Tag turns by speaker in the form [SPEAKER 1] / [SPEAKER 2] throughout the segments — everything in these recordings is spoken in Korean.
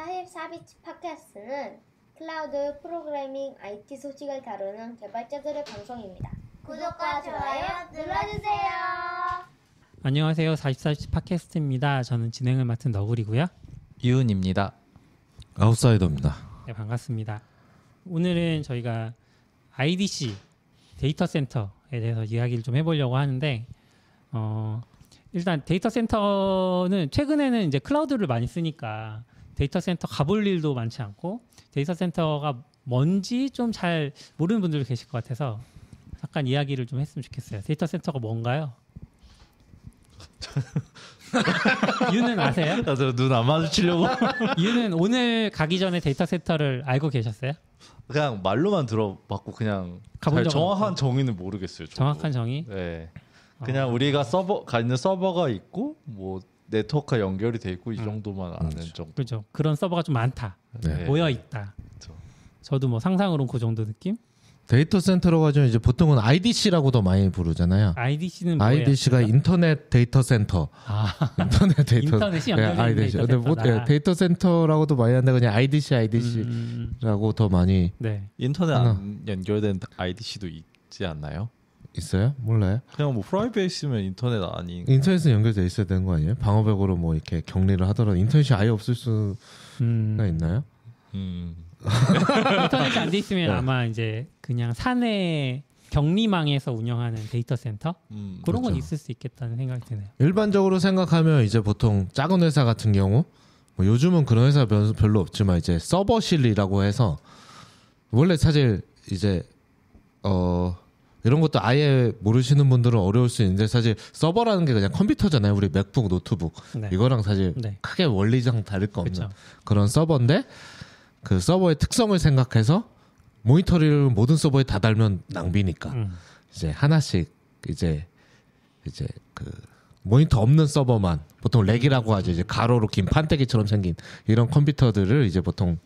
[SPEAKER 1] 44비치 팟캐스트는 클라우드 프로그래밍 IT 소식을 다루는 개발자들의 방송입니다. 구독과 좋아요 눌러주세요.
[SPEAKER 2] 안녕하세요. 44비치 팟캐스트입니다. 저는 진행을 맡은 너구리고요.
[SPEAKER 3] 이은입니다.
[SPEAKER 4] 아웃사이더입니다.
[SPEAKER 2] 네, 반갑습니다. 오늘은 저희가 IDC 데이터 센터에 대해서 이야기를 좀 해보려고 하는데 일단 데이터 센터는 최근에는 이제 클라우드를 많이 쓰니까 데이터 센터 가볼 일도 많지 않고 데이터 센터가 뭔지 좀 잘 모르는 분들도 계실 것 같아서 잠깐 이야기를 좀 했으면 좋겠어요. 데이터 센터가 뭔가요? 유는 아세요?
[SPEAKER 3] 눈 안 마주치려고.
[SPEAKER 2] 유는 오늘 가기 전에 데이터 센터를 알고 계셨어요?
[SPEAKER 3] 그냥 말로만 들어봤고 그냥
[SPEAKER 2] 가본
[SPEAKER 3] 잘
[SPEAKER 2] 적은
[SPEAKER 3] 정확한
[SPEAKER 2] 없고.
[SPEAKER 3] 정의는 모르겠어요. 저도.
[SPEAKER 2] 정확한 정의?
[SPEAKER 3] 네. 그냥 우리가 가 있는 서버가 있고 뭐 네트워크가 연결이 돼 있고 이 정도만 아는 정도.
[SPEAKER 2] 그렇죠. 그런 서버가 좀 많다.
[SPEAKER 3] 네.
[SPEAKER 2] 모여 있다.
[SPEAKER 3] 그렇죠.
[SPEAKER 2] 저도 뭐 상상으로는 그 정도 느낌?
[SPEAKER 4] 데이터 센터라고 하죠. 이제 보통은 IDC라고도 많이 부르잖아요.
[SPEAKER 2] IDC는 뭐예요?
[SPEAKER 4] IDC가 인터넷 데이터 센터. 인터넷 데이터.
[SPEAKER 2] 인터넷이 연결된
[SPEAKER 4] IDC.
[SPEAKER 2] 데이터
[SPEAKER 4] 근데 뭐
[SPEAKER 2] 센터다.
[SPEAKER 4] 데이터 센터라고도 많이 하는데 그냥 IDC라고 더 많이
[SPEAKER 2] 네.
[SPEAKER 3] 인터넷 안 연결된 IDC도 있지 않나요?
[SPEAKER 4] 있어요? 몰라요?
[SPEAKER 3] 그냥 뭐 프라이빗이면 인터넷 아닌.
[SPEAKER 4] 인터넷은 연결돼 있어야 되는 거 아니에요? 방어벽으로 뭐 이렇게 격리를 하더라도 인터넷이 아예 없을 수가 있나요?
[SPEAKER 2] 인터넷이 안 돼 있으면
[SPEAKER 4] 네.
[SPEAKER 2] 아마 이제 그냥 사내 격리망에서 운영하는 데이터 센터 그런 건
[SPEAKER 4] 그렇죠.
[SPEAKER 2] 있을 수 있겠다는 생각이 드네요.
[SPEAKER 4] 일반적으로 생각하면 이제 보통 작은 회사 같은 경우 뭐 요즘은 그런 회사 별로 없지만 이제 서버실이라고 해서 원래 사실 이제 이런 것도 아예 모르시는 분들은 어려울 수 있는데 사실 서버라는 게 그냥 컴퓨터잖아요. 우리 맥북, 노트북
[SPEAKER 2] 네.
[SPEAKER 4] 이거랑 사실
[SPEAKER 2] 네.
[SPEAKER 4] 크게 원리상 다를 거 없는
[SPEAKER 2] 그쵸.
[SPEAKER 4] 그런 서버인데 그 서버의 특성을 생각해서 모니터를 모든 서버에 다 달면 낭비니까 이제 하나씩 이제 그 모니터 없는 서버만 보통 렉이라고 하죠. 이제 가로로 긴 판때기처럼 생긴 이런 컴퓨터들을 이제 보통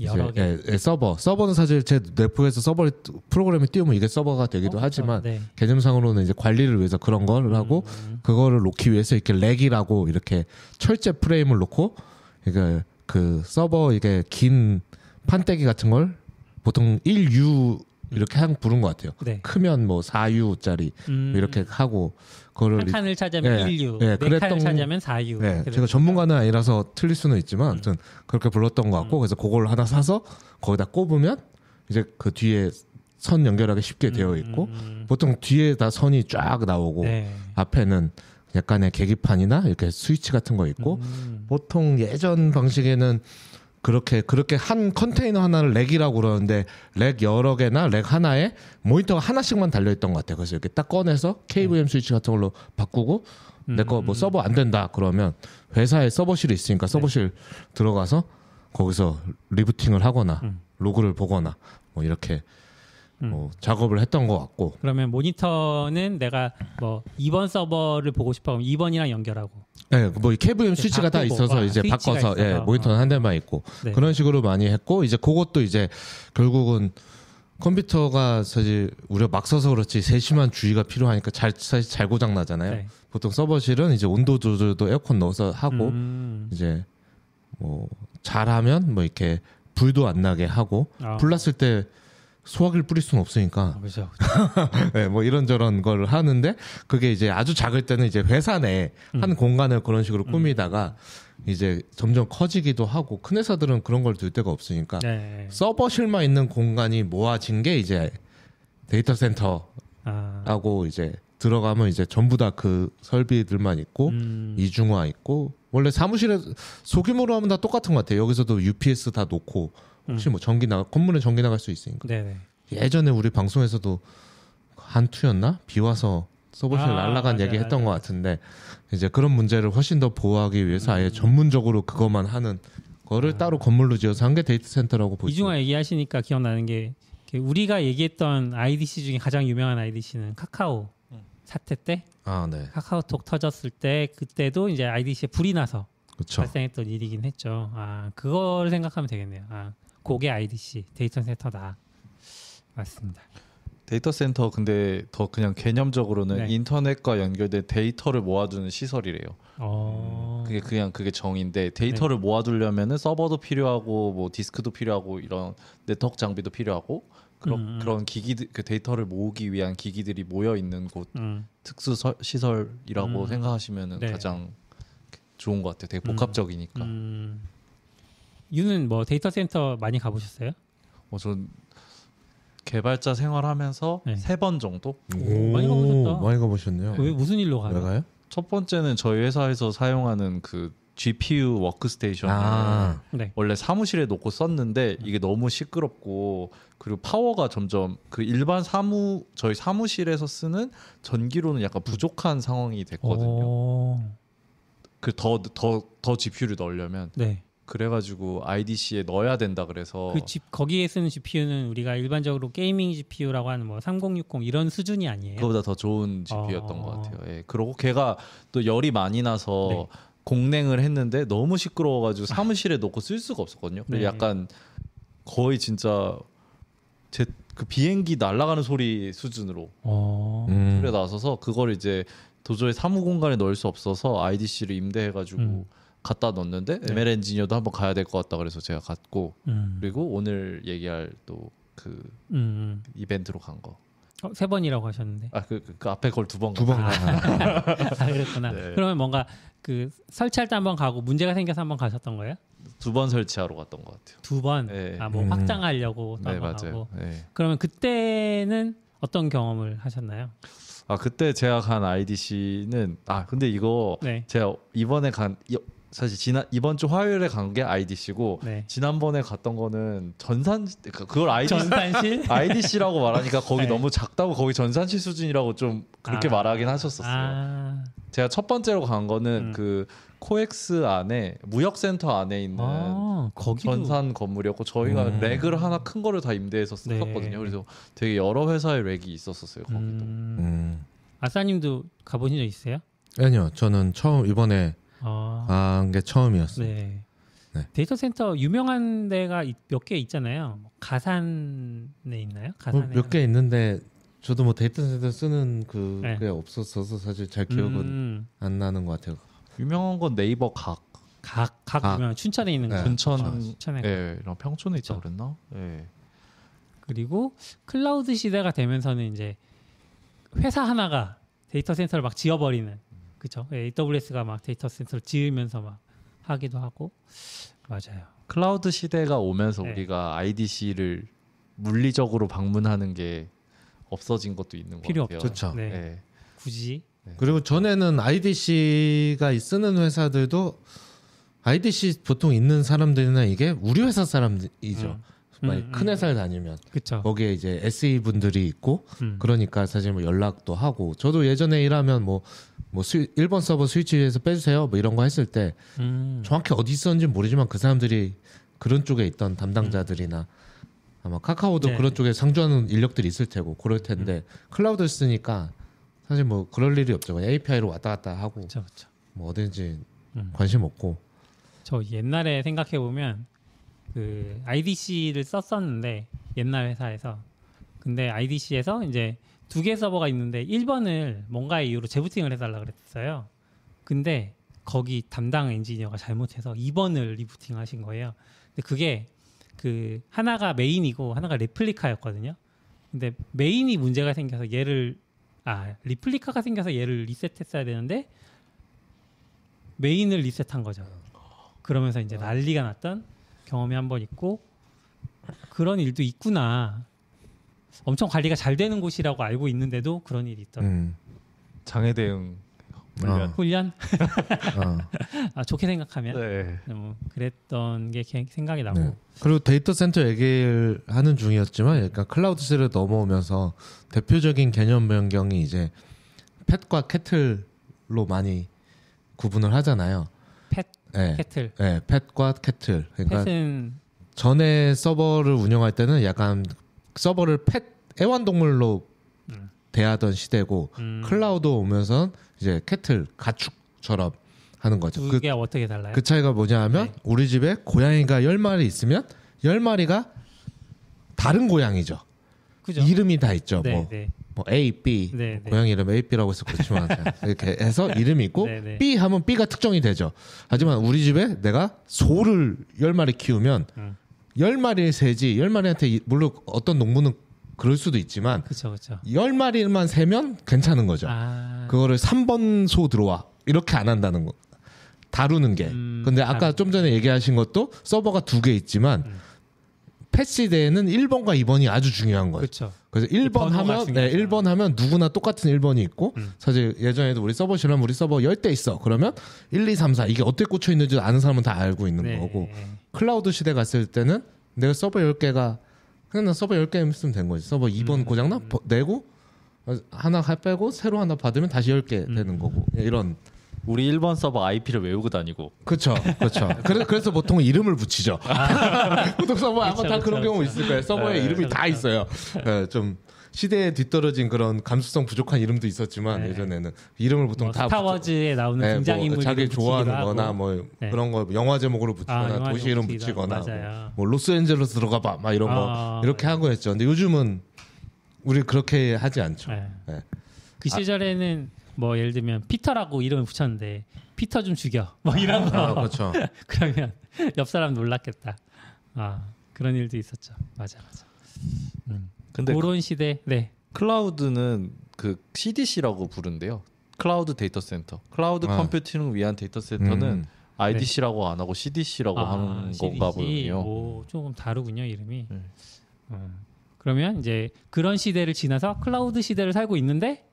[SPEAKER 2] 여러 개.
[SPEAKER 4] 서버는 사실 제 넷북에서 서버 프로그램을 띄우면 이게 서버가 되기도 하지만
[SPEAKER 2] 네.
[SPEAKER 4] 개념상으로는 이제 관리를 위해서 그런 걸 하고 그거를 놓기 위해서 이렇게 렉이라고 이렇게 철제 프레임을 놓고 그러니까 그 서버 이게 긴 판때기 같은 걸 보통 1U 이렇게 부른 것 같아요.
[SPEAKER 2] 네.
[SPEAKER 4] 크면 뭐 4U짜리 이렇게 하고 그거를
[SPEAKER 2] 한 칸을 차지하면
[SPEAKER 4] 예,
[SPEAKER 2] 1U,
[SPEAKER 4] 예,
[SPEAKER 2] 네 칸을
[SPEAKER 4] 그랬던-
[SPEAKER 2] 차지하면 4U.
[SPEAKER 4] 네, 제가 전문가는 아니라서 틀릴 수는 있지만 아무튼 그렇게 불렀던 것 같고 그래서 그걸 하나 사서 거기다 꼽으면 이제 그 뒤에 선 연결하기 쉽게 되어 있고 보통 뒤에다 선이 쫙 나오고
[SPEAKER 2] 네.
[SPEAKER 4] 앞에는 약간의 계기판이나 이렇게 스위치 같은 거 있고 보통 예전 방식에는 그렇게 한 컨테이너 하나를 렉이라고 그러는데 렉 여러 개나 렉 하나에 모니터가 하나씩만 달려있던 것 같아요. 그래서 이렇게 딱 꺼내서 KVM 스위치 같은 걸로 바꾸고 내 거 뭐 서버 안 된다 그러면 회사에 서버실이 있으니까 서버실 들어가서 거기서 리부팅을 하거나 로그를 보거나 뭐 이렇게 뭐 작업을 했던 것 같고
[SPEAKER 2] 그러면 모니터는 내가 뭐 2번 서버를 보고 싶어 하면 2번이랑 연결하고
[SPEAKER 4] 네, 뭐 KVM 스위치가 다
[SPEAKER 2] 바꾸고,
[SPEAKER 4] 있어서 이제
[SPEAKER 2] 스위치가
[SPEAKER 4] 바꿔서
[SPEAKER 2] 있어서.
[SPEAKER 4] 예, 모니터는 한 대만 있고
[SPEAKER 2] 네.
[SPEAKER 4] 그런 식으로 많이 했고 이제 그것도 이제 결국은 컴퓨터가 사실 우리가 막 써서 그렇지 세심한 주의가 필요하니까 사실 잘 고장 나잖아요.
[SPEAKER 2] 네.
[SPEAKER 4] 보통 서버실은 이제 온도 조절도 에어컨 넣어서 하고 이제 뭐 잘하면 뭐 이렇게 불도 안 나게 하고 불 났을 때 소화기를 뿌릴 수는 없으니까
[SPEAKER 2] 그렇죠.
[SPEAKER 4] 네, 뭐 이런저런 걸 하는데 그게 이제 아주 작을 때는 이제 회사 내 한 공간을 그런 식으로 꾸미다가 이제 점점 커지기도 하고 큰 회사들은 그런 걸 둘 데가 없으니까
[SPEAKER 2] 네.
[SPEAKER 4] 서버실만 있는 공간이 모아진 게 이제 데이터 센터라고
[SPEAKER 2] 아,
[SPEAKER 4] 이제 들어가면 이제 전부 다 그 설비들만 있고 이중화 있고 원래 사무실에 소규모로 하면 다 똑같은 것 같아요. 여기서도 UPS 다 놓고 혹시 뭐 건물에 전기 나갈 수 있으니까.
[SPEAKER 2] 네네.
[SPEAKER 4] 예전에 우리 방송에서도 한투였나 비 와서 서버실 날라간
[SPEAKER 2] 맞아요,
[SPEAKER 4] 얘기 했던
[SPEAKER 2] 맞아요.
[SPEAKER 4] 것 같은데 이제 그런 문제를 훨씬 더 보호하기 위해서 아예 전문적으로 그것만 하는 거를 따로 건물로 지어서 한 게 데이터 센터라고 보죠.
[SPEAKER 2] 이중화 얘기하시니까 기억나는 게 우리가 얘기했던 IDC 중에 가장 유명한 IDC는 카카오 사태 때
[SPEAKER 4] 아, 네.
[SPEAKER 2] 카카오톡 터졌을 때 그때도 이제 IDC에 불이 나서
[SPEAKER 4] 그렇죠.
[SPEAKER 2] 발생했던 일이긴 했죠. 아, 그걸 생각하면 되겠네요. 아, 그게 IDC 데이터 센터다. 맞습니다.
[SPEAKER 3] 데이터 센터 근데 더 그냥 개념적으로는
[SPEAKER 2] 네.
[SPEAKER 3] 인터넷과 연결된 데이터를 모아두는 시설이래요. 그게 정의인데 데이터를 모아두려면은 서버도 필요하고 뭐 디스크도 필요하고 이런 네트워크 장비도 필요하고 그런 기기들 그 데이터를 모으기 위한 기기들이 모여 있는 곳 특수 시설이라고 생각하시면은
[SPEAKER 2] 네.
[SPEAKER 3] 가장 좋은 것 같아요. 되게 복합적이니까.
[SPEAKER 2] 유는 뭐 데이터 센터 많이 가보셨어요?
[SPEAKER 3] 전 개발자 생활하면서
[SPEAKER 2] 네.
[SPEAKER 3] 3번 정도.
[SPEAKER 2] 많이 가보셨다.
[SPEAKER 4] 많이 가보셨네요.
[SPEAKER 2] 왜 무슨 일로 가요?
[SPEAKER 4] 왜 가요?
[SPEAKER 3] 첫 번째는 저희 회사에서 사용하는 그 GPU 워크스테이션을
[SPEAKER 2] 네.
[SPEAKER 3] 원래 사무실에 놓고 썼는데 이게 너무 시끄럽고 그리고 파워가 점점 그 일반 저희 사무실에서 쓰는 전기로는 약간 부족한 상황이 됐거든요. 그 더 GPU를 넣으려면
[SPEAKER 2] 네.
[SPEAKER 3] 그래가지고 IDC에 넣어야 된다 그래서
[SPEAKER 2] 거기에 쓰는 GPU는 우리가 일반적으로 게이밍 GPU라고 하는 뭐 3060 이런 수준이 아니에요?
[SPEAKER 3] 그거보다 더 좋은 GPU였던 것 같아요. 예. 그리고 걔가 또 열이 많이 나서
[SPEAKER 2] 네.
[SPEAKER 3] 공랭을 했는데 너무 시끄러워가지고 사무실에 놓고 쓸 수가 없었거든요.
[SPEAKER 2] 네.
[SPEAKER 3] 약간 거의 진짜 그 비행기 날아가는 소리 수준으로 소리가 나서서 그걸 이제 도저히 사무 공간에 넣을 수 없어서 IDC를 임대해가지고 갖다 넣었는데
[SPEAKER 2] 네.
[SPEAKER 3] ML 엔지니어도 한번 가야 될 것 같다 그래서 제가 갔고 그리고 오늘 얘기할 또 그 이벤트로 간 거.
[SPEAKER 2] 3번이라고 하셨는데.
[SPEAKER 3] 그 앞에 걸 2번
[SPEAKER 4] 두 번 가요.
[SPEAKER 2] 그랬구나.
[SPEAKER 3] 네.
[SPEAKER 2] 그러면 뭔가 그 설치할 때 한번 가고 문제가 생겨서 한번 가셨던 거예요?
[SPEAKER 3] 2번 설치하러 갔던 것 같아요.
[SPEAKER 2] 2번.
[SPEAKER 3] 네.
[SPEAKER 2] 뭐 확장하려고 또
[SPEAKER 3] 네,
[SPEAKER 2] 한번
[SPEAKER 3] 맞아요.
[SPEAKER 2] 가고.
[SPEAKER 3] 네.
[SPEAKER 2] 그러면 그때는 어떤 경험을 하셨나요?
[SPEAKER 3] 그때 제가 간 IDC는 근데 이거
[SPEAKER 2] 네.
[SPEAKER 3] 제가 이번에 사실 이번 주 화요일에 간 게 IDC고
[SPEAKER 2] 네.
[SPEAKER 3] 지난번에 갔던 거는 그걸
[SPEAKER 2] 전산실?
[SPEAKER 3] IDC라고 말하니까 거기
[SPEAKER 2] 네.
[SPEAKER 3] 너무 작다고 거기 전산실 수준이라고 좀 그렇게 말하긴 하셨었어요. 제가 첫 번째로 간 거는 그 코엑스 안에 무역센터 안에 있는
[SPEAKER 2] 거기도
[SPEAKER 3] 전산 건물이었고 저희가 렉을 하나 큰 거를 다 임대해서 썼거든요.
[SPEAKER 2] 네.
[SPEAKER 3] 그래서 되게 여러 회사의 렉이 있었어요. 거기도.
[SPEAKER 2] 아싸님도 가보신 적 있어요?
[SPEAKER 4] 아니요, 저는 이번에 간 게 처음이었어요.
[SPEAKER 2] 네.
[SPEAKER 4] 네.
[SPEAKER 2] 데이터 센터 유명한 데가 몇 개 있잖아요. 가산에 있나요? 가산에
[SPEAKER 4] 몇 개 있는데 저도 뭐 데이터 센터 쓰는
[SPEAKER 2] 네.
[SPEAKER 4] 그게 없었어서 사실 잘 기억은 안 나는 것 같아요.
[SPEAKER 3] 유명한 건 네이버 각
[SPEAKER 2] 유명한 춘천에 있는 거.
[SPEAKER 4] 네.
[SPEAKER 2] 춘천에.
[SPEAKER 3] 이런 평촌에 있다 그랬나? 예.
[SPEAKER 2] 그리고 클라우드 시대가 되면서는 이제 회사 하나가 데이터 센터를 막 지어버리는, 그렇죠? AWS가 막 데이터 센터를 지으면서 막 하기도 하고. 맞아요.
[SPEAKER 3] 클라우드 시대가 오면서
[SPEAKER 2] 네.
[SPEAKER 3] 우리가 IDC를 물리적으로 방문하는 게 없어진 것도 있는 것
[SPEAKER 2] 필요
[SPEAKER 3] 같아요.
[SPEAKER 2] 없죠.
[SPEAKER 4] 그렇죠.
[SPEAKER 2] 네.
[SPEAKER 3] 예.
[SPEAKER 2] 굳이.
[SPEAKER 4] 그리고 전에는 IDC가 쓰는 회사들도 IDC 보통 있는 사람들이나 이게 우리 회사 사람이죠. 큰 회사를 다니면
[SPEAKER 2] 그렇죠.
[SPEAKER 4] 거기에 이제 SE 분들이 있고 그러니까 사실 뭐 연락도 하고 저도 예전에 일하면 뭐 1번 서버 스위치에서 빼주세요 뭐 이런 거 했을 때 정확히 어디 있었는지 모르지만 그 사람들이 그런 쪽에 있던 담당자들이나 아마 카카오도
[SPEAKER 2] 네.
[SPEAKER 4] 그런 쪽에 상주하는 인력들이 있을 테고 그럴 텐데 클라우드를 쓰니까 사실 뭐 그럴 일이 없죠. 그냥 API로 왔다 갔다 하고
[SPEAKER 2] 그렇죠.
[SPEAKER 4] 뭐 어딘지 관심 없고.
[SPEAKER 2] 저 옛날에 생각해 보면 그 IDC를 썼었는데 옛날 회사에서, 근데 IDC에서 이제 2개 서버가 있는데 1번을 뭔가의 이유로 재부팅을 해달라 그랬어요. 근데 거기 담당 엔지니어가 잘못해서 2번을 리부팅 하신 거예요. 근데 그게 그 하나가 메인이고 하나가 레플리카였거든요. 근데 메인이 문제가 생겨서 리플리카가 생겨서 얘를 리셋했어야 되는데 메인을 리셋한 거죠. 그러면서 이제 난리가 났던 경험이 한 번 있고, 그런 일도 있구나. 엄청 관리가 잘 되는 곳이라고 알고 있는데도 그런 일이 있더라고요.
[SPEAKER 3] 장애 대응 훈련.
[SPEAKER 2] 훈련? 좋게 생각하면
[SPEAKER 3] 네.
[SPEAKER 2] 그랬던 게 생각이 나고.
[SPEAKER 4] 네. 그리고 데이터 센터 얘기를 하는 중이었지만 약간 클라우드스를 넘어오면서 대표적인 개념 변경이 이제 팻과 캐틀로 많이 구분을 하잖아요.
[SPEAKER 2] 팻,
[SPEAKER 4] 네.
[SPEAKER 2] 캐틀.
[SPEAKER 4] 네, 팻과 캐틀. 그러니까
[SPEAKER 2] 팻은
[SPEAKER 4] 전에 서버를 운영할 때는 약간 서버를 팻 애완동물로 대하던 시대고 클라우드 오면서 이제 캐틀 가축처럼 하는 거죠.
[SPEAKER 2] 두 개가 어떻게 달라요?
[SPEAKER 4] 그 차이가 뭐냐 하면
[SPEAKER 2] 네.
[SPEAKER 4] 우리 집에 고양이가 10마리 있으면 10마리가 다른 고양이죠.
[SPEAKER 2] 그죠?
[SPEAKER 4] 이름이 다 있죠.
[SPEAKER 2] 네, 네.
[SPEAKER 4] 뭐 A, B,
[SPEAKER 2] 네, 네.
[SPEAKER 4] 고양이 이름 A, B라고 해서 그렇지만 이렇게 해서 이름이 있고
[SPEAKER 2] 네, 네.
[SPEAKER 4] B 하면 B가 특정이 되죠. 하지만 우리 집에 내가 소를 10마리 키우면 10마리의 새지 10마리한테 물론 어떤 농부는 그럴 수도 있지만
[SPEAKER 2] 그렇죠.
[SPEAKER 4] 10마리만 세면 괜찮은 거죠.
[SPEAKER 2] 아.
[SPEAKER 4] 그거를 3번 소 들어와 이렇게 안 한다는 거. 다루는 게. 근데 아까 좀 전에 얘기하신 것도 서버가 2개 있지만 펫 시대에는 1번과 2번이 아주 중요한 거예요.
[SPEAKER 2] 그렇죠.
[SPEAKER 4] 그래서 1번 하면
[SPEAKER 2] 중요하죠.
[SPEAKER 4] 1번 하면 누구나 똑같은 1번이 있고 사실 예전에도 우리 서버 실험 우리 서버 10대 있어. 그러면 1, 2, 3, 4 이게 어떻게 꽂혀 있는지 아는 사람은 다 알고 있는
[SPEAKER 2] 네.
[SPEAKER 4] 거고. 클라우드 시대 갔을 때는 내가 서버 10개가 그냥 나 서버 10개 쓰면 된 거지. 서버 2번 고장나 내고 하나 빼고 새로 하나 받으면 다시 10개 되는 거고. 이런
[SPEAKER 3] 우리 1번 서버 IP를 외우고 다니고.
[SPEAKER 4] 그렇죠. 그래서 보통 이름을 붙이죠. 보통 서버 아마 다 그런 경우 있을 거예요. 서버에 이름이 다 있어요. 네, 좀 시대에 뒤떨어진 그런 감수성 부족한 이름도 있었지만 예전에는 이름을 보통
[SPEAKER 2] 뭐
[SPEAKER 4] 다
[SPEAKER 2] 스타워즈에 나오는 등장인물
[SPEAKER 4] 뭐 자기 좋아하는거나 뭐
[SPEAKER 2] 네.
[SPEAKER 4] 그런 거 영화 제목으로 붙이거나
[SPEAKER 2] 영화
[SPEAKER 4] 도시
[SPEAKER 2] 제목
[SPEAKER 4] 이름
[SPEAKER 2] 붙이기도
[SPEAKER 4] 붙이거나
[SPEAKER 2] 맞아요.
[SPEAKER 4] 뭐 로스앤젤레스 들어가봐 막 이런 거 이렇게 하고 했죠. 근데 요즘은 우리 그렇게 하지 않죠.
[SPEAKER 2] 네.
[SPEAKER 4] 네.
[SPEAKER 2] 그 시절에는 뭐 예를 들면 피터라고 이름을 붙였는데 피터 좀 죽여 뭐 이런 거
[SPEAKER 4] 그렇죠.
[SPEAKER 2] 그러면 옆 사람 놀랐겠다. 그런 일도 있었죠. 맞아.
[SPEAKER 3] 근데
[SPEAKER 2] 그런 시대. 네.
[SPEAKER 3] 클라우드는 그 CDC라고 부른대요. 클라우드 데이터 센터. 클라우드 컴퓨팅을 위한 데이터 센터는 IDC라고 안 하고 CDC라고 하는
[SPEAKER 2] CDC?
[SPEAKER 3] 건가 보네요.
[SPEAKER 2] 오, 조금 다르군요 이름이. 그러면 이제 그런 시대를 지나서 클라우드 시대를 살고 있는데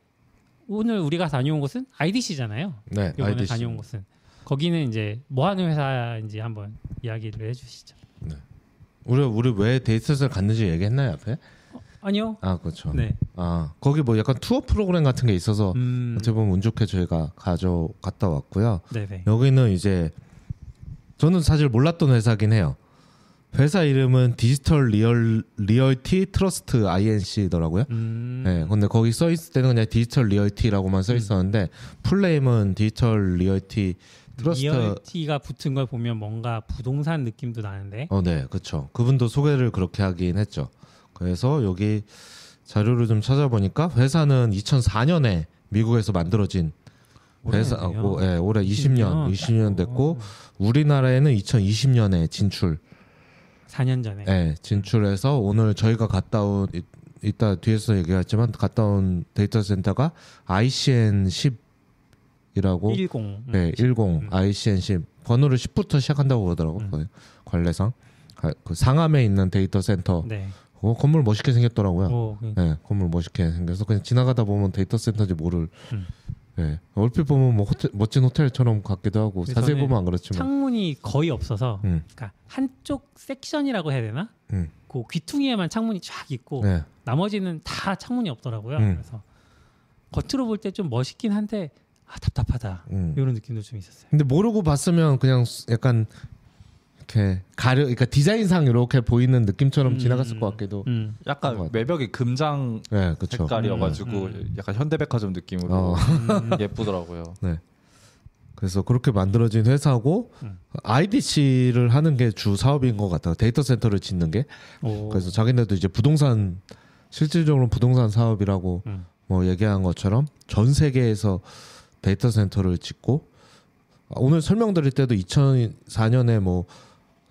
[SPEAKER 2] 오늘 우리가 다녀온 곳은 IDC잖아요.
[SPEAKER 4] 네,
[SPEAKER 2] 이번에
[SPEAKER 4] IDC.
[SPEAKER 2] 다녀온 곳은 거기는 이제 뭐 하는 회사인지 한번 이야기를 해주시죠.
[SPEAKER 4] 우리 왜 데이터셋을 갔는지 얘기했나요 앞에?
[SPEAKER 2] 아니요.
[SPEAKER 4] 그렇죠.
[SPEAKER 2] 네.
[SPEAKER 4] 거기 뭐 약간 투어 프로그램 같은 게 있어서 어떻게 보면 운 좋게 저희가 갔다 왔고요.
[SPEAKER 2] 네네.
[SPEAKER 4] 여기는 이제 저는 사실 몰랐던 회사긴 해요. 회사 이름은 디지털 리얼티 트러스트 INC더라고요. 네, 근데 거기 써 있을 때는 그냥 디지털 리얼티라고만 써 있었는데 풀네임은 디지털 리얼티 트러스트.
[SPEAKER 2] 리얼티가 붙은 걸 보면 뭔가 부동산 느낌도 나는데.
[SPEAKER 4] 네, 그렇죠. 그분도 소개를 그렇게 하긴 했죠. 그래서 여기 자료를 좀 찾아보니까 회사는 2004년에 미국에서 만들어진 회사고, 올해 20년 됐고 우리나라에는 2020년에 진출.
[SPEAKER 2] 4년 전에.
[SPEAKER 4] 네, 진출해서 오늘 저희가 갔다 온 이따 뒤에서 얘기했지만 갔다 온 데이터 센터가 ICN10이라고
[SPEAKER 2] 10.
[SPEAKER 4] 네, 10 ICN10 번호를 10부터 시작한다고 그러더라고요. 관례상 그 상암에 있는 데이터 센터.
[SPEAKER 2] 네.
[SPEAKER 4] 건물 멋있게 생겼더라고요.
[SPEAKER 2] 그러니까.
[SPEAKER 4] 네, 건물 멋있게 생겨서 그냥 지나가다 보면 데이터 센터인지 모를. 네, 얼핏 보면 뭐 멋진 호텔처럼 같기도 하고 자세히 보면 안 그렇지만
[SPEAKER 2] 창문이 거의 없어서 그러니까 한쪽 섹션이라고 해야 되나? 그 귀퉁이에만 창문이 쫙 있고
[SPEAKER 4] 네.
[SPEAKER 2] 나머지는 다 창문이 없더라고요. 그래서 겉으로 볼 때 좀 멋있긴 한데 답답하다 이런 느낌도 좀 있었어요.
[SPEAKER 4] 근데 모르고 봤으면 그냥 약간 이렇게 그러니까 디자인상 이렇게 보이는 느낌처럼 지나갔을 것 같기도.
[SPEAKER 3] 약간 외벽이 금장
[SPEAKER 4] 네, 그쵸.
[SPEAKER 3] 색깔이어가지고 약간 현대백화점 느낌으로 예쁘더라고요.
[SPEAKER 4] 네. 그래서 그렇게 만들어진 회사고 IDC를 하는 게 주 사업인 것 같아요. 데이터 센터를 짓는 게. 그래서 자기네도 이제 부동산 실질적으로 부동산 사업이라고 뭐 얘기한 것처럼 전 세계에서 데이터 센터를 짓고 오늘 설명드릴 때도 2004년에 뭐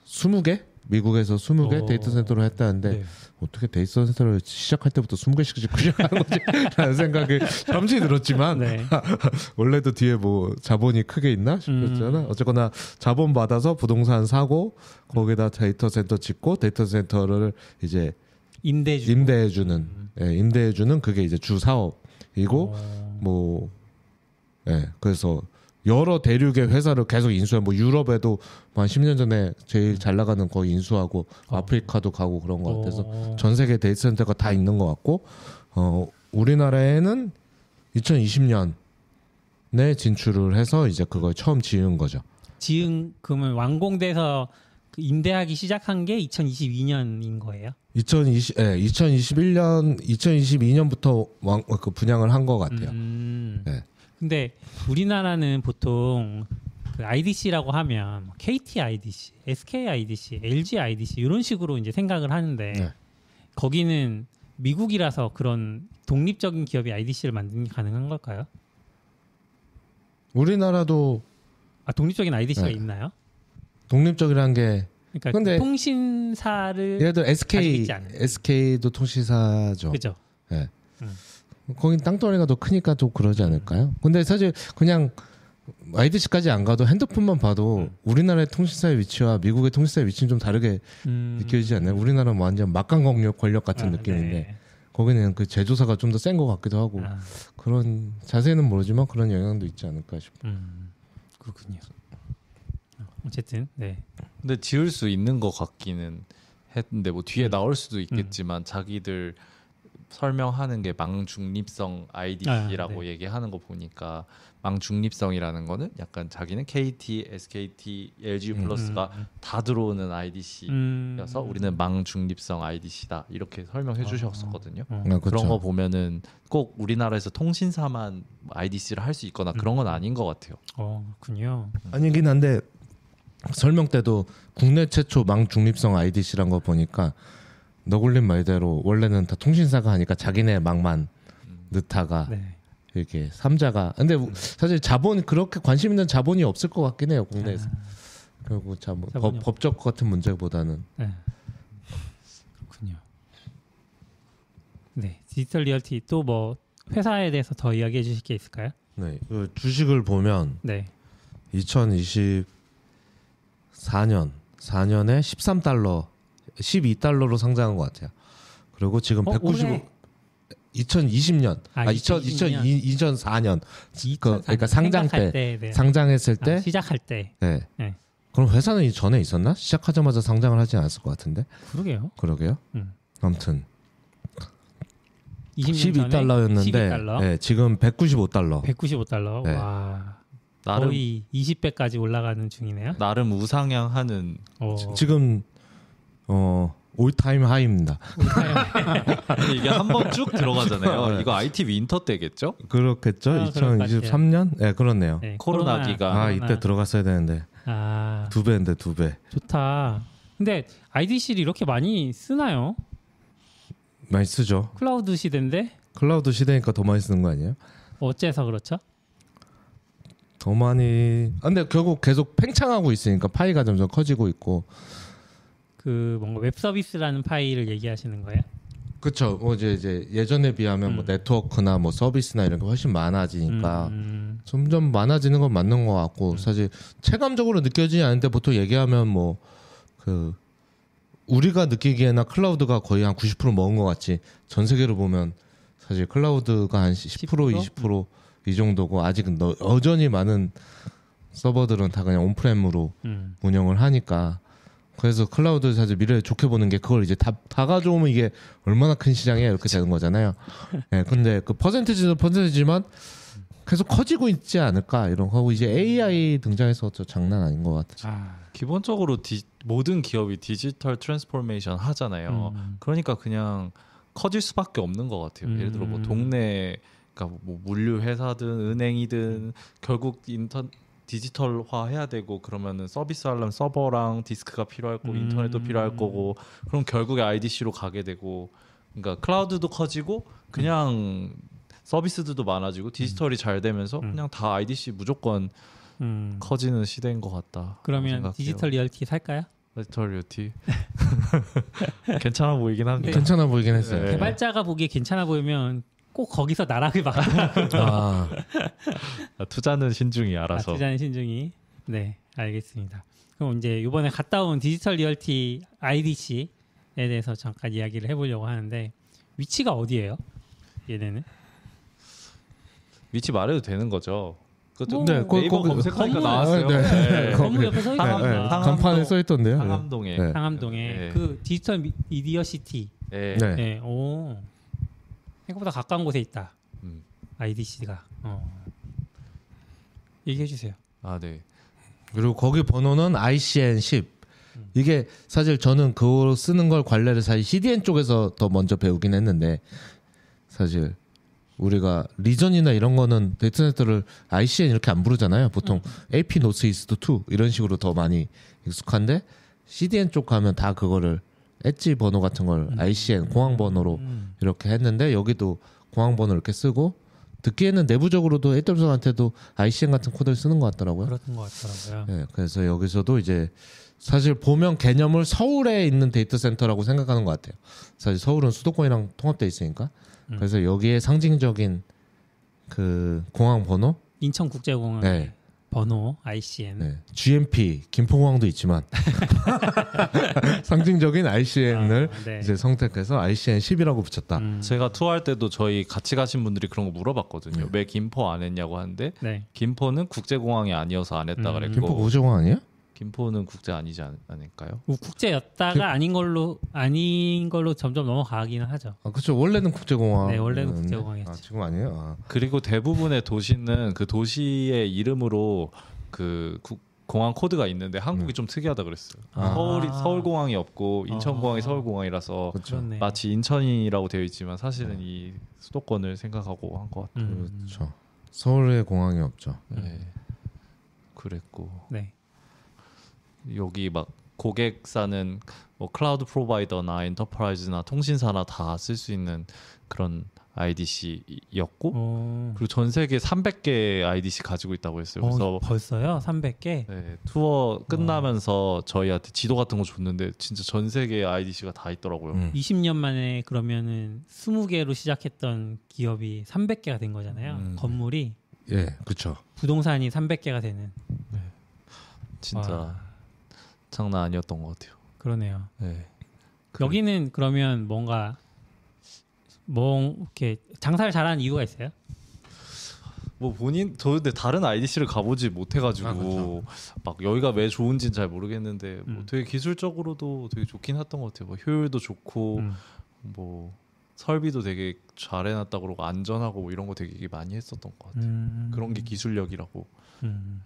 [SPEAKER 4] 20개? 미국에서 20개 데이터 센터를 했다는데
[SPEAKER 2] 네.
[SPEAKER 4] 어떻게 데이터 센터를 시작할 때부터 20개씩 짓고 시작하는 거지? 라는 생각이 잠시 들었지만
[SPEAKER 2] 네.
[SPEAKER 4] 원래도 뒤에 뭐 자본이 크게 있나 싶었잖아. 어쨌거나 자본 받아서 부동산 사고 거기다 데이터 센터 짓고 데이터 센터를 이제 임대해주는 임대해주는 그게 이제 주 사업이고 뭐 그래서 여러 대륙의 회사를 계속 인수해 뭐 유럽에도 한 10년 전에 제일 잘 나가는 거 인수하고 아프리카도 가고 그런 것 같아서 전 세계 데이터 센터가 다 있는 것 같고 우리나라에는 2020년에 진출을 해서 이제 그걸 처음 지은 거죠.
[SPEAKER 2] 그러면 완공돼서 임대하기 시작한 게 2022년인 거예요?
[SPEAKER 4] 2022년부터 그 분양을 한 것 같아요. 네.
[SPEAKER 2] 근데 우리나라는 보통 그 IDC라고 하면 KT IDC, SK IDC, LG IDC 이런 식으로 이제 생각을 하는데 거기는 미국이라서 그런 독립적인 기업이 IDC를 만드는 게 가능한 걸까요?
[SPEAKER 4] 우리나라도
[SPEAKER 2] 독립적인 IDC가
[SPEAKER 4] 네.
[SPEAKER 2] 있나요?
[SPEAKER 4] 독립적이라는 게
[SPEAKER 2] 그러니까
[SPEAKER 4] 근데
[SPEAKER 2] 그 통신사를
[SPEAKER 4] 예를 들어
[SPEAKER 2] 가지고 있지 않은.
[SPEAKER 4] SK도 통신사죠.
[SPEAKER 2] 그죠?
[SPEAKER 4] 예. 거긴 땅덩어리가 더 크니까 좀 그러지 않을까요? 근데 사실 그냥 IDC까지 안 가도 핸드폰만 봐도 우리나라의 통신사의 위치와 미국의 통신사의 위치는 좀 다르게 느껴지지 않나요? 우리나라는 완전 막강 권력 같은 느낌인데
[SPEAKER 2] 네.
[SPEAKER 4] 거기는 그 제조사가 좀 더 센 것 같기도 하고
[SPEAKER 2] 아,
[SPEAKER 4] 그런 자세히는 모르지만 그런 영향도 있지 않을까 싶어요.
[SPEAKER 2] 그렇군요. 어쨌든 네.
[SPEAKER 3] 근데 지을 수 있는 것 같기는 했는데 뭐 뒤에 나올 수도 있겠지만 자기들 설명하는 게 망중립성 IDC라고
[SPEAKER 2] 네.
[SPEAKER 3] 얘기하는 거 보니까 망중립성이라는 거는 약간 자기는 KT, SKT, LG 플러스가 다 들어오는 IDC여서 우리는 망중립성 IDC다 이렇게 설명해 주셨었거든요.
[SPEAKER 4] 그렇죠.
[SPEAKER 3] 그런 거 보면은 꼭 우리나라에서 통신사만 IDC를 할 수 있거나 그런 건 아닌 것 같아요.
[SPEAKER 2] 그렇군요.
[SPEAKER 4] 아니긴 한데 설명 때도 국내 최초 망중립성 IDC란 거 보니까 너굴린 말대로 원래는 다 통신사가 하니까 자기네 망만 넣다가
[SPEAKER 2] 네.
[SPEAKER 4] 이렇게 삼자가 근데 사실 자본 그렇게 관심 있는 자본이 없을 것 같긴 해요 국내에서. 결국 자본
[SPEAKER 2] 자본이
[SPEAKER 4] 법적 같은 문제보다는.
[SPEAKER 2] 네. 그렇군요. 네, 디지털 리얼티 또 뭐 회사에 대해서 더 이야기해 주실 게 있을까요?
[SPEAKER 4] 네, 그 주식을 보면
[SPEAKER 2] 네.
[SPEAKER 4] 2024년에 13달러, 12달러로 상장한 것 같아요. 그리고 지금 195.
[SPEAKER 2] 올해?
[SPEAKER 4] 2020년, 2004년, 그러니까 상장 때,
[SPEAKER 2] 네.
[SPEAKER 4] 상장했을 때,
[SPEAKER 2] 시작할 때.
[SPEAKER 4] 네.
[SPEAKER 2] 네.
[SPEAKER 4] 그럼 회사는 이 전에 있었나? 시작하자마자 상장을 하지 않았을 것 같은데.
[SPEAKER 2] 그러게요.
[SPEAKER 4] 그러게요. 아무튼
[SPEAKER 2] 20년
[SPEAKER 4] 12달러였는데,
[SPEAKER 2] 12달러.
[SPEAKER 4] 네, 지금 195달러.
[SPEAKER 2] 195달러.
[SPEAKER 4] 네.
[SPEAKER 2] 와.
[SPEAKER 3] 나름
[SPEAKER 2] 거의 20배까지 올라가는 중이네요.
[SPEAKER 3] 나름 우상향하는
[SPEAKER 4] 지금 올타임 하이입니다.
[SPEAKER 3] 근데 이게 한번 쭉 들어가잖아요. 이거 IT 윈터 때겠죠?
[SPEAKER 4] 그렇겠죠?
[SPEAKER 2] 그럴 것
[SPEAKER 4] 2023년? 네, 그렇네요.
[SPEAKER 2] 네,
[SPEAKER 3] 코로나 기간.
[SPEAKER 4] 아, 이때 들어갔어야 되는데.
[SPEAKER 2] 아,
[SPEAKER 4] 2배인데 2배.
[SPEAKER 2] 좋다. 근데 IDC를 이렇게 많이 쓰나요?
[SPEAKER 4] 많이 쓰죠.
[SPEAKER 2] 클라우드 시대인데
[SPEAKER 4] 클라우드 시대니까 더 많이 쓰는 거 아니에요?
[SPEAKER 2] 어째서 그렇죠?
[SPEAKER 4] 더 많이. 근데 결국 계속 팽창하고 있으니까 파이가 점점 커지고 있고.
[SPEAKER 2] 그 뭔가 웹 서비스라는 파일을 얘기하시는 거예요?
[SPEAKER 4] 그렇죠. 뭐 이제 예전에 비하면 뭐 네트워크나 뭐 서비스나 이런 게 훨씬 많아지니까 점점 많아지는 건 맞는 것 같고 사실 체감적으로 느껴지지 않는데 보통 얘기하면 뭐 그 우리가 느끼기에나 클라우드가 거의 한 90% 먹은 것 같지 전 세계로 보면 사실 클라우드가 한 10% 20% 이 정도고 아직은 여전히 많은 서버들은 다 그냥 온프렘으로 운영을 하니까 그래서 클라우드 사실 미래를 좋게 보는 게 그걸 이제 다 가져오면 이게 얼마나 큰 시장이야 이렇게 되는 거잖아요. 네, 근데 그 퍼센티지는 퍼센티지만 계속 커지고 있지 않을까 이런 거고 이제 AI 등장해서 저 장난 아닌 것 같아요.
[SPEAKER 3] 기본적으로 모든 기업이 디지털 트랜스포메이션 하잖아요. 그러니까 그냥 커질 수밖에 없는 것 같아요. 예를 들어 뭐 동네 그러니까 뭐 물류 회사든 은행이든 결국 디지털화 해야 되고 그러면은 서비스 하려면 서버랑 디스크가 필요할 거고 인터넷도 필요할 거고 그럼 결국에 IDC로 가게 되고 그러니까 클라우드도 커지고 그냥 서비스들도 많아지고 디지털이 잘 되면서 그냥 다 IDC 무조건 커지는 시대인 것 같다.
[SPEAKER 2] 그러면
[SPEAKER 3] 생각해요.
[SPEAKER 2] 디지털 리얼티 살까요?
[SPEAKER 3] 디지털 리얼티 괜찮아 보이긴 합니다.
[SPEAKER 4] 괜찮아 보이긴 했어요.
[SPEAKER 3] 네.
[SPEAKER 2] 개발자가 보기에 괜찮아 보이면 꼭 거기서 나락을 막
[SPEAKER 3] 투자는 신중히 알아서.
[SPEAKER 2] 투자는 신중히. 네, 알겠습니다. 그럼 이제 이번에 갔다 온 디지털 리얼티 IDC에 대해서 잠깐 이야기를 해보려고 하는데 위치가 어디예요? 얘네는?
[SPEAKER 3] 위치 말해도 되는 거죠. 그것도
[SPEAKER 2] 네,
[SPEAKER 3] 네이버 검색하니까 나왔어요.
[SPEAKER 4] 네.
[SPEAKER 2] 건물 옆에 서 있습니다.
[SPEAKER 4] 간판에 써 있던데요.
[SPEAKER 3] 상암동에.
[SPEAKER 4] 네.
[SPEAKER 2] 상암동에
[SPEAKER 3] 네.
[SPEAKER 2] 그 디지털 미디어 시티.
[SPEAKER 3] 네.
[SPEAKER 4] 네.
[SPEAKER 2] 네, 오. 생각보다 가까운 곳에 있다.
[SPEAKER 3] 음.
[SPEAKER 2] IDC가. 얘기해 주세요.
[SPEAKER 3] 아, 네.
[SPEAKER 4] 그리고 거기 번호는 ICN10. 이게 사실 저는 그거 쓰는 걸 관례를 사실 CDN 쪽에서 더 먼저 배우긴 했는데 사실 우리가 리전이나 이런 거는 데이터 센터를 ICN 이렇게 안 부르잖아요. 보통 AP 노스 이스트 2 이런 식으로 더 많이 익숙한데 CDN 쪽 가면 다 그거를 엣지 번호 같은 걸 ICN 공항 번호로 이렇게 했는데 여기도 공항 번호 이렇게 쓰고 듣기에는 내부적으로도 AWS한테도 ICN 같은 코드를 쓰는 것 같더라고요.
[SPEAKER 2] 그렇던 것 같더라고요.
[SPEAKER 4] 네, 그래서 여기서도 이제 사실 보면 개념을 서울에 있는 데이터 센터라고 생각하는 것 같아요. 사실 서울은 수도권이랑 통합돼 있으니까. 그래서 여기에 상징적인 그 공항 번호,
[SPEAKER 2] 인천국제공항
[SPEAKER 4] 네.
[SPEAKER 2] 번호 ICN.
[SPEAKER 4] 네. GMP 김포공항도 있지만 상징적인 ICN을
[SPEAKER 2] 네.
[SPEAKER 4] 이제 선택해서 ICN 10이라고 붙였다.
[SPEAKER 3] 제가 투어할 때도 저희 같이 가신 분들이 그런 거 물어봤거든요. 왜 김포 안 했냐고 하는데
[SPEAKER 2] 네.
[SPEAKER 3] 김포는 국제공항이 아니어서 안 했다 그랬고
[SPEAKER 4] 김포 국제공항 아니에요?
[SPEAKER 3] 김포는 국제 아니지 않을까요?
[SPEAKER 2] 국제였다가 아닌 걸로 점점 넘어가기는 하죠.
[SPEAKER 4] 아, 그렇죠. 원래는 국제공항.
[SPEAKER 2] 네, 원래는 국제공항이었죠.
[SPEAKER 4] 아, 지금 아니에요. 아.
[SPEAKER 3] 그리고 대부분의 도시는 그 도시의 이름으로 그 공항 코드가 있는데 한국이 좀 특이하다 그랬어요.
[SPEAKER 2] 아.
[SPEAKER 3] 서울공항이 없고 인천공항이 서울공항이라서
[SPEAKER 4] 그렇죠.
[SPEAKER 2] 그렇네.
[SPEAKER 3] 마치 인천이라고 되어 있지만 사실은 이 수도권을 생각하고 한 것 같아요.
[SPEAKER 4] 그렇죠. 서울에 공항이 없죠.
[SPEAKER 3] 네. 그랬고
[SPEAKER 2] 네.
[SPEAKER 3] 여기 막 고객사는 뭐 클라우드 프로바이더나 엔터프라이즈나 통신사나 다 쓸 수 있는 그런 IDC였고 그리고 전 세계 300개 IDC 가지고 있다고 했어요. 그래서
[SPEAKER 2] 벌써요? 300개?
[SPEAKER 3] 네, 투어 끝나면서 저희한테 지도 같은 거 줬는데 진짜 전 세계 IDC가 다 있더라고요.
[SPEAKER 2] 20년 만에 그러면은 20개로 시작했던 기업이 300개가 된 거잖아요. 건물이
[SPEAKER 4] 예, 그렇죠.
[SPEAKER 2] 부동산이 300개가 되는.
[SPEAKER 3] 진짜
[SPEAKER 2] 와.
[SPEAKER 3] 장난 아니었던 것 같아요.
[SPEAKER 2] 그러네요.
[SPEAKER 3] 네.
[SPEAKER 2] 여기는 그러면 뭔가 이렇게 장사를 잘하는 이유가 있어요?
[SPEAKER 3] 뭐 저 근데 다른 IDC를 가보지 못해가지고
[SPEAKER 4] 그렇죠.
[SPEAKER 3] 막 여기가 왜 좋은지는 잘 모르겠는데 뭐 되게 기술적으로도 되게 좋긴 했던 것 같아요. 뭐 효율도 좋고 뭐 설비도 되게 잘 해놨다 그러고 안전하고 뭐 이런 거 되게 많이 했었던 것 같아요. 그런 게 기술력이라고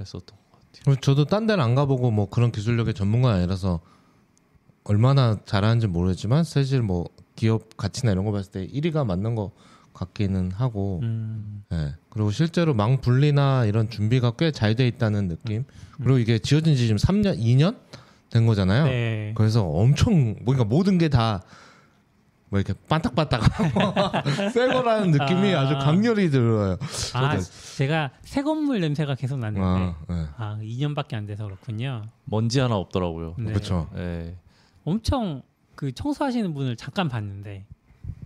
[SPEAKER 3] 했었던 것 같아요.
[SPEAKER 4] 저도 딴 데는 안 가보고 뭐 그런 기술력의 전문가는 아니라서 얼마나 잘하는지 모르겠지만 사실 뭐 기업 가치나 이런 거 봤을 때 1위가 맞는 거 같기는 하고 예. 그리고 실제로 망 분리나 이런 준비가 꽤 잘 돼 있다는 느낌 그리고 이게 지어진 지 지금 3년 2년 된 거잖아요.
[SPEAKER 2] 네.
[SPEAKER 4] 그래서 엄청 그러니까 모든 게 다 뭐 이렇게 반딱반딱하고 새 거라는 느낌이 아주 강렬히 들어요.
[SPEAKER 2] 제가 새 건물 냄새가 계속 났는데
[SPEAKER 4] 네.
[SPEAKER 2] 2년밖에 안 돼서 그렇군요.
[SPEAKER 3] 먼지 하나 없더라고요.
[SPEAKER 2] 네.
[SPEAKER 4] 그렇죠.
[SPEAKER 3] 네.
[SPEAKER 2] 엄청 그 청소하시는 분을 잠깐 봤는데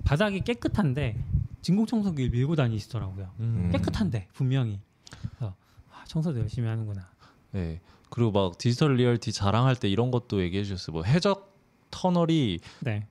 [SPEAKER 2] 바닥이 깨끗한데 진공청소기를 밀고 다니시더라고요. 깨끗한데 분명히. 그래서 청소도 열심히 하는구나.
[SPEAKER 3] 네. 그리고 막 디지털 리얼티 자랑할 때 이런 것도 얘기해 주셨어요. 뭐 해적 터널이
[SPEAKER 2] 네.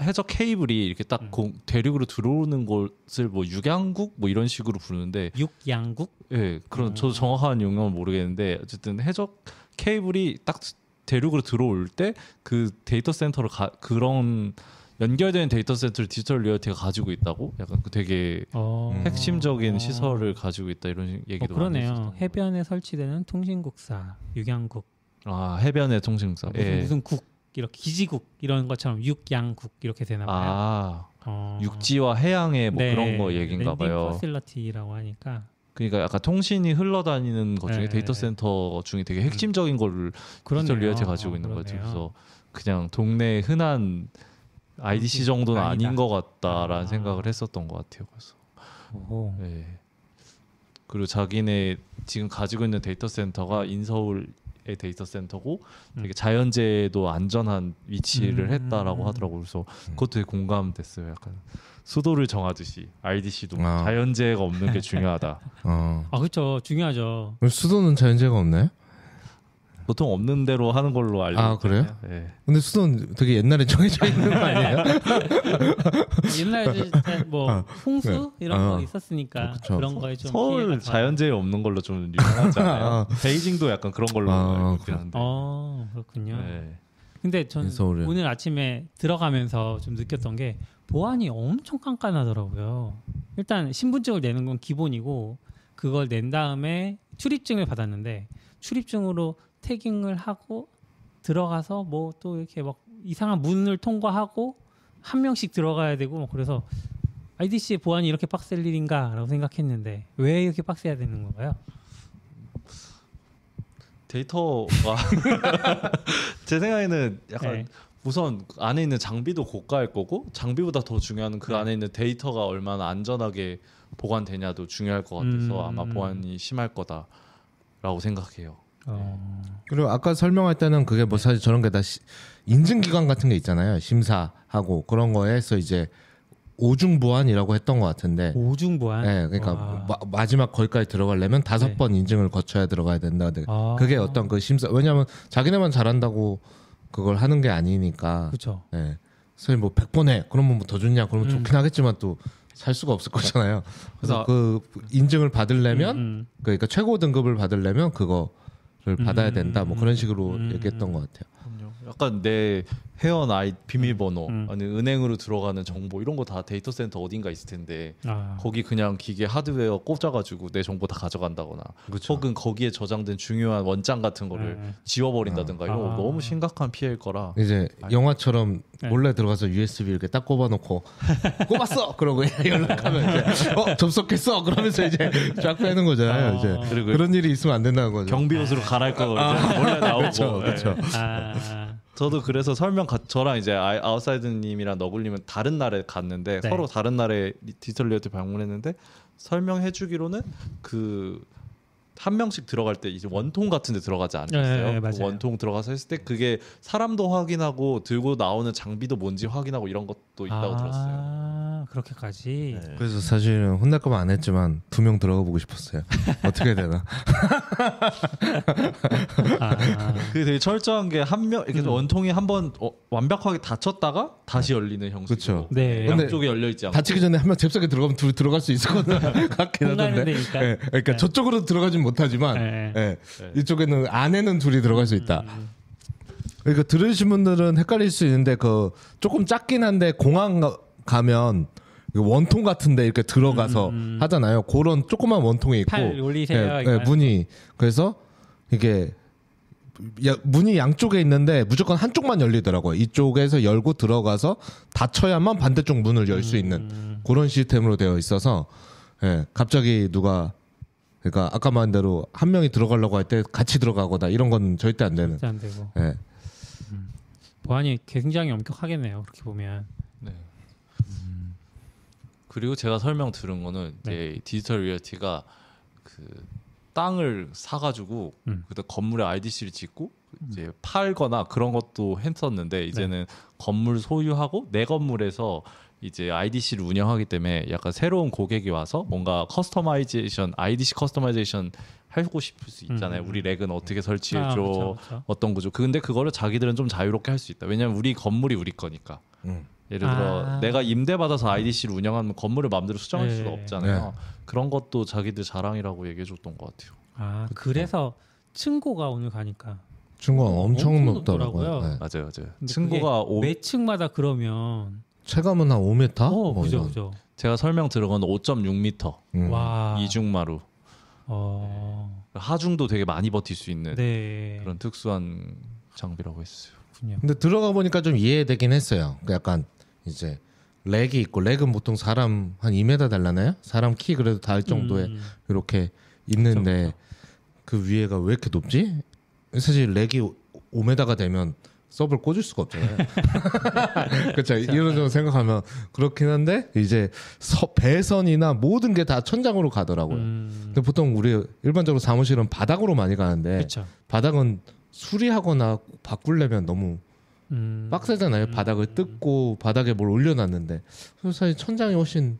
[SPEAKER 3] 해적 케이블이 이렇게 딱 대륙으로 들어오는 곳을 뭐 육양국 뭐 이런 식으로 부르는데
[SPEAKER 2] 육양국?
[SPEAKER 3] 예, 그런 저도 정확한 용어는 모르겠는데 어쨌든 해적 케이블이 딱 대륙으로 들어올 때 그 데이터 센터를 그런 연결되는 데이터 센터를 디지털 리얼티가 가지고 있다고 약간 그 되게 핵심적인 시설을 가지고 있다 이런 얘기도 많이
[SPEAKER 2] 그러네요.
[SPEAKER 3] 했었던
[SPEAKER 2] 해변에 설치되는 통신국사 육양국.
[SPEAKER 3] 해변의 통신사.
[SPEAKER 2] 무슨 국 이렇게 기지국 이런 것처럼 육양국 이렇게 되나 봐요.
[SPEAKER 3] 육지와 해양의 뭐
[SPEAKER 2] 네,
[SPEAKER 3] 그런 거 얘기인가 봐요.
[SPEAKER 2] 퍼실러티라고 하니까.
[SPEAKER 3] 그러니까 약간 통신이 흘러다니는 것 중에
[SPEAKER 2] 네.
[SPEAKER 3] 데이터 센터 중에 되게 핵심적인 거를 디지털 리얼티 가지고 있는 거죠. 그래서 그냥 동네 흔한 IDC 정도는 아닌 것 같다라는 생각을 했었던 것 같아요. 그래서 네. 그리고 자기네 지금 가지고 있는 데이터 센터가 인서울의 데이터 센터고 되게 자연재해도 안전한 위치를 했다라고 하더라고요. 그래서 그것도 되게 공감됐어요. 약간 수도를 정하듯이 IDC도 자연재해가 없는 게 중요하다.
[SPEAKER 2] 그렇죠. 중요하죠.
[SPEAKER 4] 수도는 자연재해가 없나요?
[SPEAKER 3] 보통 없는 대로 하는 걸로 알고 있잖아요.
[SPEAKER 4] 그래요?
[SPEAKER 3] 네.
[SPEAKER 4] 근데 수도는 되게 옛날에 정해져 있는 거 아니에요?
[SPEAKER 2] 옛날에 뭐 홍수
[SPEAKER 4] 네.
[SPEAKER 2] 이런 거 있었으니까
[SPEAKER 4] 그쵸.
[SPEAKER 2] 그런 거에 좀
[SPEAKER 3] 서울 자연재해 없는 걸로 좀 유명하잖아요. 베이징도 약간 그런 걸로 알고 있긴 한데.
[SPEAKER 2] 그렇군요.
[SPEAKER 3] 네.
[SPEAKER 2] 근데 전 오늘 아침에 들어가면서 좀 느꼈던 게 보안이 엄청 깐깐하더라고요. 일단 신분증을 내는 건 기본이고 그걸 낸 다음에 출입증을 받았는데 출입증으로 태깅을 하고 들어가서 뭐 또 이렇게 막 이상한 문을 통과하고 한 명씩 들어가야 되고 그래서 IDC의 보안이 이렇게 빡셀 일인가라고 생각했는데 왜 이렇게 빡세야 되는 건가요?
[SPEAKER 3] 데이터가 제 생각에는 약간 우선 안에 있는 장비도 고가일 거고 장비보다 더 중요한 그 안에 있는 데이터가 얼마나 안전하게 보관되냐도 중요할 것 같아서 아마 보안이 심할 거다라고 생각해요.
[SPEAKER 4] 그리고 아까 설명할 때는 그게 뭐 사실 저런 게 다 인증기관 같은 게 있잖아요. 심사하고 그런 거에서 이제 오중보안이라고 했던 것 같은데.
[SPEAKER 2] 오중보안.
[SPEAKER 4] 네, 그러니까 마지막 거기까지 들어가려면 5번 인증을 거쳐야 들어가야 된다. 그게 어떤 그 심사. 왜냐하면 자기네만 잘한다고 그걸 하는 게 아니니까.
[SPEAKER 2] 그렇죠.
[SPEAKER 4] 네. 그래서 뭐 100번 해. 그러면 뭐 더 좋냐? 그러면 좋긴 하겠지만 또 살 수가 없을 거잖아요. 그래서 그 인증을 받으려면 그러니까 최고 등급을 받으려면 그거를 받아야 된다. 뭐 그런 식으로 얘기했던 것 같아요.
[SPEAKER 3] 약간 내 회원 아이 비밀번호 아니 은행으로 들어가는 정보 이런 거 다 데이터 센터 어딘가 있을 텐데 거기 그냥 기계 하드웨어 꽂아가지고 내 정보 다 가져간다거나
[SPEAKER 4] 그쵸.
[SPEAKER 3] 혹은 거기에 저장된 중요한 원장 같은 거를 지워버린다든가 이런 거 너무 심각한 피해일 거라
[SPEAKER 4] 이제 영화처럼 몰래 들어가서 USB 이렇게 딱 꼽아놓고 꼽았어 그러고 연락하면 이제 접속했어 그러면서 이제 쫙 빼는 거잖아요. 이제
[SPEAKER 3] 그리고
[SPEAKER 4] 그런 일이 있으면 안 된다는 거죠.
[SPEAKER 3] 경비 옷으로 갈아입고 몰래 나오고
[SPEAKER 4] 그렇죠.
[SPEAKER 3] 저도 그래서 저랑 이제 아웃사이드님이랑 너굴님은 다른 날에 갔는데
[SPEAKER 2] 네.
[SPEAKER 3] 서로 다른 날에 디지털 리얼티 방문했는데 설명해주기로는 그 한 명씩 들어갈 때 이제 원통 같은 데 들어가지 않았어요?
[SPEAKER 2] 네, 맞아요.
[SPEAKER 3] 원통 들어가서 했을 때 그게 사람도 확인하고 들고 나오는 장비도 뭔지 확인하고 이런 것도 있다고 들었어요.
[SPEAKER 2] 그렇게까지.
[SPEAKER 3] 네.
[SPEAKER 4] 그래서 사실은 혼날 거면 안 했지만 2명 들어가 보고 싶었어요. 어떻게 되나?
[SPEAKER 3] 그게 되게 철저한 게 한 명 이렇게 원통이 한번 완벽하게 닫혔다가 다시 열리는 형식으로.
[SPEAKER 4] 그쵸.
[SPEAKER 2] 네.
[SPEAKER 3] 양쪽에 열려 있지 않고.
[SPEAKER 4] 다치기 전에 한 명 잽싸게 들어가면 둘이 들어갈 수 있을 것 같긴
[SPEAKER 2] 공간은
[SPEAKER 4] 하던데.
[SPEAKER 2] 되니까.
[SPEAKER 4] 예, 그러니까 저쪽으로 들어가진 못하지만 예, 이쪽에는 안에는 둘이 들어갈 수 있다. 그러니까 들으신 분들은 헷갈릴 수 있는데 그 조금 작긴 한데 공항 가면 원통 같은데 이렇게 들어가서 하잖아요. 그런 조그만 원통이 있고
[SPEAKER 2] 팔 올리세요.
[SPEAKER 4] 예, 문이 그래서 이게 문이 양쪽에 있는데 무조건 한쪽만 열리더라고요. 이쪽에서 열고 들어가서 닫혀야만 반대쪽 문을 열 수 있는 그런 시스템으로 되어 있어서 예, 갑자기 누가 그러니까 아까 말한 대로 한 명이 들어가려고 할 때 같이 들어가거나 이런 건 절대 안 되는.
[SPEAKER 2] 절대 안 되고.
[SPEAKER 4] 예.
[SPEAKER 2] 보안이 굉장히 엄격하겠네요. 그렇게 보면.
[SPEAKER 3] 네. 그리고 제가 설명 들은 거는 이제 디지털 리얼티가 그 땅을 사가지고 그때 건물에 IDC를 짓고 이제 팔거나 그런 것도 했었는데 이제는 건물 소유하고 내 건물에서 이제 IDC를 운영하기 때문에 약간 새로운 고객이 와서 뭔가 커스터마이제이션, IDC 커스터마이제이션 하고 싶을 수 있잖아요. 우리 렉은 어떻게 설치해줘,
[SPEAKER 2] 그쵸.
[SPEAKER 3] 어떤 구조. 근데 그거를 자기들은 좀 자유롭게 할 수 있다. 왜냐면 우리 건물이 우리 거니까. 예를 들어 내가 임대받아서 IDC를 운영하면 건물을 마음대로 수정할 수가 없잖아요. 그런 것도 자기들 자랑이라고 얘기해줬던 것 같아요.
[SPEAKER 2] 그래서 층고가 오늘 가니까.
[SPEAKER 4] 중고가 엄청
[SPEAKER 2] 엄청
[SPEAKER 4] 높더라고요.
[SPEAKER 2] 높더라고요.
[SPEAKER 4] 네.
[SPEAKER 3] 맞아요.
[SPEAKER 2] 근데
[SPEAKER 3] 층고가
[SPEAKER 2] 매 층마다 그러면.
[SPEAKER 4] 체감은 한 5m? 뭐
[SPEAKER 2] 그죠,
[SPEAKER 4] 이런.
[SPEAKER 2] 그죠.
[SPEAKER 3] 제가 설명 들은 건 5.6m
[SPEAKER 2] 와.
[SPEAKER 3] 이중마루. 하중도 되게 많이 버틸 수 있는 그런 특수한 장비라고 했어요.
[SPEAKER 2] 그렇군요.
[SPEAKER 4] 근데 들어가 보니까 좀 이해되긴 했어요. 그 약간 이제 렉이 있고 렉은 보통 사람 한 2m 달라나요? 사람 키 그래도 닿을 정도에 이렇게 있는데 그 위에가 왜 이렇게 높지? 사실 렉이 5m가 되면 서브를 꽂을 수가 없잖아요. 그렇죠. 이런 점 생각하면 그렇긴 한데 이제 배선이나 모든 게 다 천장으로 가더라고요. 근데 보통 우리 일반적으로 사무실은 바닥으로 많이 가는데
[SPEAKER 2] 그쵸.
[SPEAKER 4] 바닥은 수리하거나 바꾸려면 너무 빡세잖아요. 바닥을 뜯고 바닥에 뭘 올려놨는데 그래서 사실 천장이 훨씬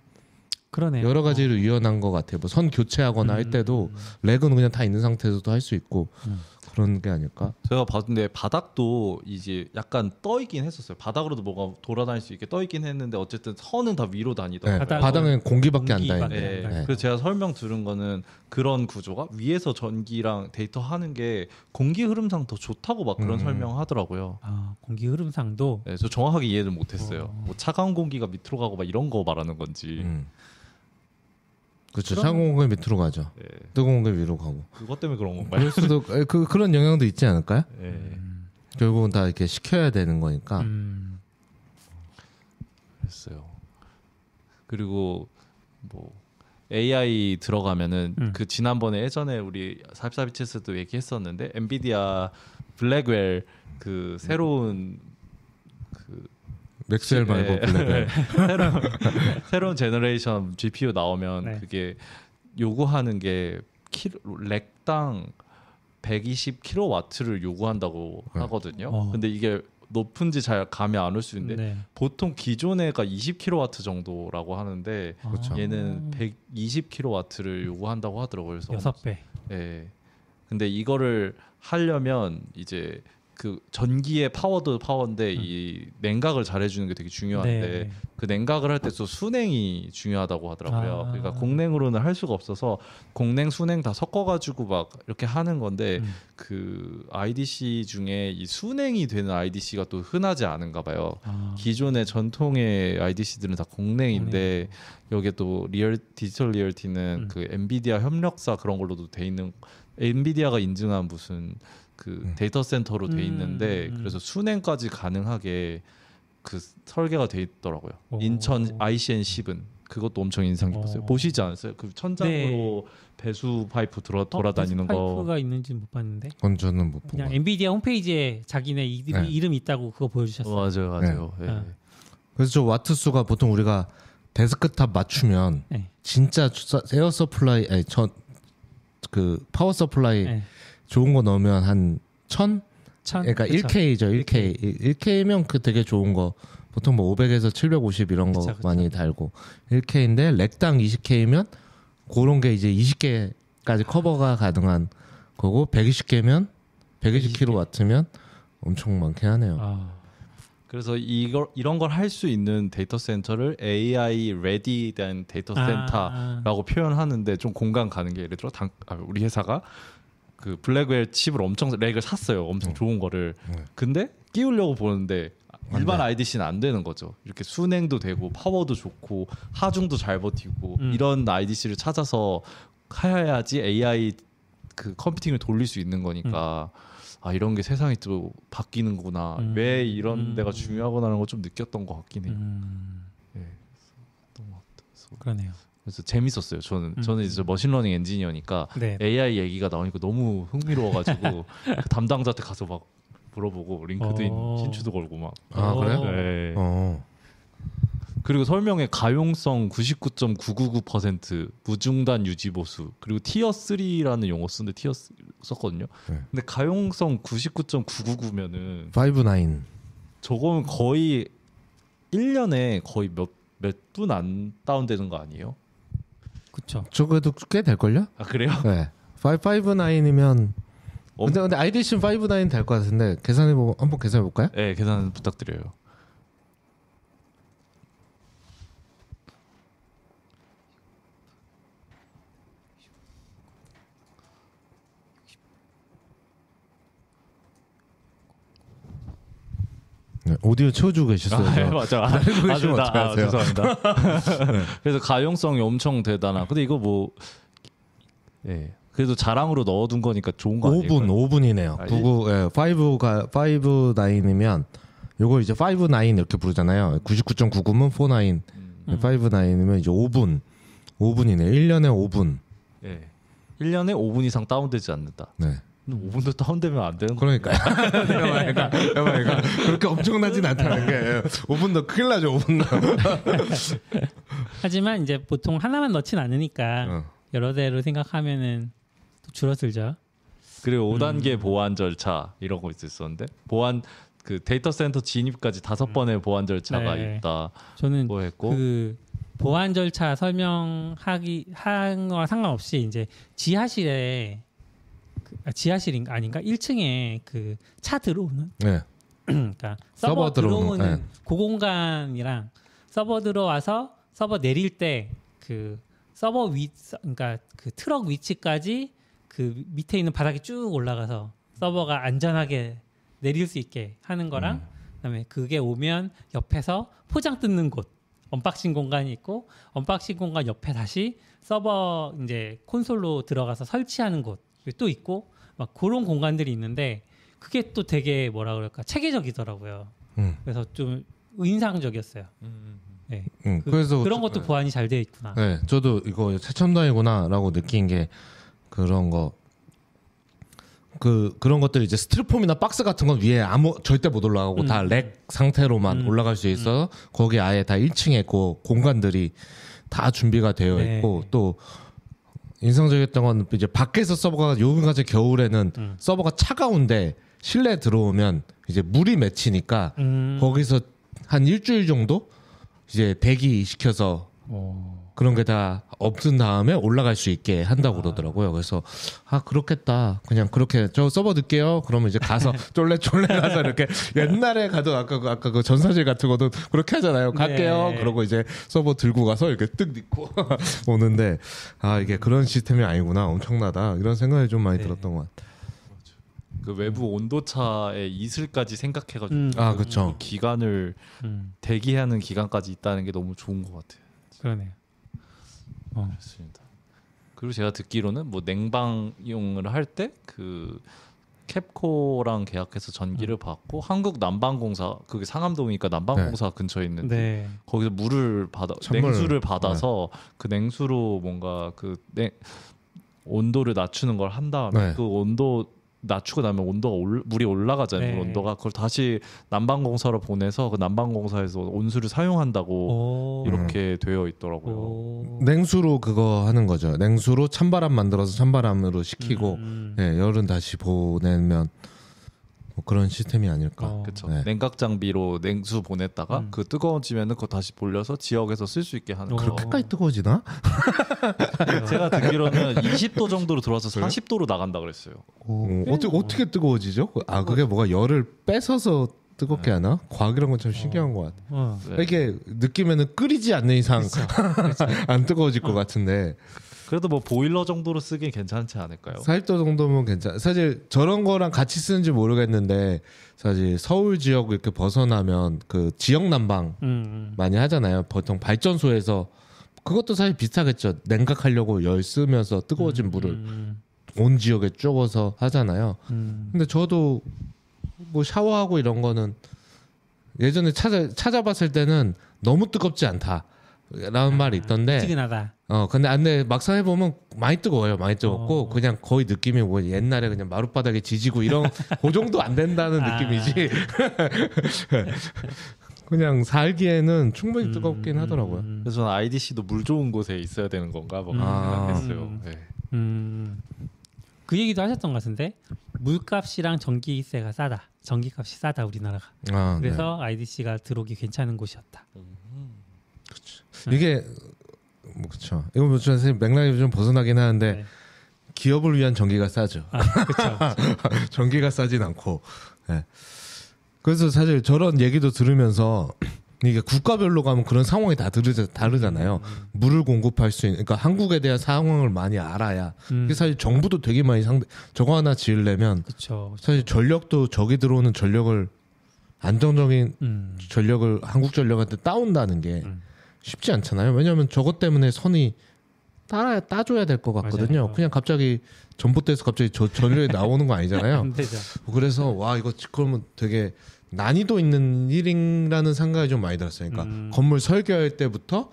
[SPEAKER 2] 그러네요.
[SPEAKER 4] 여러 가지로 유연한 것 같아요. 뭐 선 교체하거나 할 때도 렉은 그냥 다 있는 상태에서도 할 수 있고 그런 게 아닐까?
[SPEAKER 3] 제가 봤는데 바닥도 이제 약간 떠 있긴 했었어요. 바닥으로도 뭐가 돌아다닐 수 있게 떠 있긴 했는데 어쨌든 선은 다 위로 다니더라고요.
[SPEAKER 4] 네, 바닥은 공기밖에 안
[SPEAKER 2] 공기밖에
[SPEAKER 4] 다니는데.
[SPEAKER 3] 네.
[SPEAKER 4] 네.
[SPEAKER 3] 그래서 제가 설명 들은 거는 그런 구조가 위에서 전기랑 데이터 하는 게 공기 흐름상 더 좋다고 막 그런 설명하더라고요.
[SPEAKER 2] 공기 흐름상도.
[SPEAKER 3] 네, 저 정확하게 이해를 못했어요. 뭐 차가운 공기가 밑으로 가고 막 이런 거 말하는 건지.
[SPEAKER 4] 그렇죠. 차가운 공기 밑으로 가죠.
[SPEAKER 3] 네.
[SPEAKER 4] 뜨거운 공기 위로 가고.
[SPEAKER 3] 그것 때문에 그런 건가요?
[SPEAKER 4] 그럴 수도 그런 영향도 있지 않을까요?
[SPEAKER 3] 네.
[SPEAKER 4] 결국은 다 이렇게 식혀야 되는 거니까.
[SPEAKER 3] 그랬어요. 그리고 뭐 AI 들어가면은 그 지난번에 예전에 우리 사비치에서도 얘기했었는데 엔비디아 블랙웰 그 새로운
[SPEAKER 4] 맥스웰 말고 블랙웰.
[SPEAKER 3] 새로운 제너레이션 GPU 나오면
[SPEAKER 2] 네.
[SPEAKER 3] 그게 요구하는 게 렉당 120kW를 요구한다고 하거든요. 근데 이게 높은지 잘 감이 안 올 수 있는데
[SPEAKER 2] 네.
[SPEAKER 3] 보통 기존 애가 20kW 정도라고 하는데
[SPEAKER 4] 그렇죠.
[SPEAKER 3] 얘는 120kW를 요구한다고 하더라고요. 그래서
[SPEAKER 2] 6배.
[SPEAKER 3] 예. 근데 이거를 하려면 이제 그 전기의 파워도 파워인데 이 냉각을 잘 해주는 게 되게 중요한데
[SPEAKER 2] 네.
[SPEAKER 3] 그 냉각을 할 때 또 순냉이 중요하다고 하더라고요.
[SPEAKER 2] 아.
[SPEAKER 3] 그러니까 공냉으로는 할 수가 없어서 공냉 순냉 다 섞어가지고 막 이렇게 하는 건데 그 IDC 중에 이 순냉이 되는 IDC가 또 흔하지 않은가 봐요. 기존의 전통의 IDC들은 다 공냉인데 여기에 또 디지털 리얼티는 그 엔비디아 협력사 그런 걸로도 돼 있는 엔비디아가 인증한 무슨 그 데이터 센터로 돼 있는데 그래서 순행까지 가능하게 그 설계가 돼 있더라고요.
[SPEAKER 2] 오.
[SPEAKER 3] 인천 ICN 10은 그것도 엄청 인상 깊었어요. 보시지 않았어요? 그 천장으로 배수 파이프 돌아다니는 거.
[SPEAKER 2] 파이프가 있는지 못 봤는데.
[SPEAKER 4] 그건 저는 못 보고.
[SPEAKER 2] 그냥 엔비디아 홈페이지에 자기네 이름 있다고 그거 보여주셨어요.
[SPEAKER 3] 맞아요.
[SPEAKER 2] 네.
[SPEAKER 3] 예.
[SPEAKER 4] 그래서 저 와트 수가 보통 우리가 데스크탑 맞추면
[SPEAKER 2] 네.
[SPEAKER 4] 진짜 에어 서플라이 그 파워 서플라이
[SPEAKER 2] 네.
[SPEAKER 4] 좋은 거 넣으면 한 1000? 그러니까
[SPEAKER 2] 그쵸.
[SPEAKER 4] 1K죠. 1K면 그 되게 좋은 거. 보통 뭐 500에서 750 이런 거
[SPEAKER 2] 그쵸.
[SPEAKER 4] 많이 달고 1K인데 렉당 20K면 그런 게 이제 20개까지 커버가 가능한 거고 120개면 120kW면 엄청 많긴 하네요.
[SPEAKER 3] 그래서 이런 걸 할 수 있는 데이터 센터를 AI ready 된 데이터 센터라고 표현하는데 좀 공감 가는 게 예를 들어 우리 회사가 그 블랙웰 칩을 렉을 샀어요. 엄청 좋은 거를. 근데 끼우려고 보는데 일반 IDC는 안 되는 거죠. 이렇게 순행도 되고 파워도 좋고 하중도 잘 버티고 이런 IDC를 찾아서 해야지 AI 그 컴퓨팅을 돌릴 수 있는 거니까 아 이런 게 세상이 또 바뀌는구나. 왜 이런 데가 중요하구나 하는 걸 좀 느꼈던 것 같긴 해요. 네.
[SPEAKER 2] 그러네요.
[SPEAKER 3] 그래서 재밌었어요. 저는 이제 머신러닝 엔지니어니까
[SPEAKER 2] 네.
[SPEAKER 3] AI 얘기가 나오니까 너무 흥미로워가지고 그 담당자한테 가서 막 물어보고 링크드인 신추도 걸고 막.
[SPEAKER 4] 아 그래요?
[SPEAKER 3] 네. 그리고 설명에 가용성 99.999% 무중단 유지 보수 그리고 티어 3라는 용어 쓰는데 티어 썼거든요.
[SPEAKER 4] 네.
[SPEAKER 3] 근데 가용성 99.999면은
[SPEAKER 4] 5-9
[SPEAKER 3] 저거는 거의 1년에 거의 몇 분 안 다운되는 거 아니에요?
[SPEAKER 2] 그렇죠.
[SPEAKER 4] 저거도 꽤 될걸요?
[SPEAKER 3] 아 그래요?
[SPEAKER 4] 네. 5-9이면 근데 IDC는 5-9 될 것 같은데 한번 계산해 볼까요?
[SPEAKER 3] 네, 계산 부탁드려요.
[SPEAKER 4] 네, 오디오 채워주고 계셨어요.
[SPEAKER 3] 네, 맞아.
[SPEAKER 4] 계시면 어떡하세요?
[SPEAKER 3] 죄송합니다. 그래서 가용성이 엄청 대단한. 근데 이거 뭐, 예. 그래도 자랑으로 넣어둔 거니까 좋은 거 아니에요?
[SPEAKER 4] 5분이네요.
[SPEAKER 3] 아,
[SPEAKER 4] 5-9이면 요거 이제 5-9 이렇게 부르잖아요. 99.99면 4-9, 5-9이면 이제 5분이네. 1년에 5분.
[SPEAKER 3] 예. 1년에 5분 이상 다운되지 않는다.
[SPEAKER 4] 네.
[SPEAKER 3] 5분도 다운되면 안 되는 거.
[SPEAKER 4] 그러니까 그렇게 엄청나진 않다는 게 5분도 큰일 나죠. 5분도.
[SPEAKER 2] 하지만 이제 보통 하나만 넣진 않으니까 여러 대로 생각하면은 또 줄어들죠.
[SPEAKER 3] 그리고 5단계 보안 절차 이런 거 있었는데 보안 그 데이터 센터 진입까지 5번의 보안 절차가
[SPEAKER 2] 네.
[SPEAKER 3] 있다.
[SPEAKER 2] 저는
[SPEAKER 3] 뭐 했고
[SPEAKER 2] 그 보안 절차 한 거와 상관없이 이제 지하실에 지하실인가 아닌가 1층에 그 차 들어오는
[SPEAKER 4] 네.
[SPEAKER 2] 그러니까
[SPEAKER 4] 서버 들어오는, 네.
[SPEAKER 2] 그 공간이랑 서버 들어와서 서버 내릴 때 그 서버 그러니까 그 트럭 위치까지 그 밑에 있는 바닥에 쭉 올라가서 서버가 안전하게 내릴 수 있게 하는 거랑 그다음에 그게 오면 옆에서 포장 뜯는 곳 언박싱 공간이 있고 언박싱 공간 옆에 다시 서버 이제 콘솔로 들어가서 설치하는 곳 또 있고 막 그런 공간들이 있는데 그게 또 되게 뭐라 그럴까 체계적이더라고요. 그래서 좀 인상적이었어요. 네.
[SPEAKER 4] 그래서
[SPEAKER 2] 그런 것도 보안이 잘 되어 있구나.
[SPEAKER 4] 네, 저도 이거 최첨단이구나라고 느낀 게 그런 거. 그런 것들 이제 스티로폼이나 박스 같은 건 위에 절대 못 올라가고 다 렉 상태로만 올라갈 수 있어. 거기 아예 다 1층에 그 공간들이 다 준비가 되어 있고 또 인상적이었던 건 이제 밖에서 서버가 요즘 같은 겨울에는 서버가 차가운데 실내 들어오면 이제 물이 맺히니까 거기서 한 일주일 정도 이제 대기 시켜서 그런 게 다 없은 다음에 올라갈 수 있게 한다고 그러더라고요. 그래서 그렇겠다. 그냥 그렇게 저 서버 넣을게요. 그러면 이제 가서 쫄래 가서 이렇게 옛날에 가도 아까 그 전사실 같은 거도 그렇게 하잖아요. 갈게요. 그러고 이제 서버 들고 가서 이렇게 뜩 넣고 오는데 이게 그런 시스템이 아니구나. 엄청나다. 이런 생각이 좀 많이 들었던 것 같아요.
[SPEAKER 3] 그 외부 온도차의 이슬까지 생각해가지고
[SPEAKER 4] 그렇죠.
[SPEAKER 3] 기간을 대기하는 기간까지 있다는 게 너무 좋은 것 같아요.
[SPEAKER 2] 그러네요.
[SPEAKER 3] 그렇습니다. 그리고 제가 듣기로는 뭐 냉방용을 할 때 그 캡코랑 계약해서 전기를 받고 한국 난방공사 그게 상암동이니까 난방공사 근처에 있는데 거기서 냉수를 받아서 그 냉수로 뭔가 온도를 낮추는 걸 한 다음에 그 온도 낮추고 나면 물이 올라가잖아요. 물 온도가 그걸 다시 난방공사로 보내서 그 난방공사에서 온수를 사용한다고 이렇게 되어 있더라고요.
[SPEAKER 4] 냉수로 그거 하는 거죠. 냉수로 찬바람 만들어서 찬바람으로 식히고 열은 다시 보내면 뭐 그런 시스템이 아닐까.
[SPEAKER 3] 그렇죠. 냉각 장비로 냉수 보냈다가 그 뜨거워지면은 그거 다시 돌려서 지역에서 쓸 수 있게 하는.
[SPEAKER 4] 그렇게까지 뜨거워지나?
[SPEAKER 3] 제가 듣기로는 20도 정도로 들어와서 40도로 나간다 그랬어요.
[SPEAKER 4] 어떻게 뜨거워지죠? 그게 뭐가 열을 뺏어서 뜨겁게 하나? 과학이란 건 참 신기한 것 같아. 이게 느끼면은 끓이지 않는 이상 안 뜨거워질 것 같은데.
[SPEAKER 3] 그래도 뭐 보일러 정도로 쓰긴 괜찮지 않을까요?
[SPEAKER 4] 40도 정도면 괜찮아. 사실 저런 거랑 같이 쓰는지 모르겠는데 사실 서울 지역 이렇게 벗어나면 그 지역 난방 많이 하잖아요. 보통 발전소에서 그것도 사실 비슷하겠죠. 냉각하려고 열 쓰면서 뜨거워진 물을 온 지역에 쪼어서 하잖아요. 근데 저도 뭐 샤워하고 이런 거는 예전에 찾아봤을 때는 너무 뜨겁지 않다라는 말이 있던데.
[SPEAKER 2] 뜨끈하다.
[SPEAKER 4] 근데 막상 해보면 많이 뜨거워요. 많이 뜨겁고 그냥 거의 느낌이 뭐 옛날에 그냥 마룻바닥에 지지고 이런 그 정도 안 된다는 느낌이지. 그냥 살기에는 충분히 뜨겁긴 하더라고요.
[SPEAKER 3] 그래서 저는 IDC도 물 좋은 곳에 있어야 되는 건가 뭐 생각했어요.
[SPEAKER 2] 그 얘기도 하셨던 것 같은데 물값이랑 전기세가 싸다. 전기값이 싸다 우리나라가. 그래서 IDC가 들어오기 괜찮은 곳이었다.
[SPEAKER 4] 그렇죠. 이게 그렇죠. 이거 뭐 사실 맥락이 좀 벗어나긴 하는데 기업을 위한 전기가 싸죠.
[SPEAKER 2] 그렇죠.
[SPEAKER 4] 전기가 싸진 않고. 그래서 사실 저런 얘기도 들으면서 이게 국가별로 가면 그런 상황이 다 다르잖아요. 물을 공급할 수 있는, 그러니까 한국에 대한 상황을 많이 알아야. 이게 사실 정부도 되게 많이 저거 하나 지으려면 사실 전력도 저기 들어오는 전력을 안정적인 전력을 한국전력한테 따온다는 게 쉽지 않잖아요. 왜냐하면 저것 때문에 선이 따줘야 될 것 같거든요. 맞아요. 그냥 갑자기 전봇대에서 갑자기 전력이 나오는 거 아니잖아요.
[SPEAKER 2] 안 되죠.
[SPEAKER 4] 그래서 이거 그러면 되게 난이도 있는 일이라는 생각이 좀 많이 들었어요. 그러니까 건물 설계할 때부터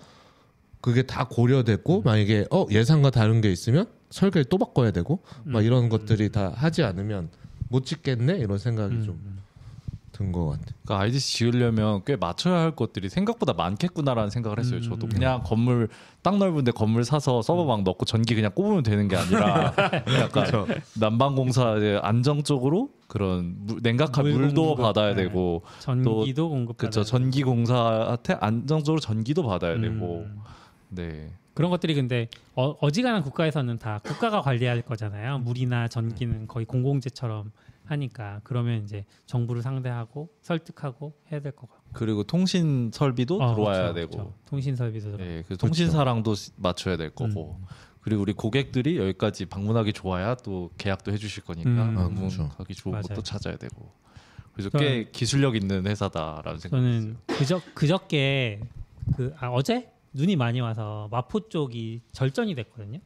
[SPEAKER 4] 그게 다 고려됐고 만약에 예상과 다른 게 있으면 설계를 또 바꿔야 되고 막 이런 것들이 다 하지 않으면 못 짓겠네 이런 생각이 좀 든 것 같아요.
[SPEAKER 3] 그러니까 IDC 지으려면 꽤 맞춰야 할 것들이 생각보다 많겠구나라는 생각을 했어요. 저도 그냥 건물 땅 넓은데 건물 사서 서버 막 넣고 전기 그냥 꼽으면 되는 게 아니라 약간 난방공사에 안정적으로 그런 냉각할 물도 받아야 되고
[SPEAKER 2] 전기도 공급.
[SPEAKER 3] 그렇죠. 전기공사한테 안정적으로 전기도 받아야 되고. 네.
[SPEAKER 2] 그런 것들이 근데 어지간한 국가에서는 다 국가가 관리할 거잖아요. 물이나 전기는 거의 공공재처럼 하니까 그러면 이제 정부를 상대하고 설득하고 해야 될 것 같고.
[SPEAKER 3] 그리고 통신 설비도 들어와야 되고.
[SPEAKER 2] 그렇죠. 통신 설비도 들어.
[SPEAKER 3] 네, 그 통신사랑도 맞춰야 될 거고. 그리고 우리 고객들이 여기까지 방문하기 좋아야 또 계약도 해주실 거니까 방문하기 좋은
[SPEAKER 2] 맞아요.
[SPEAKER 3] 것도 찾아야 되고. 그래서 꽤 기술력 있는 회사다라는 생각이
[SPEAKER 2] 들었어요. 그저께 어제 눈이 많이 와서 마포 쪽이 절전이 됐거든요.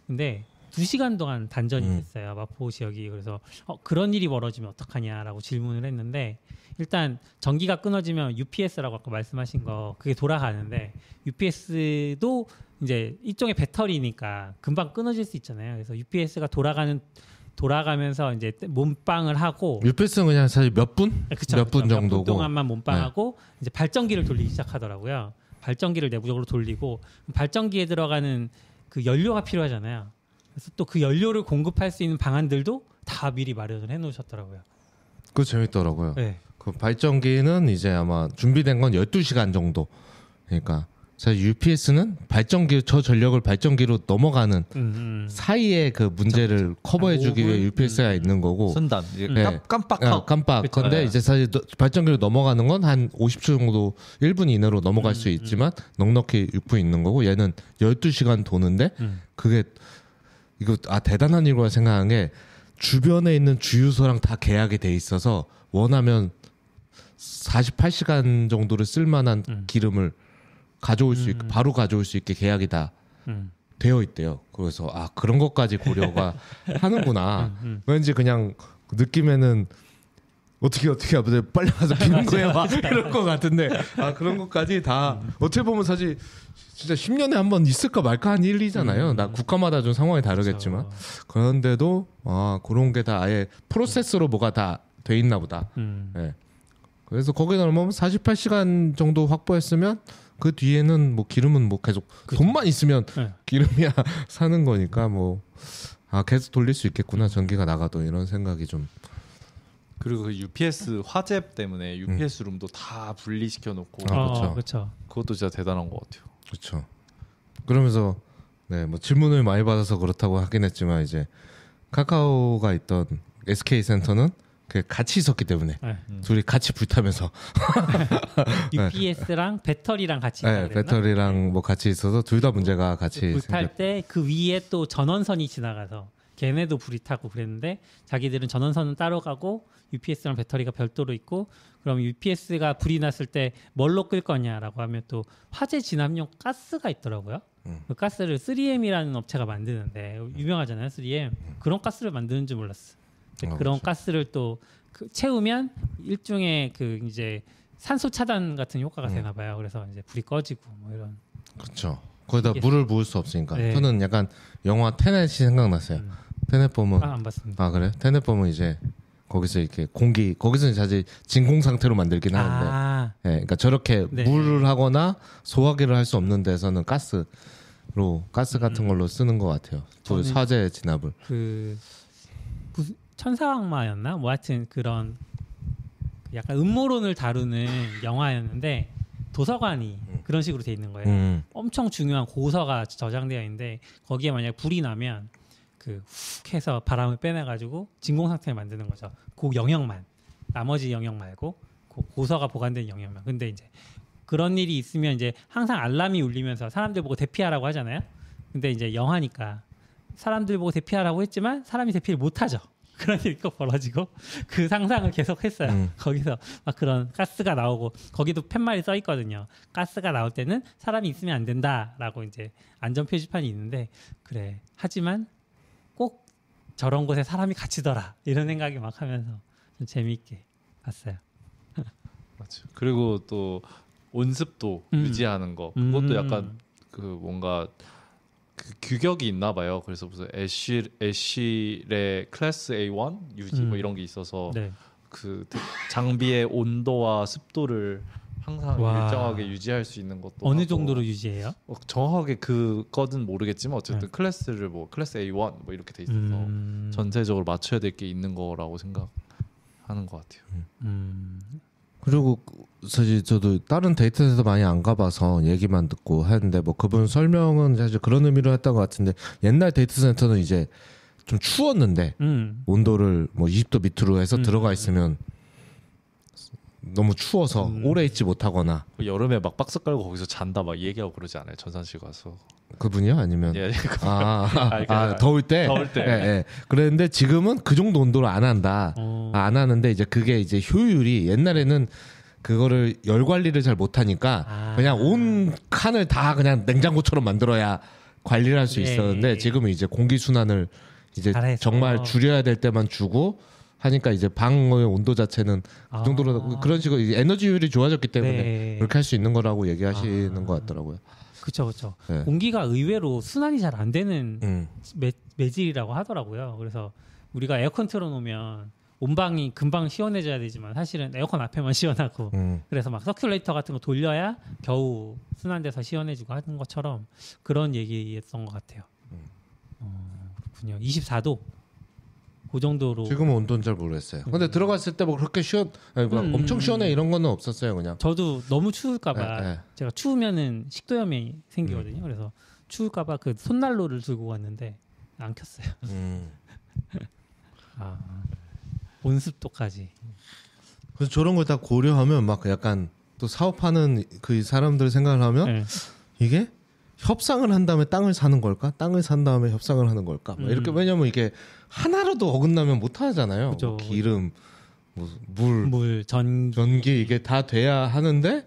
[SPEAKER 2] 근데 2시간 동안 단전이 됐어요. 마포 지역이. 그래서 그런 일이 벌어지면 어떡하냐라고 질문을 했는데 일단 전기가 끊어지면 UPS라고 아까 말씀하신 거 그게 돌아가는데 UPS도 이제 일종의 배터리니까 금방 끊어질 수 있잖아요. 그래서 UPS가 돌아가는 돌아가면서 이제 몸빵을 하고
[SPEAKER 4] UPS는 그냥 사실 몇 분?
[SPEAKER 2] 그쵸,
[SPEAKER 4] 몇 분
[SPEAKER 2] 그쵸.
[SPEAKER 4] 정도고.
[SPEAKER 2] 몇 분 동안만 몸빵하고 이제 발전기를 돌리기 시작하더라고요. 발전기를 내부적으로 돌리고 발전기에 들어가는 그 연료가 필요하잖아요. 그래서 또 그 연료를 공급할 수 있는 방안들도 다 미리 마련을 해놓으셨더라고요.
[SPEAKER 4] 그거 재밌더라고요.
[SPEAKER 2] 네.
[SPEAKER 4] 그 발전기는 이제 아마 준비된 건 12시간 정도. 그러니까 사실 UPS는 발전기 저 전력을 발전기로 넘어가는 사이에 그 문제를 커버해주기 위해 UPS가 있는 거고.
[SPEAKER 3] 순단
[SPEAKER 4] 네.
[SPEAKER 3] 깜빡하고
[SPEAKER 4] 깜빡.
[SPEAKER 2] 그쵸.
[SPEAKER 4] 근데
[SPEAKER 3] 네.
[SPEAKER 4] 이제 사실 발전기로 넘어가는 건 한 50초 정도 1분 이내로 넘어갈 수 있지만 넉넉히 6분 있는 거고 얘는 12시간 도는데 그게 이거 대단한 일이라고 생각한 게 주변에 있는 주유소랑 다 계약이 돼 있어서 원하면 48시간 정도를 쓸만한 기름을 가져올 수 있게 바로 가져올 수 있게 계약이 다 되어 있대요. 그래서 그런 것까지 고려가 하는구나. 왠지 그냥 느낌에는 어떻게 하면 빨리 가서 비는 거야 막 이럴 것 같은데 그런 것까지 다 어떻게 보면 사실 진짜 10년에 한 번 있을까 말까 한 일이잖아요. 나 국가마다 좀 상황이 다르겠지만 그런데도 그런 게 다 아예 프로세스로 뭐가 다 돼 있나 보다. 네. 그래서 거기에 넘으면 48시간 정도 확보했으면 그 뒤에는 뭐 기름은 뭐 계속 돈만 있으면 기름이야 사는 거니까 뭐 계속 돌릴 수 있겠구나 전기가 나가도 이런 생각이 좀.
[SPEAKER 3] 그리고 그 UPS 화재 때문에 UPS 룸도 다 분리시켜 놓고
[SPEAKER 2] 그렇죠.
[SPEAKER 3] 그것도 진짜 대단한 것 같아요.
[SPEAKER 4] 그렇죠. 그러면서 뭐 질문을 많이 받아서 그렇다고 하긴 했지만 이제 카카오가 있던 SK 센터는 같이 있었기 때문에 둘이 같이 불타면서
[SPEAKER 2] UPS랑 배터리랑 같이 있다 그랬나?
[SPEAKER 4] 배터리랑 뭐 같이 있어서 둘 다 문제가 같이
[SPEAKER 2] 불탈 때 그 위에 또 전원선이 지나가서 걔네도 불이 타고 그랬는데 자기들은 전원선은 따로 가고 UPS랑 배터리가 별도로 있고 그럼 UPS가 불이 났을 때 뭘로 끌 거냐라고 하면 또 화재 진압용 가스가 있더라고요. 그 가스를 3M이라는 업체가 만드는데 유명하잖아요, 3M. 그런 가스를 만드는 줄 몰랐어. 그런
[SPEAKER 4] 그렇죠.
[SPEAKER 2] 가스를 또 채우면 일종의 그 이제 산소 차단 같은 효과가 되나 봐요. 그래서 이제 불이 꺼지고 뭐 이런.
[SPEAKER 4] 그렇죠. 거기다 물을 부을 수 없으니까.
[SPEAKER 2] 네.
[SPEAKER 4] 저는 약간 영화 테넷이 생각났어요. 테넷 보면
[SPEAKER 2] 안 봤습니다.
[SPEAKER 4] 그래? 테넷 보면 이제 거기서 이렇게 공기는 사실 진공 상태로 만들긴 하는데, 그러니까 저렇게
[SPEAKER 2] 네.
[SPEAKER 4] 물을 하거나 소화기를 할 수 없는 데서는 가스 같은 걸로 쓰는 것 같아요. 그
[SPEAKER 2] 저는
[SPEAKER 4] 화재 진압을.
[SPEAKER 2] 무슨 천사악마였나? 뭐 하여튼 그런 약간 음모론을 다루는 영화였는데 도서관이 그런 식으로 돼 있는 거예요. 엄청 중요한 고서가 저장되어 있는데 거기에 만약 불이 나면 훅 해서 바람을 빼내가지고 진공 상태를 만드는 거죠. 그 영역만, 나머지 영역 말고 그 고서가 보관된 영역만. 근데 이제 그런 일이 있으면 이제 항상 알람이 울리면서 사람들 보고 대피하라고 하잖아요. 근데 이제 영화니까 사람들 보고 대피하라고 했지만 사람이 대피를 못하죠. 그런 일이 꼭 벌어지고 그 상상을 계속 했어요. 거기서 막 그런 가스가 나오고 거기도 팻말이 써 있거든요. 가스가 나올 때는 사람이 있으면 안 된다라고 이제 안전 표지판이 있는데 그래. 하지만 꼭 저런 곳에 사람이 갇히더라 이런 생각이 막 하면서 좀 재미있게 봤어요.
[SPEAKER 3] 맞죠. 그리고 또 온습도 유지하는 거 그것도 약간 그 뭔가 그 규격이 있나 봐요. 그래서 무슨 애쉬의 클래스 A1 유지 뭐 이런 게 있어서 그 장비의 온도와 습도를 항상 일정하게 유지할 수 있는 것도
[SPEAKER 2] 어느 정도로 유지해요?
[SPEAKER 3] 정확하게 그거는 모르겠지만 어쨌든 클래스를 뭐 클래스 A1 뭐 이렇게 돼 있어서 전체적으로 맞춰야 될 게 있는 거라고 생각하는 것 같아요.
[SPEAKER 4] 그리고 사실 저도 다른 데이터센터 많이 안 가봐서 얘기만 듣고 하는데 뭐 그분 설명은 사실 그런 의미로 했던 것 같은데 옛날 데이터센터는 이제 좀 추웠는데 온도를 뭐 20도 밑으로 해서 들어가 있으면 너무 추워서 오래 있지 못하거나
[SPEAKER 3] 여름에 막 박스 깔고 거기서 잔다 막 얘기하고 그러지 않아요? 전산실 가서
[SPEAKER 4] 그분이요? 아니면
[SPEAKER 3] 그러니까
[SPEAKER 4] 더울 때 예. 그랬는데 지금은 그 정도 온도로 안 한다. 안 하는데 이제 그게 이제 효율이 옛날에는 그거를 열 관리를 잘 못하니까 그냥 온 칸을 다 그냥 냉장고처럼 만들어야 관리를 할 수 있었는데 지금은 이제 공기 순환을 이제
[SPEAKER 2] 잘해서.
[SPEAKER 4] 정말 줄여야 될 때만 주고 하니까 이제 방의 온도 자체는 그 정도로 그런 식으로 이제 에너지율이 좋아졌기 때문에 그렇게 할 수 있는 거라고 얘기하시는 것 같더라고요.
[SPEAKER 2] 그렇죠.
[SPEAKER 4] 네.
[SPEAKER 2] 공기가 의외로 순환이 잘 안 되는 매질이라고 하더라고요. 그래서 우리가 에어컨 틀어놓으면 온방이 금방 시원해져야 되지만 사실은 에어컨 앞에만 시원하고 그래서 막 서큘레이터 같은 거 돌려야 겨우 순환돼서 시원해지고 하는 것처럼 그런 얘기였던 것 같아요. 그렇군요. 24도 그 정도로.
[SPEAKER 4] 지금은 온도는 잘 모르겠어요. 근데 들어갔을 때 뭐 그렇게 아니, 뭐 엄청 시원해 이런 거는 없었어요. 그냥.
[SPEAKER 2] 저도 너무 추울까봐
[SPEAKER 4] 네.
[SPEAKER 2] 제가 추우면은 식도염이 생기거든요. 그래서 추울까봐 그 손난로를 들고 갔는데 안 켰어요. 아, 온습도까지.
[SPEAKER 4] 그래서 저런 걸 다 고려하면 막 약간 또 사업하는 그 사람들 생각을 하면
[SPEAKER 2] 네.
[SPEAKER 4] 이게 협상을 한 다음에 땅을 사는 걸까? 땅을 산 다음에 협상을 하는 걸까? 막 이렇게 왜냐면 이게 하나라도 어긋나면 못 하잖아요.
[SPEAKER 2] 그죠.
[SPEAKER 4] 뭐 기름, 뭐
[SPEAKER 2] 물,
[SPEAKER 4] 전기 이게 다 돼야 하는데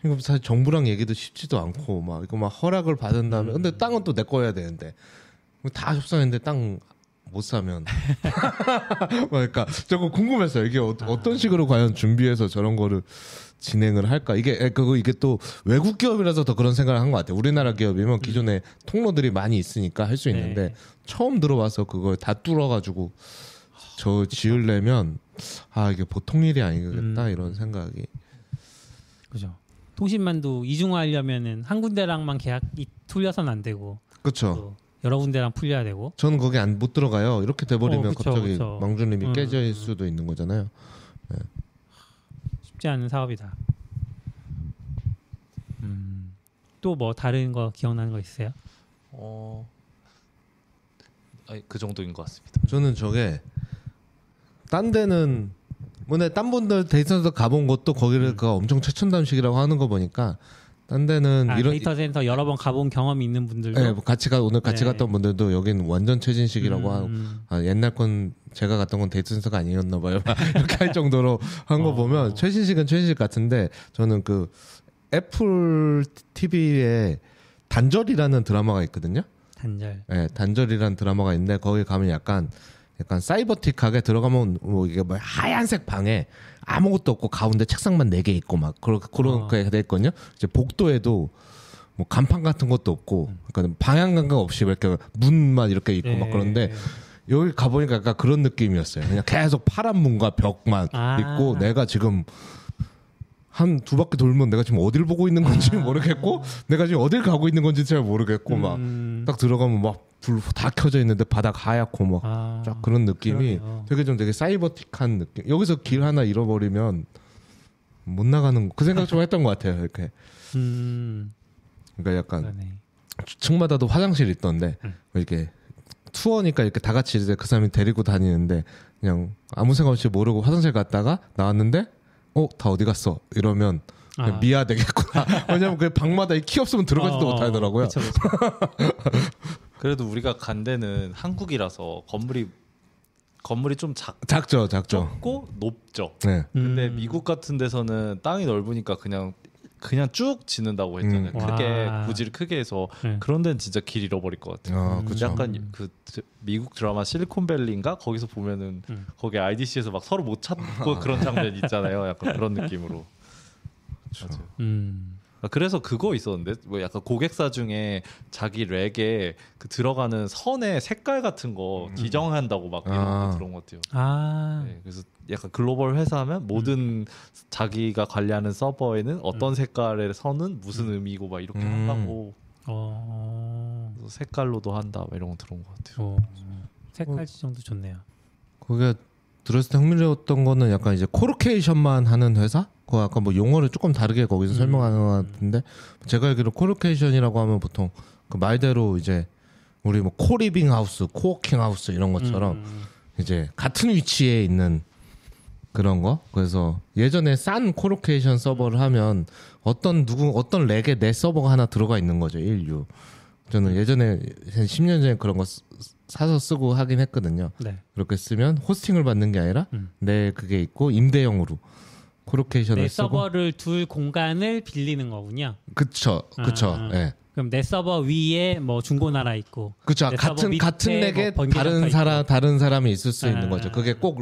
[SPEAKER 4] 이거 사실 정부랑 얘기도 쉽지도 않고 막 이거 막 허락을 받은 다음에 근데 땅은 또 내 거여야 되는데 다 협상했는데 땅 못 사면 그러니까 저거 궁금했어요. 이게 어떤 식으로 과연 준비해서 저런 거를 진행을 할까? 이게 또 외국 기업이라서 더 그런 생각을 한 것 같아요. 우리나라 기업이면 기존에 통로들이 많이 있으니까 할 수 있는데
[SPEAKER 2] 네.
[SPEAKER 4] 처음 들어와서 그걸 다 뚫어가지고 저 지으려면 이게 보통 일이 아니겠다 이런 생각이.
[SPEAKER 2] 그죠. 통신만도 이중화하려면은 한 군데랑만 계약이 풀려서는 안 되고.
[SPEAKER 4] 그렇죠.
[SPEAKER 2] 여러 군데랑 풀려야 되고.
[SPEAKER 4] 저는 거기 못 들어가요. 이렇게 돼버리면
[SPEAKER 2] 그쵸,
[SPEAKER 4] 갑자기
[SPEAKER 2] 그쵸.
[SPEAKER 4] 망주님이 깨질 수도 있는 거잖아요. 네.
[SPEAKER 2] 쉽지 않은 사업이다. 또 뭐 다른 거 기억나는 거 있어요?
[SPEAKER 3] 그 정도인 것 같습니다.
[SPEAKER 4] 저는 저게 딴 데는 딴 분들 데이터센터 가본 것도 거기를 엄청 최첨단식이라고 하는 거 보니까 딴 데는 이런
[SPEAKER 2] 데이터 센터 여러 번 가본 경험이 있는 분들도
[SPEAKER 4] 네, 뭐 오늘 같이
[SPEAKER 2] 네.
[SPEAKER 4] 갔던 분들도 여기는 완전 최신식이라고 하고 옛날 건 제가 갔던 건 데이터센터가 아니었나 봐요. 이렇게 할 정도로 한 거 보면 최신식은 최신식 같은데 저는 그 애플 TV에 단절이라는 드라마가 있거든요.
[SPEAKER 2] 단절.
[SPEAKER 4] 네, 단절이라는 드라마가 있는데 거기 가면 약간 사이버틱하게 들어가면 뭐 이게 뭐 하얀색 방에 아무것도 없고 가운데 책상만 4개 있고 막 그렇게 돼 있거든요. 이제 복도에도 뭐 간판 같은 것도 없고 그러니까 방향 감각 없이 이렇게 문만 이렇게 있고 막 그런데 여기 가보니까 약간 그런 느낌이었어요. 그냥 계속 파란 문과 벽만 있고 내가 지금 한 2바퀴 돌면 내가 지금 어딜 보고 있는 건지 모르겠고 내가 지금 어딜 가고 있는 건지 잘 모르겠고 막 딱 들어가면 막 불 다 켜져 있는데 바닥 하얗고 막 쫙 그런 느낌이
[SPEAKER 2] 그러네요.
[SPEAKER 4] 되게 사이버틱한 느낌. 여기서 길 하나 잃어버리면 못 나가는 그 생각 좀 했던 것 같아요. 이렇게. 그러니까 약간
[SPEAKER 2] 그러네.
[SPEAKER 4] 층마다도 화장실 있던데 이렇게 투어니까 이렇게 다 같이 이제 그 사람이 데리고 다니는데 그냥 아무 생각 없이 모르고 화장실 갔다가 나왔는데 다 어디 갔어? 이러면 미아 되겠구나. 왜냐면 그 방마다 키 없으면 들어가지도 못하더라고요.
[SPEAKER 2] 그쵸.
[SPEAKER 3] 그래도 우리가 간 데는 한국이라서 건물이 좀
[SPEAKER 4] 작죠.
[SPEAKER 3] 작고 높죠.
[SPEAKER 4] 네.
[SPEAKER 3] 근데 미국 같은 데서는 땅이 넓으니까 그냥 쭉 짓는다고 했잖아요. 부지를 크게 해서 그런 데는 진짜 길 잃어버릴 것 같아요. 약간 그 미국 드라마 실리콘밸리인가 거기서 보면은 거기 IDC에서 막 서로 못 찾고 그런 장면 있잖아요. 약간 그런 느낌으로. 맞아요. 그래서 그거 있었는데 뭐 약간 고객사 중에 자기 렉에 그 들어가는 선의 색깔 같은 거 지정한다고 막 이런 거 들은 것 같아요. 네, 그래서 약간 글로벌 회사면 모든 자기가 관리하는 서버에는 어떤 색깔의 선은 무슨 의미고 막 이렇게 한다고. 그래서 색깔로도 한다 막 이런 거 들은 것 같아요.
[SPEAKER 2] 색깔 지정도 좋네요.
[SPEAKER 4] 그게 들었을 때 흥미로웠던 거는 약간 이제 코로케이션만 하는 회사? 그 약간 뭐 용어를 조금 다르게 거기서 설명하는 것 같은데 제가 알기로 코로케이션이라고 하면 보통 그 말대로 이제 우리 뭐 코리빙 하우스, 코워킹 하우스 이런 것처럼 이제 같은 위치에 있는 그런 거. 그래서 예전에 싼 코로케이션 서버를 하면 어떤 렉에 내 서버가 하나 들어가 있는 거죠. 인류. 저는 예전에 한 10년 전에 그런 거 사서 쓰고 하긴 했거든요.
[SPEAKER 2] 네.
[SPEAKER 4] 그렇게 쓰면 호스팅을 받는 게 아니라 내 그게 있고 임대형으로 코로케이션을
[SPEAKER 2] 내
[SPEAKER 4] 쓰고
[SPEAKER 2] 서버를 둘 공간을 빌리는 거군요.
[SPEAKER 4] 그쵸. 예.
[SPEAKER 2] 그럼 내 서버 위에 뭐 중고나라 있고,
[SPEAKER 4] 그쵸.
[SPEAKER 2] 내 서버 밑에
[SPEAKER 4] 같은 렉에
[SPEAKER 2] 뭐 번개장터
[SPEAKER 4] 다른 사람이 있을 수 있는 거죠. 그게 꼭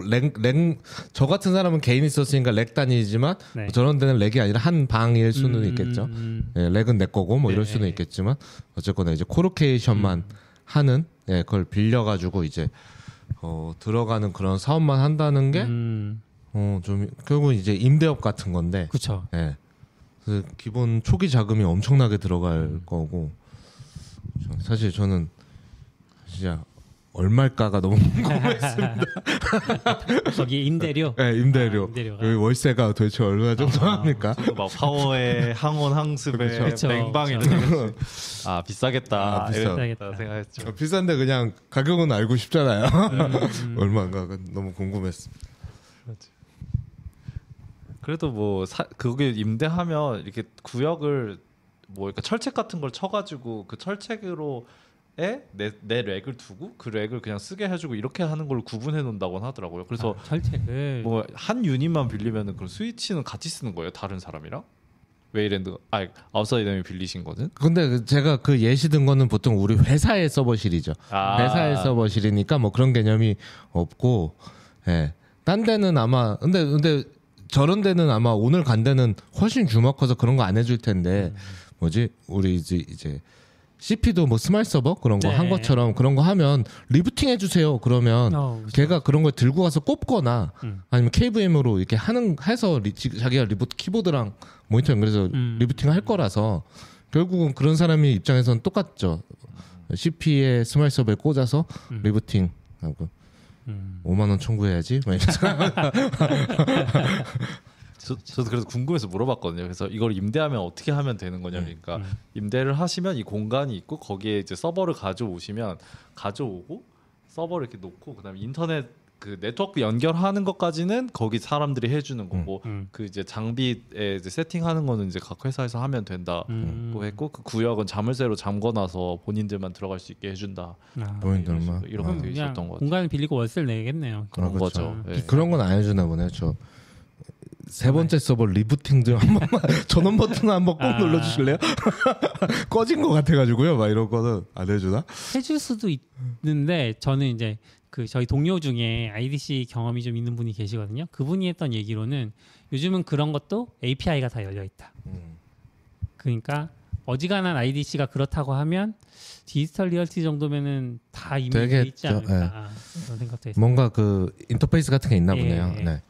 [SPEAKER 4] 저 같은 사람은 개인이 썼으니까 렉 단위이지만
[SPEAKER 2] 네.
[SPEAKER 4] 저런 데는 렉이 아니라 한 방일 수는 있겠죠. 예, 렉은 내 거고 뭐 이럴 수는 있겠지만 어쨌거나 이제 코로케이션만 하는 그걸 빌려가지고 이제 들어가는 그런 사업만 한다는 게 좀 결국은 이제 임대업 같은 건데.
[SPEAKER 2] 그렇죠.
[SPEAKER 4] 예. 그 기본 초기 자금이 엄청나게 들어갈 거고 사실 저는 진짜 얼마일까가 너무 궁금했습니다.
[SPEAKER 2] 거기 임대료.
[SPEAKER 4] 네, 임대료.
[SPEAKER 2] 임대료가.
[SPEAKER 4] 여기 월세가 도대체 얼마 정도 합니까?
[SPEAKER 3] 막 파워에 항원 항습에
[SPEAKER 2] 그쵸.
[SPEAKER 3] 맹방 이런 거. 아 비싸겠다.
[SPEAKER 2] 비싸겠다.
[SPEAKER 3] 생각했죠.
[SPEAKER 4] 비싼데 그냥 가격은 알고 싶잖아요. 얼마인가 너무 궁금했습니다.
[SPEAKER 3] 그래도 뭐 그게 임대하면 이렇게 구역을 뭐 그러니까 철책 같은 걸 쳐가지고 그 철책으로 내 렉을 두고 그 렉을 그냥 쓰게 해주고 이렇게 하는 걸 구분해 놓는다고 하더라고요. 그래서
[SPEAKER 2] 철책을
[SPEAKER 3] 뭐 한 유닛만 빌리면은 그 스위치는 같이 쓰는 거예요. 다른 사람이랑 웨이랜드 아웃사이더님이 빌리신 거는.
[SPEAKER 4] 근데 제가 그 예시 든 거는 보통 우리 회사의 서버실이죠. 회사의 서버실이니까 뭐 그런 개념이 없고, 예. 딴 데는 아마 근데 저런 데는 아마 오늘 간 데는 훨씬 규모가 커서 그런 거 안 해줄 텐데 뭐지 우리 이제 CP도 뭐 스마트 서버 그런 거 한 것처럼 그런 거 하면 리부팅 해주세요. 그러면 걔가 그런 걸 들고 가서 꼽거나 아니면 KVM으로 이렇게 해서 자기가 리부트 키보드랑 모니터 연결해서 리부팅을 할 거라서 결국은 그런 사람의 입장에서는 똑같죠. CP에 스마트 서버에 꽂아서 리부팅 하고 5만 원 청구해야지.
[SPEAKER 3] 저도 그래서 궁금해서 물어봤거든요. 그래서 이걸 임대하면 어떻게 하면 되는 거냐. 그러니까 임대를 하시면 이 공간이 있고 거기에 이제 서버를 가져오고 서버를 이렇게 놓고 그다음에 인터넷 그 네트워크 연결하는 것까지는 거기 사람들이 해주는 거고 그 이제 장비에 이제 세팅하는 거는 이제 각 회사에서 하면 된다고 했고 그 구역은 자물쇠로 잠궈놔서 본인들만 들어갈 수 있게 해준다.
[SPEAKER 4] 본인들만
[SPEAKER 3] 이렇게 돼 있었던 거 같아요.
[SPEAKER 2] 공간을 빌리고 월세를 내겠네요.
[SPEAKER 3] 그런 거죠. 네.
[SPEAKER 4] 그런 건 안 해주나 보네요. 저 세 번째 서버 리부팅 좀 한 번만 전원 버튼 한번 꼭 눌러주실래요? 꺼진 것 같아가지고요. 막 이런 거는 안 해주나?
[SPEAKER 2] 해줄 수도 있는데 저는 이제 그 저희 동료 중에 IDC 경험이 좀 있는 분이 계시거든요. 그분이 했던 얘기로는 요즘은 그런 것도 API가 다 열려 있다. 그러니까 어지간한 IDC가 그렇다고 하면 디지털 리얼티 정도면은 다 이미 돼 있지 않을까 그런 생각도 했어요.
[SPEAKER 4] 뭔가 그 인터페이스 같은 게 있나 보네요. 네.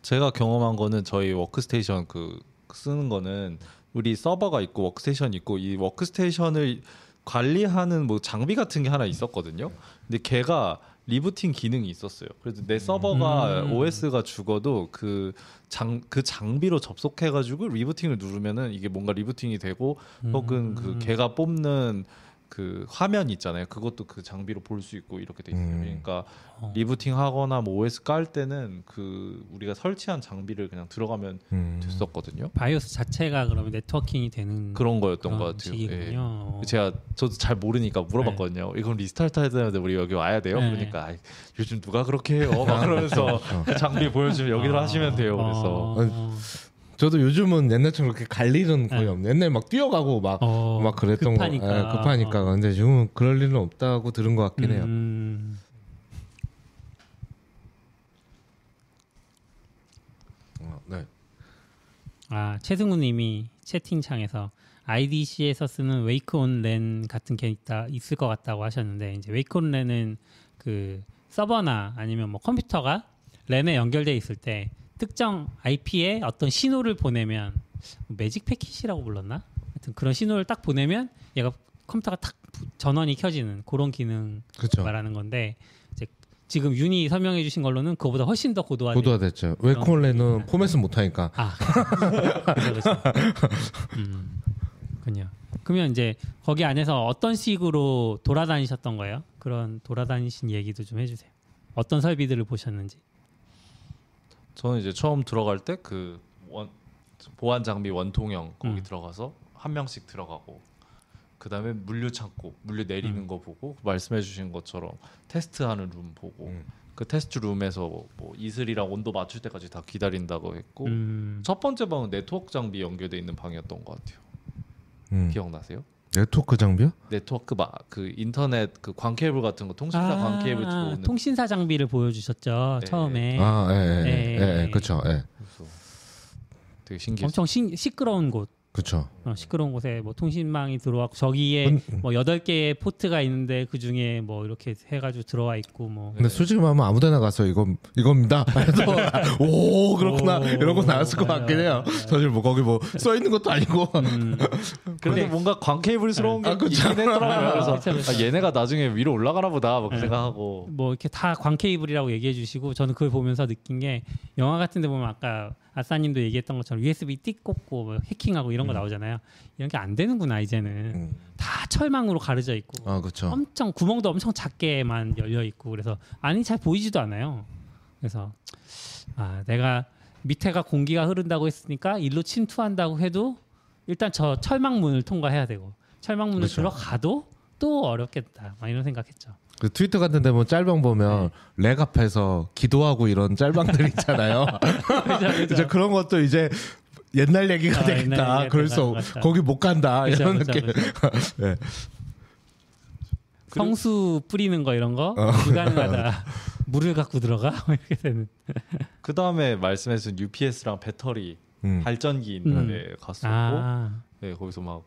[SPEAKER 3] 제가 경험한 거는 저희 워크스테이션 그 쓰는 거는 우리 서버가 있고 워크스테이션이 있고 이 워크스테이션을 관리하는 뭐 장비 같은 게 하나 있었거든요. 근데 걔가 리부팅 기능이 있었어요. 그래서 내 서버가 OS가 죽어도 그 장비로 접속해가지고 리부팅을 누르면은 이게 뭔가 리부팅이 되고 혹은 그 걔가 뽑는 그 화면 있잖아요. 그것도 그 장비로 볼 수 있고 이렇게 돼 있어요. 그러니까 리부팅하거나 뭐 OS 깔 때는 그 우리가 설치한 장비를 그냥 들어가면 됐었거든요.
[SPEAKER 2] 바이오스 자체가 그러면 네트워킹이 되는
[SPEAKER 3] 그런 거였던 것 같아요. 예. 저도 잘 모르니까 물어봤거든요. 이건 리스타트 해야 되는데 우리 여기 와야 돼요. 그러니까 요즘 누가 그렇게 해요? 막 그러면서 그 장비 보여주면 여기로 하시면 돼요. 그래서
[SPEAKER 4] 저도 요즘은 옛날처럼 그렇게 갈 일은 거의 없네. 옛날 막 뛰어가고 막 그랬던
[SPEAKER 2] 급하니까.
[SPEAKER 4] 거. 급하니까. 근데 지금은 그럴 일은 없다고 들은 것 같긴 해요. 네.
[SPEAKER 2] 최승우님이 채팅창에서 IDC에서 쓰는 웨이크 온 랜 같은 게 있을 것 같다고 하셨는데 이제 웨이크 온 랜은 그 서버나 아니면 뭐 컴퓨터가 랜에 연결돼 있을 때 특정 IP에 어떤 신호를 보내면 매직 패킷이라고 불렀나? 하여튼 그런 신호를 딱 보내면 얘가 컴퓨터가 탁 전원이 켜지는 그런 기능 말하는 건데 이제 지금 윤이 설명해 주신 걸로는 그거보다 훨씬 더
[SPEAKER 4] 고도화됐죠. 웨이크온랜은 포맷은 못하니까.
[SPEAKER 2] 그렇죠. 그렇군요. 그러면 이제 거기 안에서 어떤 식으로 돌아다니셨던 거예요? 그런 돌아다니신 얘기도 좀 해주세요. 어떤 설비들을 보셨는지.
[SPEAKER 3] 저는 이제 처음 들어갈 때 그 보안 장비 원통형 거기 들어가서 한 명씩 들어가고 그다음에 물류 창고 물류 내리는 거 보고 말씀해주신 것처럼 테스트하는 룸 보고 그 테스트 룸에서 뭐 이슬이랑 온도 맞출 때까지 다 기다린다고 했고 첫 번째 방은 네트워크 장비 연결돼 있는 방이었던 것 같아요. 기억나세요?
[SPEAKER 4] 네트워크 장비요?
[SPEAKER 3] 네트워크 그 인터넷 그 광 케이블 같은 거 통신사 광 케이블 들어오는
[SPEAKER 2] 통신사 장비를 보여주셨죠. 처음에.
[SPEAKER 4] 그렇죠.
[SPEAKER 3] 되게 신기했어요.
[SPEAKER 2] 엄청 시끄러운 곳.
[SPEAKER 4] 그렇죠.
[SPEAKER 2] 시끄러운 곳에 뭐 통신망이 들어왔고 저기에 뭐 8개의 포트가 있는데 그 중에 뭐 이렇게 해가지고 들어와 있고 뭐.
[SPEAKER 4] 근데 솔직히 말하면 아무데나 가서 이겁니다. 그래서 오 그렇구나 이러고 나왔을 것 같긴 해요. 사실 뭐 거기 뭐 써 있는 것도 아니고.
[SPEAKER 3] 그래도 뭔가 광케이블스러운 게 있긴 했더라고요. 그래서
[SPEAKER 2] 그쵸.
[SPEAKER 3] 얘네가 나중에 위로 올라가나 보다 뭐 그 생각하고.
[SPEAKER 2] 뭐 이렇게 다 광케이블이라고 얘기해 주시고 저는 그걸 보면서 느낀 게 영화 같은 데 보면 아까 아싸님도 얘기했던 것처럼 USB 띡 꽂고 뭐 해킹하고 이런 거 나오잖아요. 이런 게 안 되는구나 이제는. 다 철망으로 가려져 있고
[SPEAKER 4] 그렇죠.
[SPEAKER 2] 엄청 구멍도 엄청 작게만 열려 있고 그래서 안이 잘 보이지도 않아요. 그래서 내가 밑에가 공기가 흐른다고 했으니까 일로 침투한다고 해도 일단 저 철망문을 통과해야 되고 철망문을
[SPEAKER 4] 그렇죠.
[SPEAKER 2] 들어가도 또 어렵겠다 막 이런 생각했죠.
[SPEAKER 4] 그 트위터 같은 데 보면 짤방 보면 렉 앞에서 기도하고 이런 짤방들 있잖아요. 이제 그런 것도 이제 옛날 얘기가 되겠다.
[SPEAKER 2] 옛날
[SPEAKER 4] 그래서
[SPEAKER 2] 맞다.
[SPEAKER 4] 거기 못 간다 이런
[SPEAKER 2] 그쵸,
[SPEAKER 4] 느낌. 네.
[SPEAKER 2] 성수 뿌리는 거 이런 거 불가능하다. 물을 갖고 들어가 이렇게 되는.
[SPEAKER 3] 그 다음에 말씀해준 UPS랑 배터리 발전기 있는데 갔었고, 네, 거기서 막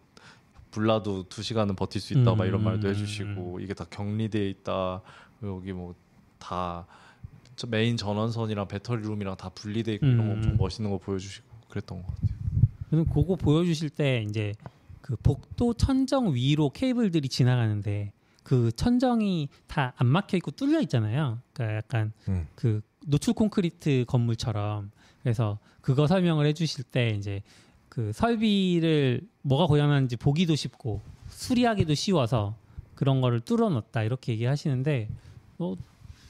[SPEAKER 3] 불나도 2시간은 버틸 수 있다 막 이런 말도 해주시고 이게 다 격리돼 있다. 여기 뭐 다 메인 전원선이랑 배터리룸이랑 다 분리돼 있고 이런 거 엄청 멋있는 거 보여주시고 그랬던 것 같아요.
[SPEAKER 2] 저는 그거 보여주실 때 이제 그 복도 천정 위로 케이블들이 지나가는데 그 천정이 다 안 막혀 있고 뚫려 있잖아요. 그러니까 약간 그 노출 콘크리트 건물처럼. 그래서 그거 설명을 해주실 때 이제 그 설비를 뭐가 고장났는지 보기도 쉽고 수리하기도 쉬워서 그런 거를 뚫어놨다 이렇게 얘기하시는데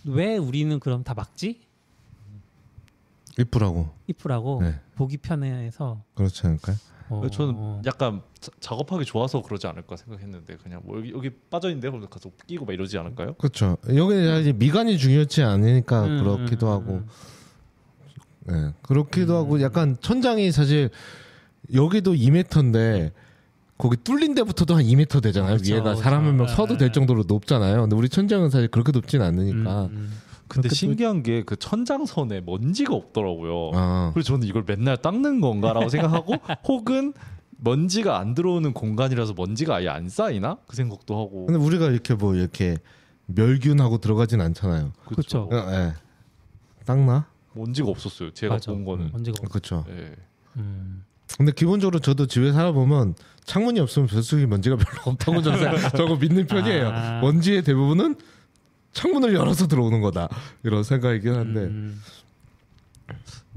[SPEAKER 2] 왜 우리는 그럼 다 막지?
[SPEAKER 4] 이쁘라고.
[SPEAKER 2] 이쁘라고
[SPEAKER 4] 네.
[SPEAKER 2] 보기 편해서
[SPEAKER 4] 그렇지 않을까요?
[SPEAKER 3] 저는 약간 작업하기 좋아서 그러지 않을까 생각했는데 그냥 뭐 여기 빠져 있는데 그럼 가서 끼고 막 이러지 않을까요?
[SPEAKER 4] 그렇죠. 여기는 이제 미간이 중요하지 않으니까 그렇기도 하고. 네, 그렇기도 하고 약간 천장이 사실 여기도 2m인데 거기 뚫린 데부터도 한 2m 되잖아요.
[SPEAKER 2] 그렇죠,
[SPEAKER 4] 위에가
[SPEAKER 2] 그렇죠.
[SPEAKER 4] 사람 한 명 서도 될 정도로 높잖아요. 근데 우리 천장은 사실 그렇게 높진 않으니까.
[SPEAKER 3] 근데 신기한 게 그 천장선에 먼지가 없더라고요.
[SPEAKER 4] 아.
[SPEAKER 3] 그래서 저는 이걸 맨날 닦는 건가라고 생각하고 혹은 먼지가 안 들어오는 공간이라서 먼지가 아예 안 쌓이나? 그 생각도 하고.
[SPEAKER 4] 근데 우리가 이렇게 뭐 이렇게 멸균하고 들어가진 않잖아요.
[SPEAKER 2] 그렇죠.
[SPEAKER 4] 예. 닦나?
[SPEAKER 3] 먼지가 없었어요. 제가
[SPEAKER 2] 맞아.
[SPEAKER 3] 본 거는.
[SPEAKER 2] 먼지가
[SPEAKER 4] 그렇죠.
[SPEAKER 3] 예.
[SPEAKER 4] 근데 기본적으로 저도 집에 살아보면 창문이 없으면 뱃속에 먼지가 별로 없다고 저거 믿는 편이에요. 먼지의 대부분은 창문을 열어서 들어오는 거다 이런 생각이긴 한데.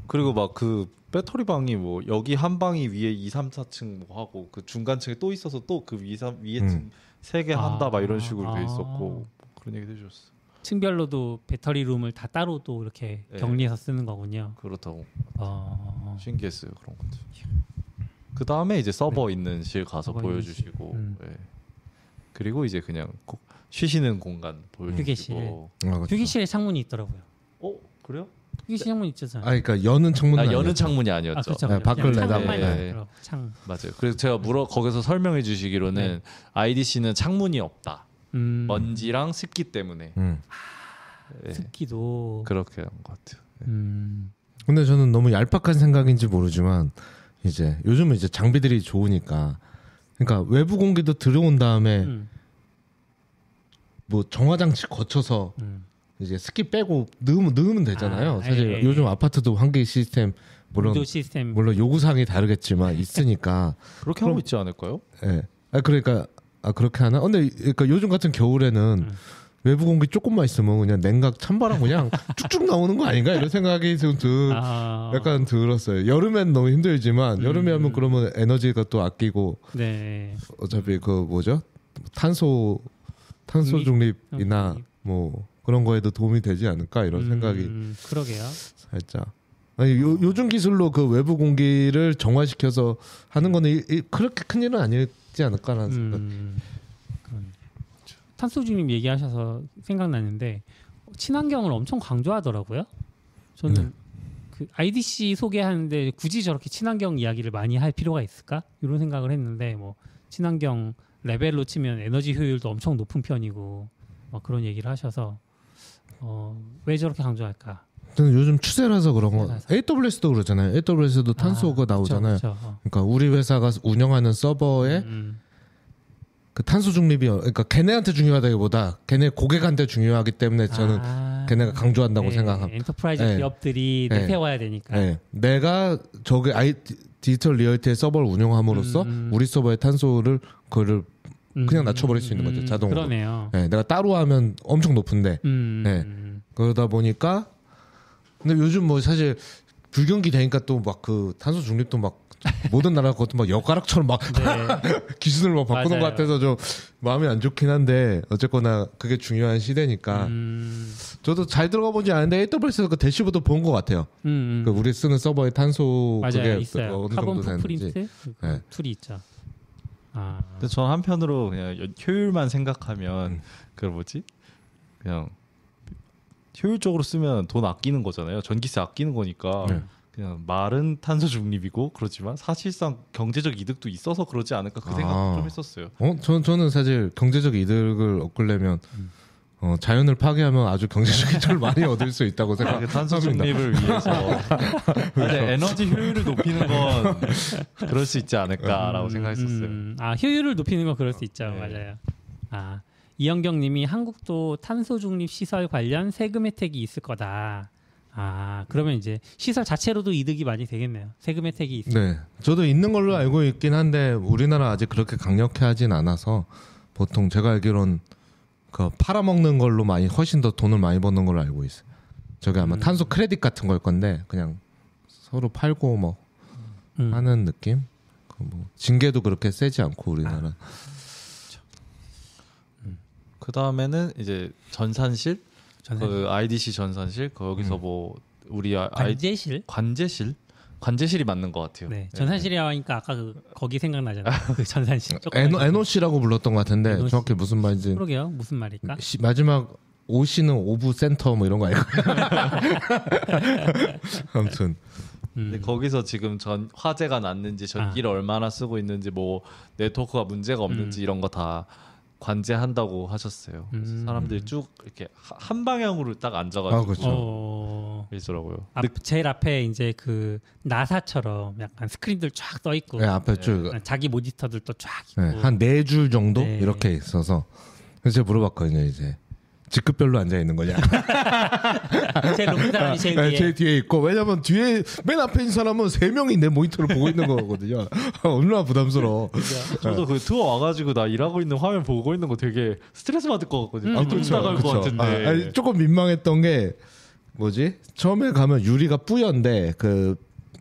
[SPEAKER 3] 그리고 막 그 배터리 방이 뭐 여기 한 방이 위에 2, 3, 4층 뭐 하고 그 중간층에 또 있어서 또 그 위에 층 3개 한다 막 이런 식으로 돼 있었고 그런 얘기도 해줬어.
[SPEAKER 2] 층별로도 배터리 룸을 다 따로 또 이렇게
[SPEAKER 3] 네.
[SPEAKER 2] 격리해서 쓰는 거군요.
[SPEAKER 3] 그렇다고
[SPEAKER 2] 어...
[SPEAKER 3] 신기했어요 그런 것도. 그 다음에 이제 서버 있는 실 가서
[SPEAKER 2] 서버
[SPEAKER 3] 보여주시고, 예. 그리고 이제 그냥 쉬시는 공간
[SPEAKER 2] 휴게실.
[SPEAKER 3] 보여주시고.
[SPEAKER 4] 그렇죠.
[SPEAKER 2] 휴게실에 창문이 있더라고요.
[SPEAKER 3] 그래요?
[SPEAKER 2] 휴게실 창문 있잖아요.
[SPEAKER 4] 그러니까 여는 창문은
[SPEAKER 3] 여는
[SPEAKER 4] 아니었죠.
[SPEAKER 3] 창문이 아니었죠.
[SPEAKER 2] 그렇죠.
[SPEAKER 4] 네, 밖을
[SPEAKER 2] 창문만
[SPEAKER 3] 내다보고.
[SPEAKER 2] 있더라고요. 창.
[SPEAKER 3] 맞아요. 그래서 제가 거기서 설명해 주시기로는 IDC는 창문이 없다. 먼지랑 습기 때문에. 예.
[SPEAKER 2] 습기도
[SPEAKER 3] 그렇게 한 것 같아요.
[SPEAKER 4] 근데 저는 너무 얄팍한 생각인지 모르지만 이제 요즘은 이제 장비들이 좋으니까 그러니까 외부 공기도 들어온 다음에 뭐 정화 장치 거쳐서 이제 습기 빼고 넣으면 되잖아요. 사실 요즘 아파트도 환기 시스템 물론
[SPEAKER 2] 구조 시스템
[SPEAKER 4] 물론 요구사항이 다르겠지만 있으니까
[SPEAKER 3] 그렇게 하고 있지 않을까요?
[SPEAKER 4] 예. 그러니까 그렇게 하나? 근데 그러니까 요즘 같은 겨울에는 외부 공기 조금만 있으면 그냥 냉각 찬바람 그냥 쭉쭉 나오는 거 아닌가 이런 생각이 좀 약간 들었어요. 여름엔 너무 힘들지만 여름에 하면 그러면 에너지가 또 아끼고
[SPEAKER 2] 네.
[SPEAKER 4] 어차피 그 뭐죠? 탄소 중립이나 뭐 그런 거에도 도움이 되지 않을까 이런 생각이
[SPEAKER 2] 그러게요.
[SPEAKER 4] 살짝. 아니, 요즘 기술로 그 외부 공기를 정화시켜서 하는 거는 그렇게 큰 일은 아니지 않을까라는 생각.
[SPEAKER 2] 탄소중립 얘기하셔서 생각나는데 친환경을 엄청 강조하더라고요. 저는 그 IDC 소개하는데 굳이 저렇게 친환경 이야기를 많이 할 필요가 있을까? 이런 생각을 했는데 뭐 친환경 레벨로 치면 에너지 효율도 엄청 높은 편이고 막 그런 얘기를 하셔서 왜 저렇게 강조할까?
[SPEAKER 4] 저는 요즘 추세라서 그런 거. AWS도 그러잖아요. AWS도 탄소가 나오잖아요.
[SPEAKER 2] 그쵸.
[SPEAKER 4] 그러니까 우리 회사가 운영하는 서버에 그 탄소 중립이 그러니까 걔네한테 중요하다기보다 걔네 고객한테 중요하기 때문에 저는 걔네가 강조한다고 생각합니다.
[SPEAKER 2] 엔터프라이즈
[SPEAKER 4] 네.
[SPEAKER 2] 기업들이
[SPEAKER 4] 네.
[SPEAKER 2] 내세워야 되니까.
[SPEAKER 4] 네. 내가 저기 디지털 리얼티의 서버를 운영함으로써 우리 서버의 탄소를 그거를 그냥 낮춰버릴 수 있는 거죠, 자동으로.
[SPEAKER 2] 그러네요.
[SPEAKER 4] 네, 내가 따로 하면 엄청 높은데 네. 그러다 보니까 근데 요즘 뭐 사실 불경기 되니까 또 막 그 탄소 중립도 막 모든 나라 것도 막 엿가락처럼 막 기준을 막 바꾸는 것 같아서 좀 마음이 안 좋긴 한데 어쨌거나 그게 중요한 시대니까 저도 잘 들어가 보지 않은데 AWS에서 그 대시보드 본 것 같아요. 그 우리 쓰는 서버의 탄소
[SPEAKER 2] 맞아요,
[SPEAKER 4] 그게
[SPEAKER 2] 있어요.
[SPEAKER 4] 어느
[SPEAKER 2] 카본
[SPEAKER 4] 정도
[SPEAKER 2] 풋프린트
[SPEAKER 4] 되는지.
[SPEAKER 2] 그
[SPEAKER 4] 네.
[SPEAKER 2] 툴이 있죠.
[SPEAKER 3] 근데 저는 한편으로 그냥 효율만 생각하면 그 뭐지? 그냥 효율적으로 쓰면 돈 아끼는 거잖아요. 전기세 아끼는 거니까 그냥 말은 탄소 중립이고 그렇지만 사실상 경제적 이득도 있어서 그러지 않을까 그 생각 좀 했었어요.
[SPEAKER 4] 저는 사실 경제적 이득을 얻으려면 자연을 파괴하면 아주 경제적 이득을 많이 얻을 수 있다고 생각합니다.
[SPEAKER 3] 탄소 중립을 위해서. 근데 에너지 효율을 높이는 건 그럴 수 있지 않을까라고 생각했었어요.
[SPEAKER 2] 효율을 높이는 건 그럴 수 있죠.
[SPEAKER 3] 네.
[SPEAKER 2] 맞아요. 이영경님이 한국도 탄소 중립 시설 관련 세금 혜택이 있을 거다. 그러면 이제 시설 자체로도 이득이 많이 되겠네요. 세금 혜택이 있어요.
[SPEAKER 4] 네, 저도 있는 걸로 알고 있긴 한데 우리나라 아직 그렇게 강력해 하진 않아서 보통 제가 알기론 그 팔아먹는 걸로 많이 훨씬 더 돈을 많이 버는 걸로 알고 있어요. 저게 아마 탄소 크레딧 같은 걸 건데 그냥 서로 팔고 뭐 하는 느낌. 뭐 징계도 그렇게 세지 않고 우리나라.
[SPEAKER 3] 그 다음에는 이제 전산실, 그 IDC 전산실 거기서 뭐 우리 관제실이 맞는 것 같아요.
[SPEAKER 2] 네, 전산실이라고 하니까 아까 거기 생각나잖아요. 그 전산실.
[SPEAKER 4] NOC라고 불렀던 것 같은데
[SPEAKER 2] NOC.
[SPEAKER 4] 정확히 무슨 말인지.
[SPEAKER 2] 그러게요. 무슨 말일까?
[SPEAKER 4] 마지막 OC는 오브 센터 뭐 이런 거 아닐까? 아무튼.
[SPEAKER 3] 근데 거기서 지금 화재가 났는지 전기를 얼마나 쓰고 있는지 뭐 네트워크가 문제가 없는지 이런 거 다 관제한다고 하셨어요. 그래서 사람들이 쭉 이렇게 한 방향으로 딱 앉아가지고
[SPEAKER 4] 그렇죠.
[SPEAKER 3] 있더라고요.
[SPEAKER 2] 제일 앞에 이제 그 나사처럼 약간 스크린들 쫙 떠 있고,
[SPEAKER 4] 네, 앞에 쭉
[SPEAKER 2] 자기 모니터들도 쫙 있고,
[SPEAKER 4] 한 4줄 정도
[SPEAKER 2] 네.
[SPEAKER 4] 이렇게 있어서 그래서 제가 물어봤거든요. 이제 직급별로 앉아 있는 거냐?
[SPEAKER 2] 제일 높은 사람이 제일 뒤에.
[SPEAKER 4] 제일 뒤에 있고 왜냐면 뒤에 맨 앞에 있는 사람은 3명이 내 모니터를 보고 있는 거거든요. 얼마나 부담스러워.
[SPEAKER 3] 저도 그 투어 와가지고 나 일하고 있는 화면 보고 있는 거 되게 스트레스 받을 것 같거든요. 나갈 것 같은데.
[SPEAKER 4] 아니, 조금 민망했던 게 뭐지? 처음에 가면 유리가 뿌연데 그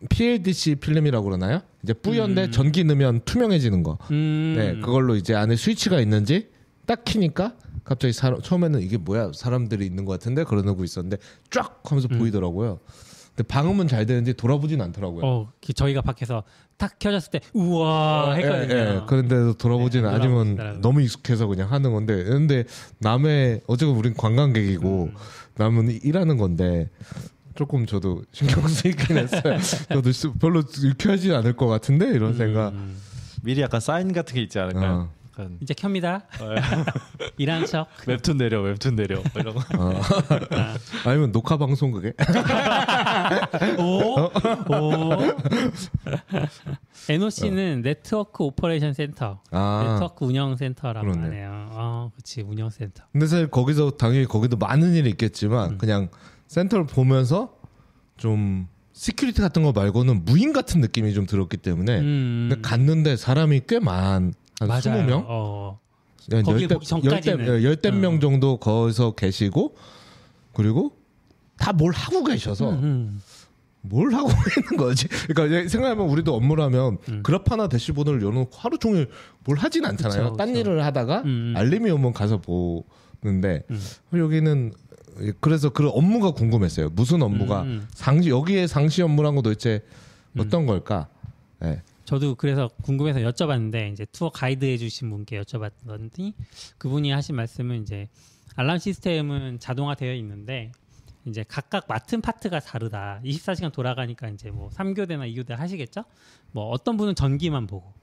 [SPEAKER 4] PLDC 필름이라고 그러나요? 이제 뿌연데 전기 넣으면 투명해지는 거. 네, 그걸로 이제 안에 스위치가 있는지 딱 키니까 갑자기 처음에는 이게 뭐야 사람들이 있는 것 같은데 그러고 있었는데 쫙 하면서 보이더라고요. 근데 방음은 잘 되는지 돌아보진 않더라고요.
[SPEAKER 2] 저희가 밖에서 딱 켜졌을 때 우와 했거든요.
[SPEAKER 4] 그런데도 돌아보지는 아니면 너무 익숙해서 그냥 하는 건데 근데 남의 어쨌든 우린 관광객이고 남은 일하는 건데 조금 저도 신경 쓰이긴 했어요. 저도 별로 유쾌하지 않을 것 같은데 이런 생각.
[SPEAKER 3] 미리 약간 사인 같은 게 있지 않을까요?
[SPEAKER 2] 이제 켭니다. 일하는 척.
[SPEAKER 3] 웹툰 내려 이런 거.
[SPEAKER 4] 아니면 녹화 방송 그게.
[SPEAKER 2] NOC는 네트워크 오퍼레이션 센터, 네트워크 운영 센터라고
[SPEAKER 4] 그러네.
[SPEAKER 2] 하네요. 그렇지 운영 센터.
[SPEAKER 4] 근데 사실 거기서 당연히 거기도 많은 일이 있겠지만 그냥 센터를 보면서 좀 시큐리티 같은 거 말고는 무인 같은 느낌이 좀 들었기 때문에 근데 갔는데 사람이 꽤 한
[SPEAKER 2] 맞아요.
[SPEAKER 4] 20명?
[SPEAKER 2] 거기 보기 전까지는.
[SPEAKER 4] 10대 명 정도 거기서 계시고 그리고 다 뭘 하고 계셔서 뭘 하고 있는 거지? 그러니까 생각해보면 우리도 업무를 하면 그래프 하나 대시보드를 열어놓고 하루 종일 뭘 하진 않잖아요.
[SPEAKER 2] 그쵸.
[SPEAKER 4] 딴 일을 하다가 알림이 오면 가서 보는데 여기는 그래서 그 업무가 궁금했어요. 무슨 업무가 여기에 상시 업무란 거 도대체 어떤 걸까? 네.
[SPEAKER 2] 저도 그래서 궁금해서 여쭤봤는데 이제 투어 가이드 해주신 분께 여쭤봤더니 그분이 하신 말씀은 이제 알람 시스템은 자동화되어 있는데 이제 각각 맡은 파트가 다르다. 24시간 돌아가니까 이제 뭐 3교대나 2교대 하시겠죠? 뭐 어떤 분은 전기만 보고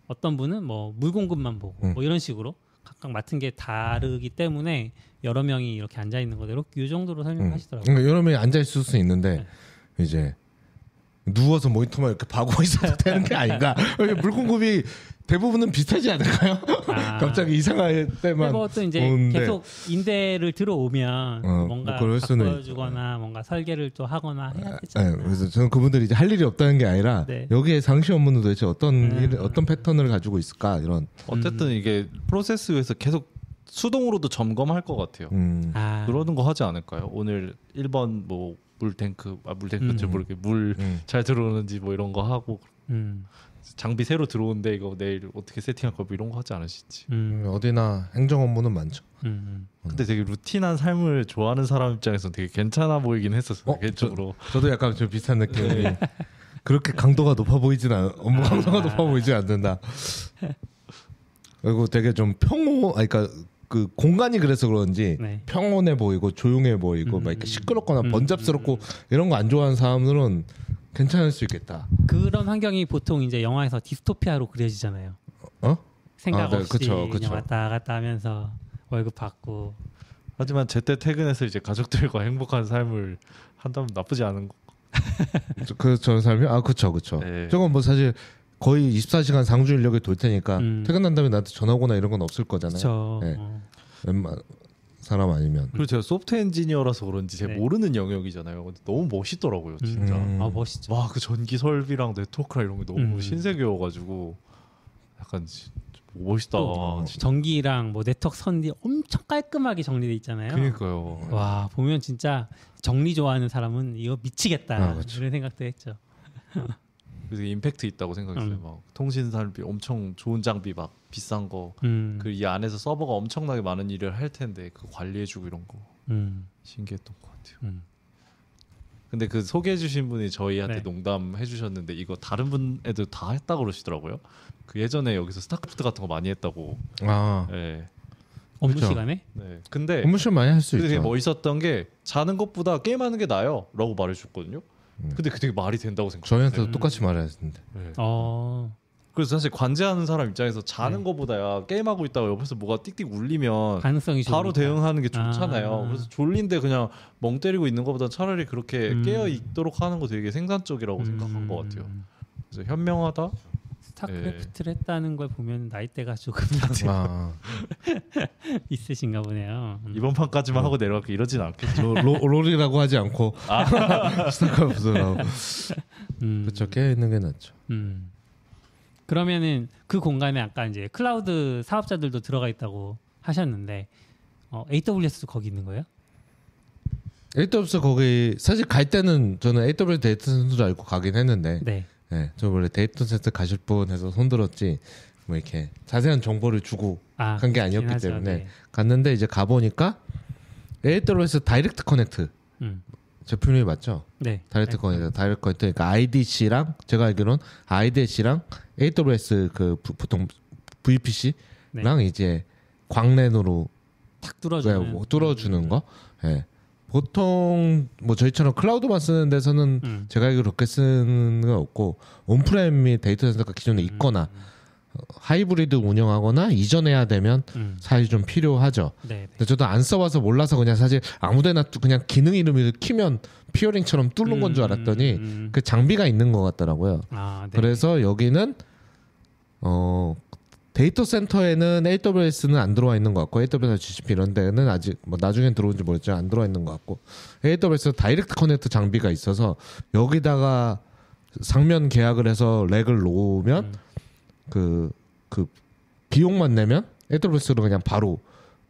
[SPEAKER 2] 어떤 분은 뭐 물 공급만 보고 뭐 이런 식으로 각각 맡은 게 다르기 때문에 여러 명이 이렇게 앉아 있는 거대로 이 정도로 설명하시더라고요.
[SPEAKER 4] 그러니까 여러 명이 앉아 있을 수 있는데 이제 누워서 모니터만 이렇게 봐고 있어도 되는 게 아닌가? 물공급이 대부분은 비슷하지 않을까요? 갑자기 이상할 때만
[SPEAKER 2] 또 이제
[SPEAKER 4] 오는데.
[SPEAKER 2] 계속 임대를 들어오면 뭔가
[SPEAKER 4] 뭐 그럴 수는
[SPEAKER 2] 바꿔주거나 뭔가 설계를 또 하거나 해야 되잖아요.
[SPEAKER 4] 네, 그래서 저는 그분들이 이제 할 일이 없다는 게 아니라
[SPEAKER 2] 네.
[SPEAKER 4] 여기에 상시 업무는 도대체 어떤 패턴을 가지고 있을까 이런.
[SPEAKER 3] 어쨌든 이게 프로세스에서 계속 수동으로도 점검할 것 같아요. 그러는 거 하지 않을까요? 오늘 1번 뭐 물탱크인지 모르게 물 잘 들어오는지 뭐 이런 거 하고 장비 새로 들어온데 이거 내일 어떻게 세팅할 거 이런 거 하지 않으시지?
[SPEAKER 4] 어디나 행정 업무는 많죠.
[SPEAKER 3] 근데 되게 루틴한 삶을 좋아하는 사람 입장에서 되게 괜찮아 보이긴 했었어요. 개인적으로.
[SPEAKER 4] 저도 약간 좀 비슷한 느낌이. 그렇게 강도가 높아 보이진 업무 강도가 높아 보이지 않는다. 그리고 되게 좀 그러니까 그 공간이 그래서 그런지
[SPEAKER 2] 네.
[SPEAKER 4] 평온해 보이고 조용해 보이고 막 이렇게 시끄럽거나 번잡스럽고 이런 거 안 좋아하는 사람들은 괜찮을 수 있겠다.
[SPEAKER 2] 그런 환경이 보통 이제 영화에서 디스토피아로 그려지잖아요. 생각
[SPEAKER 4] 네,
[SPEAKER 2] 없이
[SPEAKER 4] 그쵸.
[SPEAKER 2] 그냥 왔다 갔다 하면서 월급 받고.
[SPEAKER 3] 하지만 제때 퇴근해서 이제 가족들과 행복한 삶을 한다면 나쁘지 않은 거.
[SPEAKER 4] 저런 삶이 그쵸.
[SPEAKER 3] 네.
[SPEAKER 4] 저건 뭐 사실 거의 24시간 상주 인력이 돌 테니까 퇴근한 다음에 나한테 전화 오거나 이런 건 없을 거잖아요.
[SPEAKER 2] 그렇죠.
[SPEAKER 4] 네. 웬만 사람 아니면.
[SPEAKER 3] 그리고 제가 소프트 엔지니어라서 그런지 제가
[SPEAKER 2] 네.
[SPEAKER 3] 모르는 영역이잖아요. 근데 너무 멋있더라고요, 진짜.
[SPEAKER 2] 멋있죠.
[SPEAKER 3] 와, 그 전기 설비랑 네트워크랑 이런 게 너무 신세계여가지고 약간 멋있다. 진짜.
[SPEAKER 2] 전기랑 뭐 네트워크 선이 엄청 깔끔하게 정리돼 있잖아요.
[SPEAKER 3] 그러니까요.
[SPEAKER 2] 와 보면 진짜 정리 좋아하는 사람은 이거 미치겠다
[SPEAKER 4] 그렇죠.
[SPEAKER 2] 이런 생각도 했죠.
[SPEAKER 3] 그래서 임팩트 있다고 생각했어요. 막 통신 설비 엄청 좋은 장비 막 비싼 거. 그 이 안에서 서버가 엄청나게 많은 일을 할 텐데 그 관리해주고 이런 거 신기했던 것 같아요. 근데 그 소개해주신 분이 저희한테
[SPEAKER 2] 네.
[SPEAKER 3] 농담해주셨는데 이거 다른 분에도 다 했다고 그러시더라고요. 그 예전에 여기서 스타크래프트 같은 거 많이 했다고. 네.
[SPEAKER 2] 업무
[SPEAKER 4] 그렇죠.
[SPEAKER 2] 시간에?
[SPEAKER 3] 네. 근데
[SPEAKER 4] 업무 시간 많이 할 수
[SPEAKER 3] 되게
[SPEAKER 4] 있죠.
[SPEAKER 3] 멋있었던 게 자는 것보다 게임하는 게 나아요라고 말해줬거든요. 근데 그 되게 말이 된다고 생각해요.
[SPEAKER 4] 저희한테도 똑같이 말했는데.
[SPEAKER 3] 네. 그래서 사실 관제하는 사람 입장에서 자는 것보다야 게임하고 있다가 옆에서 뭐가 띡띡 울리면
[SPEAKER 2] 가능성이
[SPEAKER 3] 바로
[SPEAKER 2] 좋으니까.
[SPEAKER 3] 대응하는 게 좋잖아요. 그래서 졸린데 그냥 멍 때리고 있는 것보다 차라리 그렇게 깨어 있도록 하는 거 되게 생산적이라고 생각한 것 같아요. 그래서 현명하다.
[SPEAKER 2] 스타크래프트를 했다는 걸 보면 나이대가 조금 있으신가 보네요.
[SPEAKER 3] 이번 판까지만 하고 내려갈게 이러진 않겠죠.
[SPEAKER 4] 롤이라고 하지 않고 스타크래프트라고. 그렇죠. 깨어 있는 게 낫죠.
[SPEAKER 2] 그러면은 그 공간에 아까 이제 클라우드 사업자들도 들어가 있다고 하셨는데 AWS도 거기 있는 거예요?
[SPEAKER 4] AWS 거기 사실 갈 때는 저는 AWS 데이터 센터인 줄 알고 가긴 했는데
[SPEAKER 2] 네.
[SPEAKER 4] 저 원래 데이터 센터 가실 분 해서 손들었지 뭐 이렇게 자세한 정보를 주고 간 게 아니었기
[SPEAKER 2] 하죠.
[SPEAKER 4] 때문에
[SPEAKER 2] 네.
[SPEAKER 4] 갔는데 이제 가보니까 AWS 다이렉트 커넥트 제품이 맞죠?
[SPEAKER 2] 네.
[SPEAKER 4] 다이렉트 커넥트 그러니까 IDC랑 제가 알기로는 IDC랑 AWS 그 보통 VPC랑 이제 광랜으로
[SPEAKER 2] 탁 뚫어주는
[SPEAKER 4] 거. 예. 보통 뭐 저희처럼 클라우드만 쓰는 데서는 제가 알기로 그렇게 쓰는 건 없고 온프레임이 데이터 센터가 기존에 있거나 하이브리드 운영하거나 이전해야 되면 사실 좀 필요하죠.
[SPEAKER 2] 네.
[SPEAKER 4] 근데 저도 안 써봐서 몰라서 그냥 사실 아무데나 그냥 기능 이름을 키면 피어링처럼 뚫는 건 줄 알았더니 그 장비가 있는 것 같더라고요.
[SPEAKER 2] 네.
[SPEAKER 4] 그래서 여기는 데이터 센터에는 AWS는 안 들어와 있는 것 같고 AWS, GCP 이런 데는 아직 뭐 나중엔 들어온지 모르겠지만 안 들어와 있는 것 같고 AWS 다이렉트 커넥트 장비가 있어서 여기다가 상면 계약을 해서 렉을 놓으면 그 비용만 내면 AWS로 그냥 바로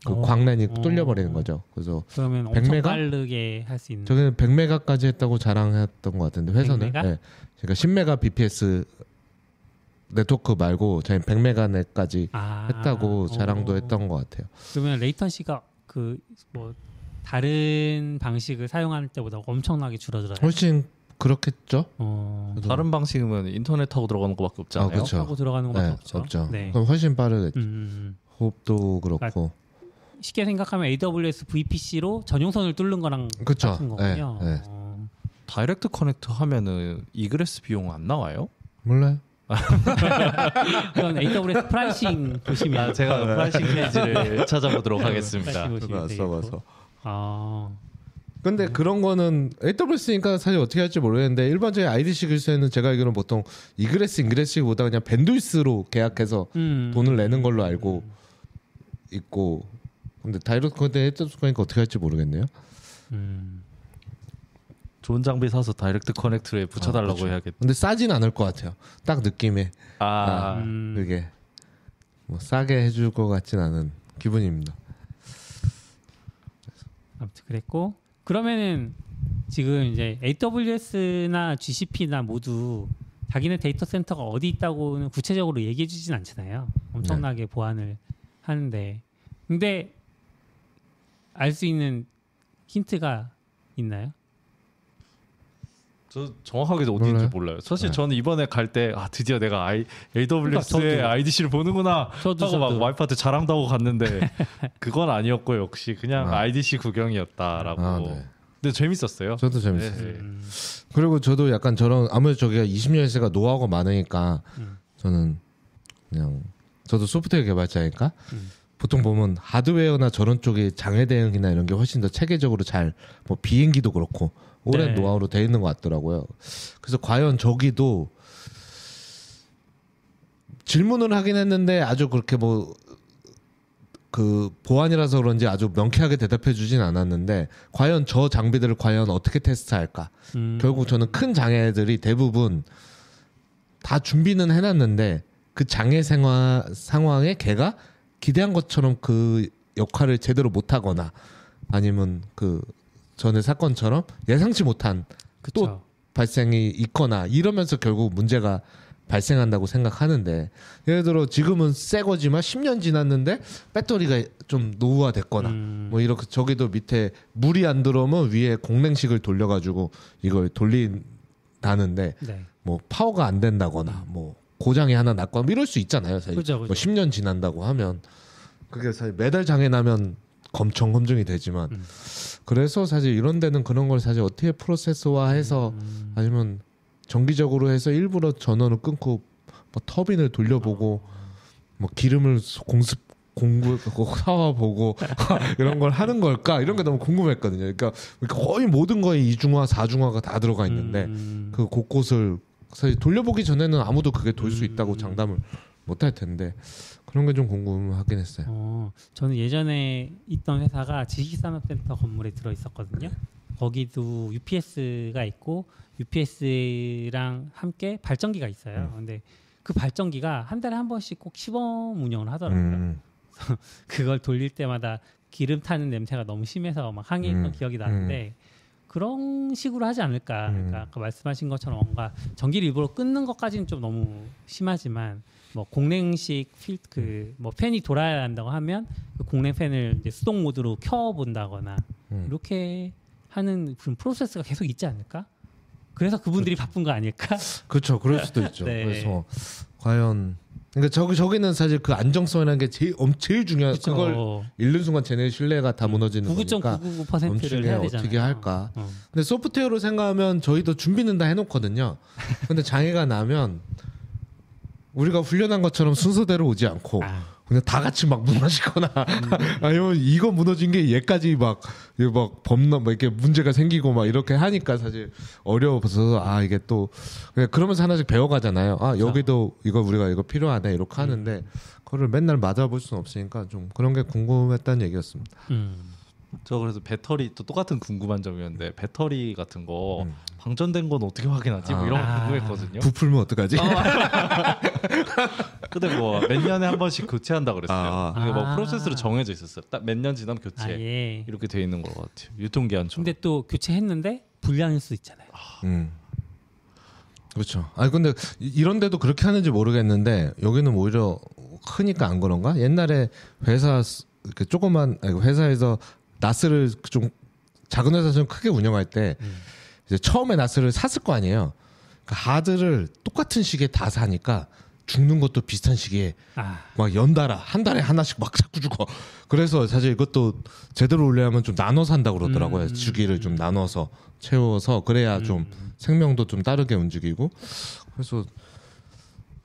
[SPEAKER 4] 그 광란이 뚫려버리는 거죠. 그래서
[SPEAKER 2] 그러면 엄청
[SPEAKER 4] 100메가?
[SPEAKER 2] 빠르게 할 수 있는.
[SPEAKER 4] 저기는 100메가까지 했다고 자랑했던 것 같은데 회사는
[SPEAKER 2] 100메가?
[SPEAKER 4] 네. 그러니까 10메가 BPS 네트워크 말고 저희 100메가넷까지 했다고 자랑도 했던 것 같아요.
[SPEAKER 2] 그러면 레이턴시가 그 뭐 다른 방식을 사용할 때보다 엄청나게 줄어들어요.
[SPEAKER 4] 훨씬 그렇겠죠.
[SPEAKER 3] 다른 방식이면 인터넷 타고 들어가는 것밖에 없잖아요.
[SPEAKER 4] 그렇죠.
[SPEAKER 2] 하고 들어가는 것밖에 없죠.
[SPEAKER 4] 없죠.
[SPEAKER 2] 네.
[SPEAKER 4] 그럼 훨씬 빠르겠죠. 호흡도
[SPEAKER 2] 그러니까
[SPEAKER 4] 그렇고.
[SPEAKER 2] 쉽게 생각하면 AWS VPC로 전용선을 뚫는 거랑
[SPEAKER 4] 그쵸.
[SPEAKER 2] 같은 거군요.
[SPEAKER 4] 네.
[SPEAKER 3] 다이렉트 커넥트 하면은 이그레스 비용 안 나와요?
[SPEAKER 4] 몰라요.
[SPEAKER 2] 그건 AWS 프라이싱 보시면
[SPEAKER 3] 제가 프라이싱 페이지를 찾아보도록 하겠습니다.
[SPEAKER 2] 프라이싱 보시면 되겠고.
[SPEAKER 4] 써봐서.
[SPEAKER 2] 아,
[SPEAKER 4] 근데 그런 거는 AWS니까 사실 어떻게 할지 모르겠는데 일반적인 IDC 글쎄는 제가 알기로는 보통 인그레스보다 그냥 밴드위스로 계약해서 돈을 내는 걸로 알고 있고 근데 다이렉트 커넥트니까 어떻게 할지 모르겠네요.
[SPEAKER 3] 좋은 장비 사서 다이렉트 커넥트에 붙여달라고
[SPEAKER 4] 그렇죠.
[SPEAKER 3] 해야겠다.
[SPEAKER 4] 근데 싸진 않을 것 같아요. 딱 느낌에 그게 뭐 싸게 해줄 것 같진 않은 기분입니다.
[SPEAKER 2] 아무튼 그랬고 그러면은 지금 이제 AWS나 GCP나 모두 자기네 데이터 센터가 어디 있다고는 구체적으로 얘기해주진 않잖아요. 엄청나게 보안을 하는데 근데 알 수 있는 힌트가 있나요?
[SPEAKER 3] 저 정확하게 어디인지 몰라요. 사실 저는 이번에 갈 때 드디어 내가 AWS의
[SPEAKER 2] 그러니까
[SPEAKER 3] IDC를 보는구나 하고 막 와이프한테 자랑도 하고 갔는데 그건 아니었고 역시 그냥 IDC 구경이었다라고.
[SPEAKER 4] 네.
[SPEAKER 3] 근데 재밌었어요.
[SPEAKER 4] 저도 재밌었어요.
[SPEAKER 3] 네.
[SPEAKER 4] 그리고 저도 약간 저런 아무래도 저기가 20년 세가 노하우가 많으니까 저는 그냥 저도 소프트웨어 개발자니까 보통 보면 하드웨어나 저런 쪽에 장애 대응이나 이런 게 훨씬 더 체계적으로 잘 뭐 비행기도 그렇고 오랜 노하우로 돼 있는 것 같더라고요. 그래서 과연 저기도 질문을 하긴 했는데 아주 그렇게 뭐 그 보안이라서 그런지 아주 명쾌하게 대답해 주진 않았는데 과연 저 장비들을 과연 어떻게 테스트할까? 결국 저는 큰 장애들이 대부분 다 준비는 해놨는데 그 장애 상황에 걔가 기대한 것처럼 그 역할을 제대로 못하거나 아니면 그 전에 사건처럼 예상치 못한 또 발생이 있거나 이러면서 결국 문제가 발생한다고 생각하는데 예를 들어 지금은 새 거지만 10년 지났는데 배터리가 좀 노후화됐거나 뭐 이렇게 저기도 밑에 물이 안 들어오면 위에 공랭식을 돌려가지고 이걸 돌린다는데 뭐 파워가 안 된다거나 뭐 고장이 하나 났거나 뭐 이럴 수 있잖아요. 사실
[SPEAKER 2] 그죠.
[SPEAKER 4] 뭐 10년 지난다고 하면 그게 사실 매달 장애 나면 검증이 되지만 그래서 사실 이런 데는 그런 걸 사실 어떻게 프로세스화해서 아니면 정기적으로 해서 일부러 전원을 끊고 뭐 터빈을 돌려보고 뭐 기름을 공구해보고 사와보고 이런 걸 하는 걸까 이런 게 너무 궁금했거든요. 그러니까 거의 모든 거에 이중화, 사중화가 다 들어가 있는데 그 곳곳을 사실 돌려보기 전에는 아무도 그게 돌 수 있다고 장담을 못할 텐데 그런 게 좀 궁금하긴 했어요.
[SPEAKER 2] 저는 예전에 있던 회사가 지식산업센터 건물에 들어 있었거든요. 거기도 UPS가 있고 UPS랑 함께 발전기가 있어요. 근데 그 발전기가 한 달에 한 번씩 꼭 시범 운영을 하더라고요. 그걸 돌릴 때마다 기름 타는 냄새가 너무 심해서 막 항의했던 기억이 나는데 그런 식으로 하지 않을까. 그러니까 아까 말씀하신 것처럼 뭔가 전기를 일부러 끊는 것까지는 좀 너무 심하지만 뭐 공랭식 뭐 팬이 돌아야 한다고 하면 그 공랭 팬을 이제 수동 모드로 켜 본다거나 이렇게 하는 그런 프로세스가 계속 있지 않을까? 그래서 그분들이 바쁜 거 아닐까?
[SPEAKER 4] 그렇죠. 그럴 수도 있죠.
[SPEAKER 2] 네.
[SPEAKER 4] 그래서 과연 그러니까 저기는 사실 그 안정성이라는 게 제일 중요한
[SPEAKER 2] 그쵸.
[SPEAKER 4] 그걸 잃는 순간 쟤네 신뢰가 다 무너지는 거니까
[SPEAKER 2] 99.999%를 해야 되잖아요.
[SPEAKER 4] 어떻게 할까? 근데 소프트웨어로 생각하면 저희도 준비는 다 해놓거든요. 근데 장애가 나면 우리가 훈련한 것처럼 순서대로 오지 않고 그냥 다 같이 막 무너지거나 아니면 이거 무너진 게 얘까지 막 범람 막 이렇게 문제가 생기고 막 이렇게 하니까 사실 어려워서 이게 또 그러면서 하나씩 배워가잖아요. 여기도 이거 우리가 이거 필요하네 이렇게 하는데 그거를 맨날 맞아볼 수는 없으니까 좀 그런 게 궁금했다는 얘기였습니다.
[SPEAKER 3] 저 그래서 배터리 또 똑같은 궁금한 점이었는데 배터리 같은 거 방전된 건 어떻게 확인하지? 뭐 이런 거 궁금했거든요.
[SPEAKER 4] 부풀면 어떡하지?
[SPEAKER 3] 근데 뭐 몇 년에 한 번씩 교체한다 그랬어요. 그게 뭐 프로세스로 정해져 있었어요. 딱 몇 년 지나면 교체 이렇게 돼 있는 것 같아요. 유통기한처럼.
[SPEAKER 2] 근데 또 교체했는데 불량일 수 있잖아요.
[SPEAKER 4] 그렇죠. 근데 이런 데도 그렇게 하는지 모르겠는데 여기는 오히려 크니까 안 그런가? 옛날에 회사 이렇게 조그만 회사에서 나스를 좀 작은 회사 좀 크게 운영할 때 이제 처음에 나스를 샀을 거 아니에요. 그러니까 하드를 똑같은 시기에 다 사니까 죽는 것도 비슷한 시기에 막 연달아 한 달에 하나씩 막 자꾸 죽어. 그래서 사실 이것도 제대로 올려야면 좀 나눠서 한다고 그러더라고요. 주기를 좀 나눠서 채워서 그래야 좀 생명도 좀 다르게 움직이고. 그래서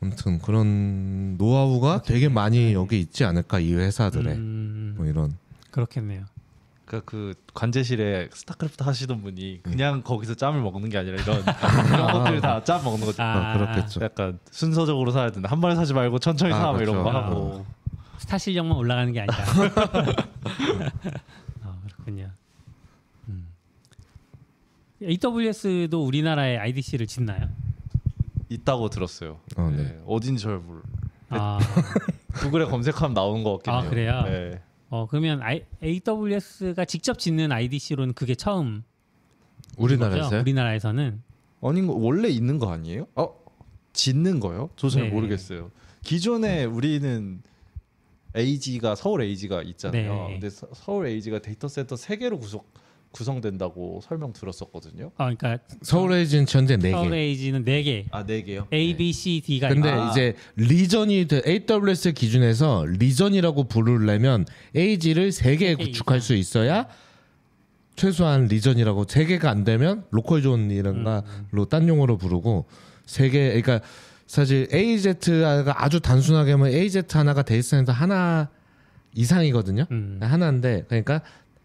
[SPEAKER 4] 아무튼 그런 노하우가 되게 많이 여기 있지 않을까 이 회사들에 뭐 이런.
[SPEAKER 2] 그렇겠네요.
[SPEAKER 3] 그러니까 그 관제실에 스타크래프트 하시던 분이 그냥 거기서 짬을 먹는 게 아니라 이런 것들 다 짬 먹는 거죠.
[SPEAKER 4] 그렇겠죠.
[SPEAKER 3] 약간 순서적으로 사야 된다. 한 번에 사지 말고 천천히 사 뭐 이런 거
[SPEAKER 4] 그렇죠.
[SPEAKER 3] 하고.
[SPEAKER 2] 스타 실력만 올라가는 게 아니다. 그렇군요. AWS도 우리나라에 IDC를 짓나요?
[SPEAKER 3] 있다고 들었어요.
[SPEAKER 4] 네.
[SPEAKER 3] 네. 어딘지 잘 모르.
[SPEAKER 2] 아,
[SPEAKER 3] 구글에 검색하면 나오는 것 같긴 해요.
[SPEAKER 2] 그래요?
[SPEAKER 3] 네.
[SPEAKER 2] 그러면 AWS가 직접 짓는 IDC로는 그게 처음
[SPEAKER 4] 우리나라에서요?
[SPEAKER 2] 우리나라에서는
[SPEAKER 3] 아닌 거 원래 있는 거 아니에요? 짓는 거요? 저 잘
[SPEAKER 2] 네.
[SPEAKER 3] 모르겠어요. 기존에 우리는 AG가 서울 AG가 있잖아요.
[SPEAKER 2] 네.
[SPEAKER 3] 근데 서울 AG가 데이터 센터 3개로 구성된다고 설명 들었었거든요.
[SPEAKER 2] 그러니까
[SPEAKER 4] 서울 에이지는 현재 4개.
[SPEAKER 2] 서울 AG는 4개.
[SPEAKER 3] 4개요?
[SPEAKER 2] A, B, C, D가
[SPEAKER 4] 근데
[SPEAKER 2] 있고.
[SPEAKER 4] 이제 리전이 AWS 기준에서 리전이라고 부르려면 AG를 3개 구축할 수 있어야 최소한 리전이라고 3개가 안 되면 로컬 존이란가로 딴 용어로 부르고 3개 그러니까 사실 AZ가 아주 단순하게 하면 AZ 하나가 데이터 센터 하나 이상이거든요. 하나인데 그러니까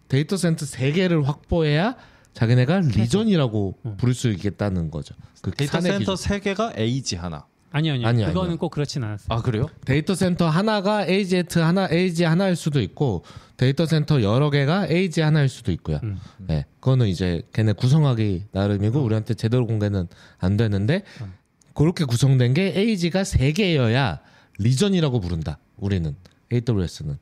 [SPEAKER 4] 데이터 센터 3개를 확보해야 자기네가 리전이라고 부를 수 있겠다는 거죠. 그
[SPEAKER 3] 데이터
[SPEAKER 4] 사내
[SPEAKER 3] 센터
[SPEAKER 4] 기준.
[SPEAKER 3] 3개가 AG 하나.
[SPEAKER 2] 아니요.
[SPEAKER 4] 아니요.
[SPEAKER 2] 그거는 꼭 그렇진 않았어요.
[SPEAKER 3] 아 그래요?
[SPEAKER 4] 데이터 센터 하나가 AZ 하나, AG 하나일 수도 있고 데이터 센터 여러 개가 AG 하나일 수도 있고요. 네, 그거는 이제 걔네 구성하기 나름이고 우리한테 제대로 공개는 안 되는데 그렇게 구성된 게 AG가 3개여야 리전이라고 부른다. 우리는 AWS는.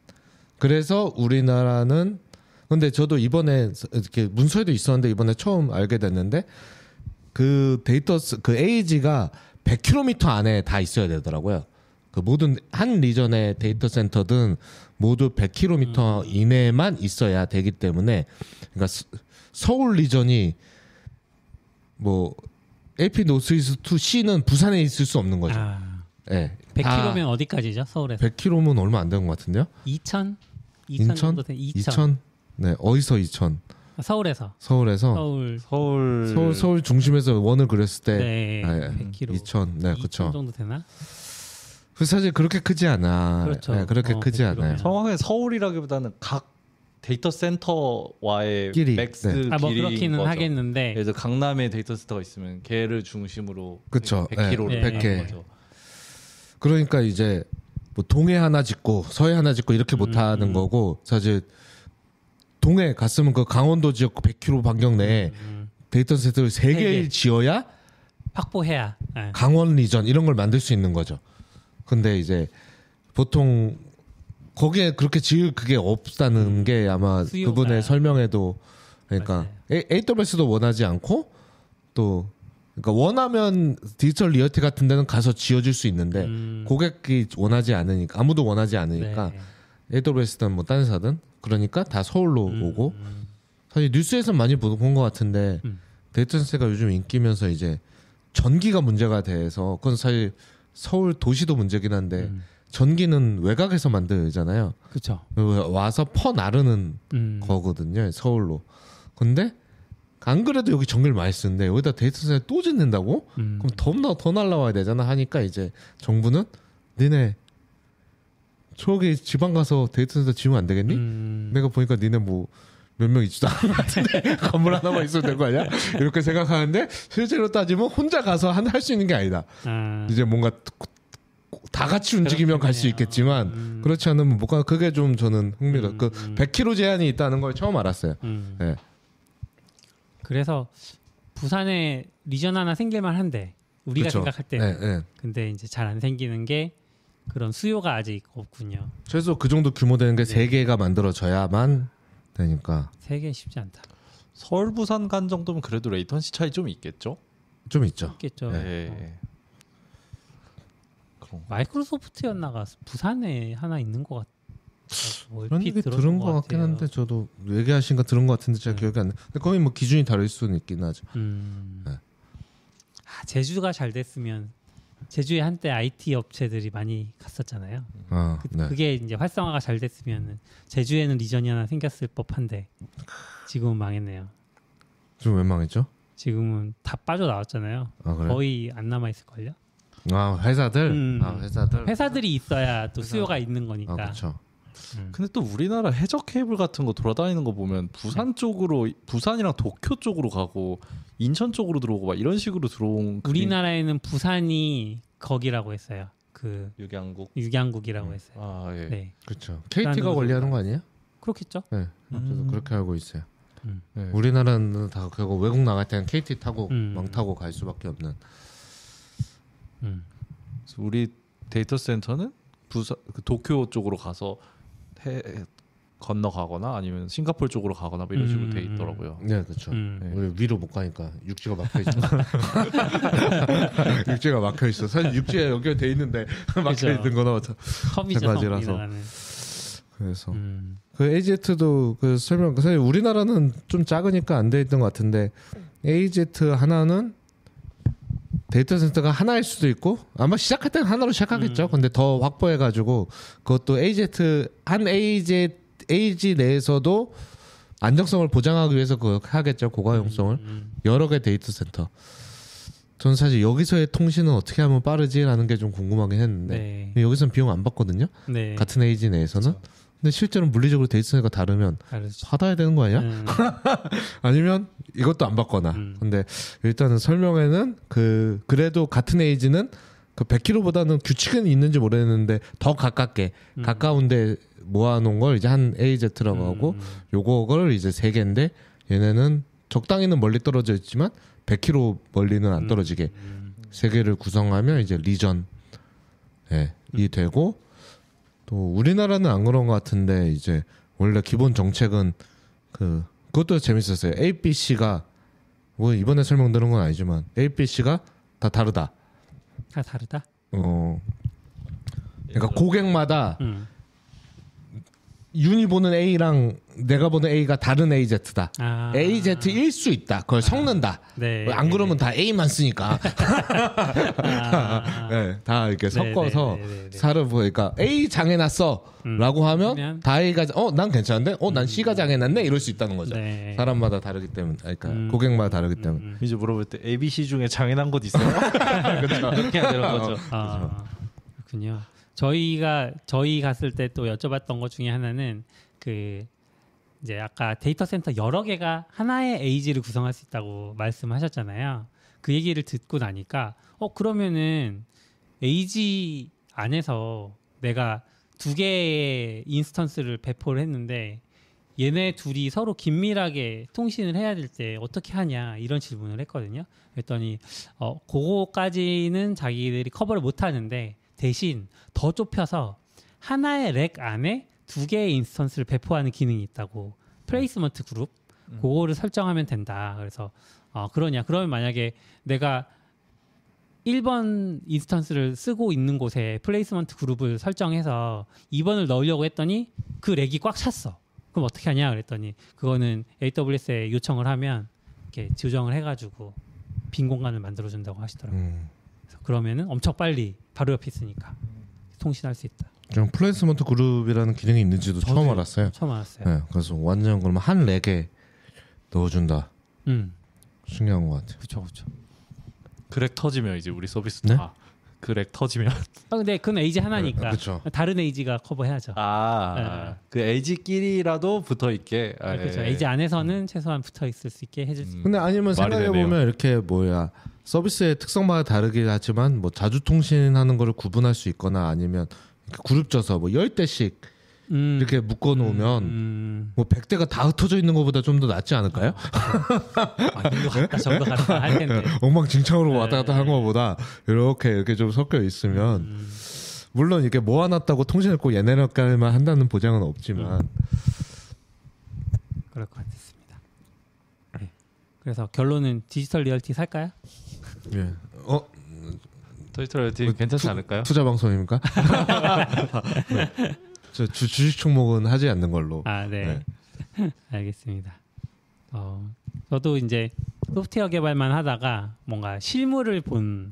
[SPEAKER 4] 그래서 우리나라는 근데 저도 이번에 이렇게 문서에도 있었는데 이번에 처음 알게 됐는데 그 AG가 100km 안에 다 있어야 되더라고요. 그 모든 한 리전의 데이터 센터든 모두 100km 이내에만 있어야 되기 때문에 그러니까 서울 리전이 뭐 AP 노스이스트 C는 부산에 있을 수 없는 거죠. 네,
[SPEAKER 2] 100km면 어디까지죠? 서울에서?
[SPEAKER 4] 100km면 얼마 안 되는 것 같은데요?
[SPEAKER 2] 2천?
[SPEAKER 4] 인천?
[SPEAKER 2] 정도 돼.
[SPEAKER 4] 2천? 네, 어디서 2천?
[SPEAKER 2] 서울에서.
[SPEAKER 4] 서울에서 서울 중심에서 원을 그렸을 때
[SPEAKER 2] 네. 100km.
[SPEAKER 4] 2천. 네, 그렇죠.
[SPEAKER 2] 2천 정도 되나?
[SPEAKER 4] 그 사실 그렇게 크지 않아.
[SPEAKER 2] 그렇죠.
[SPEAKER 4] 네, 그렇게 크지
[SPEAKER 2] 100km.
[SPEAKER 4] 않아요.
[SPEAKER 3] 정확하게 서울이라기보다는 각 데이터 센터와의
[SPEAKER 4] 길이,
[SPEAKER 3] 맥스
[SPEAKER 4] 네.
[SPEAKER 2] 뭐
[SPEAKER 3] 길이인
[SPEAKER 2] 그렇기는
[SPEAKER 3] 거죠.
[SPEAKER 2] 하겠는데.
[SPEAKER 3] 그래서 강남에 데이터 센터가 있으면 걔를 중심으로
[SPEAKER 4] 그쵸.
[SPEAKER 3] 100km로
[SPEAKER 2] 네.
[SPEAKER 4] 100개.
[SPEAKER 3] 거죠.
[SPEAKER 4] 그러니까 이제 뭐 동해 하나 짓고 서해 하나 짓고 이렇게 못 하는 거고 사실 동해 갔으면 그 강원도 지역 100km 반경 내에 데이터 센터를 3개를 지어야
[SPEAKER 2] 확보해야. 네.
[SPEAKER 4] 강원 리전 이런 걸 만들 수 있는 거죠. 근데 이제 보통 거기에 그렇게 지을 그게 없다는 게 아마
[SPEAKER 2] 수요가.
[SPEAKER 4] 그분의 설명에도 그러니까 AWS도 원하지 않고 또 그러니까 원하면 디지털 리얼티 같은 데는 가서 지어줄 수 있는데 고객이 원하지 않으니까 아무도 원하지 않으니까
[SPEAKER 2] 네.
[SPEAKER 4] AWS든 뭐 딴 회사든 그러니까 다 서울로 오고 사실 뉴스에서 많이 본 것 같은데 데이터 센터가 요즘 인기면서 이제 전기가 문제가 돼서 그건 사실 서울 도시도 문제긴 한데 전기는 외곽에서 만들잖아요.
[SPEAKER 2] 그렇죠.
[SPEAKER 4] 와서 퍼 나르는 거거든요. 서울로. 근데 안 그래도 여기 전기를 많이 쓰는데 여기다 데이터 센터 또 짓는다고? 그럼 더 날라와야 되잖아 하니까 이제 정부는 니네 저기 지방 가서 데이터 센터 지으면 안 되겠니? 내가 보니까 니네 뭐 몇 명 있지도 않은 것 같은데 건물 하나만 있어도 될 거 아니야? 이렇게 생각하는데 실제로 따지면 혼자 가서 할 수 있는 게 아니다. 이제 뭔가 다 같이 움직이면 갈 수 있겠지만 그렇지 않으면 못 가. 그게 좀 저는 흥미로워. 그 100km 제한이 있다는 걸 처음 알았어요. 네.
[SPEAKER 2] 그래서 부산에 리전 하나 생길만 한데 우리가
[SPEAKER 4] 그쵸.
[SPEAKER 2] 생각할 때
[SPEAKER 4] 네, 네.
[SPEAKER 2] 근데 이제 잘 안 생기는 게 그런 수요가 아직 없군요.
[SPEAKER 4] 최소 그 정도 규모 되는 게 3개가 만들어져야만 되니까
[SPEAKER 2] 3개 쉽지 않다.
[SPEAKER 3] 서울 부산 간 정도면 그래도 레이턴시 차이 좀 있겠죠?
[SPEAKER 4] 좀 있죠.
[SPEAKER 2] 있겠죠.
[SPEAKER 3] 네. 그런 거.
[SPEAKER 2] 마이크로소프트였나가 부산에 하나 있는 것 같아.
[SPEAKER 4] 그런 얘기 들은 것 같긴 한데 저도 얘기하신 거 들은 것 같은데 제가 기억이 안 나. 근데 거의 뭐 기준이 다를 수는 있긴 하죠. 네.
[SPEAKER 2] 제주가 잘 됐으면 제주에 한때 IT 업체들이 많이 갔었잖아요.
[SPEAKER 4] 네.
[SPEAKER 2] 그게 이제 활성화가 잘 됐으면 제주에는 리전이 하나 생겼을 법한데 지금은 망했네요.
[SPEAKER 4] 좀 웬만했죠?
[SPEAKER 2] 지금은 다 빠져 나왔잖아요.
[SPEAKER 4] 아, 그래?
[SPEAKER 2] 거의 안 남아 있을 걸요.
[SPEAKER 4] 회사들.
[SPEAKER 2] 회사들이 있어야 또 수요가 있는 거니까.
[SPEAKER 4] 그렇죠.
[SPEAKER 3] 근데 또 우리나라 해적 케이블 같은 거 돌아다니는 거 보면 부산 쪽으로 부산이랑 도쿄 쪽으로 가고 인천 쪽으로 들어오고 막 이런 식으로 들어온
[SPEAKER 2] 우리나라에는 부산이 거기라고 했어요. 그 육양국이라고 했어요.
[SPEAKER 3] 아 예.
[SPEAKER 2] 네.
[SPEAKER 4] 그렇죠. KT가 관리하는 거 아니에요?
[SPEAKER 2] 그렇겠죠.
[SPEAKER 4] 네. 저도 그렇게 알고 있어요.
[SPEAKER 3] 네.
[SPEAKER 4] 우리나라는 다 그거 외국 나갈 때는 KT 타고 멍 타고 갈 수밖에 없는.
[SPEAKER 3] 그래서 우리 데이터 센터는 부산 그 도쿄 쪽으로 가서 건너가거나 아니면 싱가포르 쪽으로 가거나 뭐 이런 식으로 돼 있더라고요.
[SPEAKER 4] 네, 그렇죠.
[SPEAKER 3] 네.
[SPEAKER 4] 우리 위로 못 가니까 육지가 막혀 있죠. 육지가 막혀 있어. 사실 육지에 연결돼 있는데 막혀 있는 거나 마찬가지라서. 그래서 그 AZ도 그 설명 사실 우리나라는 좀 작으니까 안 돼 있던 것 같은데 AZ 하나는 데이터 센터가 하나일 수도 있고 아마 시작할 때는 하나로 시작하겠죠. 근데 더 확보해가지고 그것도 AZ 내에서도 안정성을 보장하기 위해서 그거 하겠죠. 고가용성을 여러 개 데이터 센터. 저는 사실 여기서의 통신은 어떻게 하면 빠르지라는 게 좀 궁금하긴 했는데 여기서는 비용 안 받거든요. 같은 AZ 내에서는. 그렇죠. 근데 실제로 물리적으로 데이터 센터가 다르면 받아야 되는 거 아니야? 아니면 이것도 안 받거나. 근데 일단은 설명에는 그래도 같은 에이지는 그 100km보다는 규칙은 있는지 모르겠는데 더 가깝게 가까운데 모아놓은 걸 이제 한 AZ라고 하고 요거를 이제 3개인데 얘네는 적당히는 멀리 떨어져 있지만 100km 멀리는 안 떨어지게 3개를 구성하면 이제 리전이 되고 또 우리나라는 안 그런 것 같은데 이제 원래 기본 정책은 그것도 재밌었어요. ABC가 뭐 이번에 설명드린 건 아니지만 ABC가 다 다르다.
[SPEAKER 2] 다 다르다?
[SPEAKER 4] 그러니까 고객마다 윤이 보는 A랑 내가 보는 A가 다른 AZ다. AZ일 수 있다. 그걸 섞는다. 안 그러면 다 A만 쓰니까. 다 이렇게 섞어서 사를 그러니까 A 장해놨어라고 하면 다 A가 난 괜찮은데 난 C가 장해놨네 이럴 수 있다는 거죠. 사람마다 다르기 때문에, 그러니까 고객마다 다르기 때문에.
[SPEAKER 3] 이제 물어볼 때 ABC 중에 장해난 곳 있어요? 그렇죠. 그렇게 해야 되는 거죠.
[SPEAKER 2] 그렇군요. 저희 갔을 때 또 여쭤봤던 것 중에 하나는 이제 아까 데이터 센터 여러 개가 하나의 AG를 구성할 수 있다고 말씀하셨잖아요. 그 얘기를 듣고 나니까 그러면은 AG 안에서 내가 2개의 인스턴스를 배포를 했는데 얘네 둘이 서로 긴밀하게 통신을 해야 될 때 어떻게 하냐 이런 질문을 했거든요. 그랬더니 그거까지는 자기들이 커버를 못 하는데 대신 더 좁혀서 하나의 렉 안에 2개의 인스턴스를 배포하는 기능이 있다고. 플레이스먼트 그룹 그거를 설정하면 된다. 그래서 그러냐 그러면 만약에 내가 1번 인스턴스를 쓰고 있는 곳에 플레이스먼트 그룹을 설정해서 2번을 넣으려고 했더니 그 렉이 꽉 찼어. 그럼 어떻게 하냐 그랬더니 그거는 AWS에 요청을 하면 이렇게 조정을 해가지고 빈 공간을 만들어준다고 하시더라고요. 그래서 그러면은 엄청 빨리 바로 옆에 있으니까 통신할 수 있다.
[SPEAKER 4] 좀 플레이스먼트 그룹이라는 기능이 있는지도 처음 알았어요.
[SPEAKER 2] 처음 알았어요.
[SPEAKER 4] 네, 그래서 완전 그러면 한 렉에 넣어준다. 신기한 것 같아요.
[SPEAKER 2] 그렇죠.
[SPEAKER 3] 그 렉 터지면 이제 우리 서비스
[SPEAKER 4] 네?
[SPEAKER 3] 다 그 렉 터지면.
[SPEAKER 2] 근데 그건 AG 하나니까 다른 AG가 커버해야죠.
[SPEAKER 3] 그 AG끼리라도 붙어 있게.
[SPEAKER 2] 그렇죠. AG 안에서는 최소한 붙어 있을 수 있게 해줄 수.
[SPEAKER 4] 근데 아니면 생각해 보면 이렇게 서비스의 특성마다 다르긴 하지만 뭐 자주 통신하는 거를 구분할 수 있거나 아니면 그룹져서 뭐 10대씩 이렇게 묶어 놓으면 뭐 100대가 다 흩어져 있는 것보다 좀 더 낫지 않을까요?
[SPEAKER 2] 이거 갔다 저거 갔다 할 텐데.
[SPEAKER 4] 엉망진창으로 왔다 갔다 한 것보다 이렇게 좀 섞여 있으면 물론 이렇게 모아놨다고 통신을 꼭 얘네들까지만 한다는 보장은 없지만
[SPEAKER 2] 그럴 것 같습니다. 그래서 결론은 디지털 리얼티 살까요?
[SPEAKER 4] 예.
[SPEAKER 3] 디지털 리얼티 괜찮지 않을까요?
[SPEAKER 4] 투자 방송입니까? 네. 저 주식 총목은 하지 않는 걸로.
[SPEAKER 2] 네. 알겠습니다. 저도 이제 소프트웨어 개발만 하다가 뭔가 실물을 본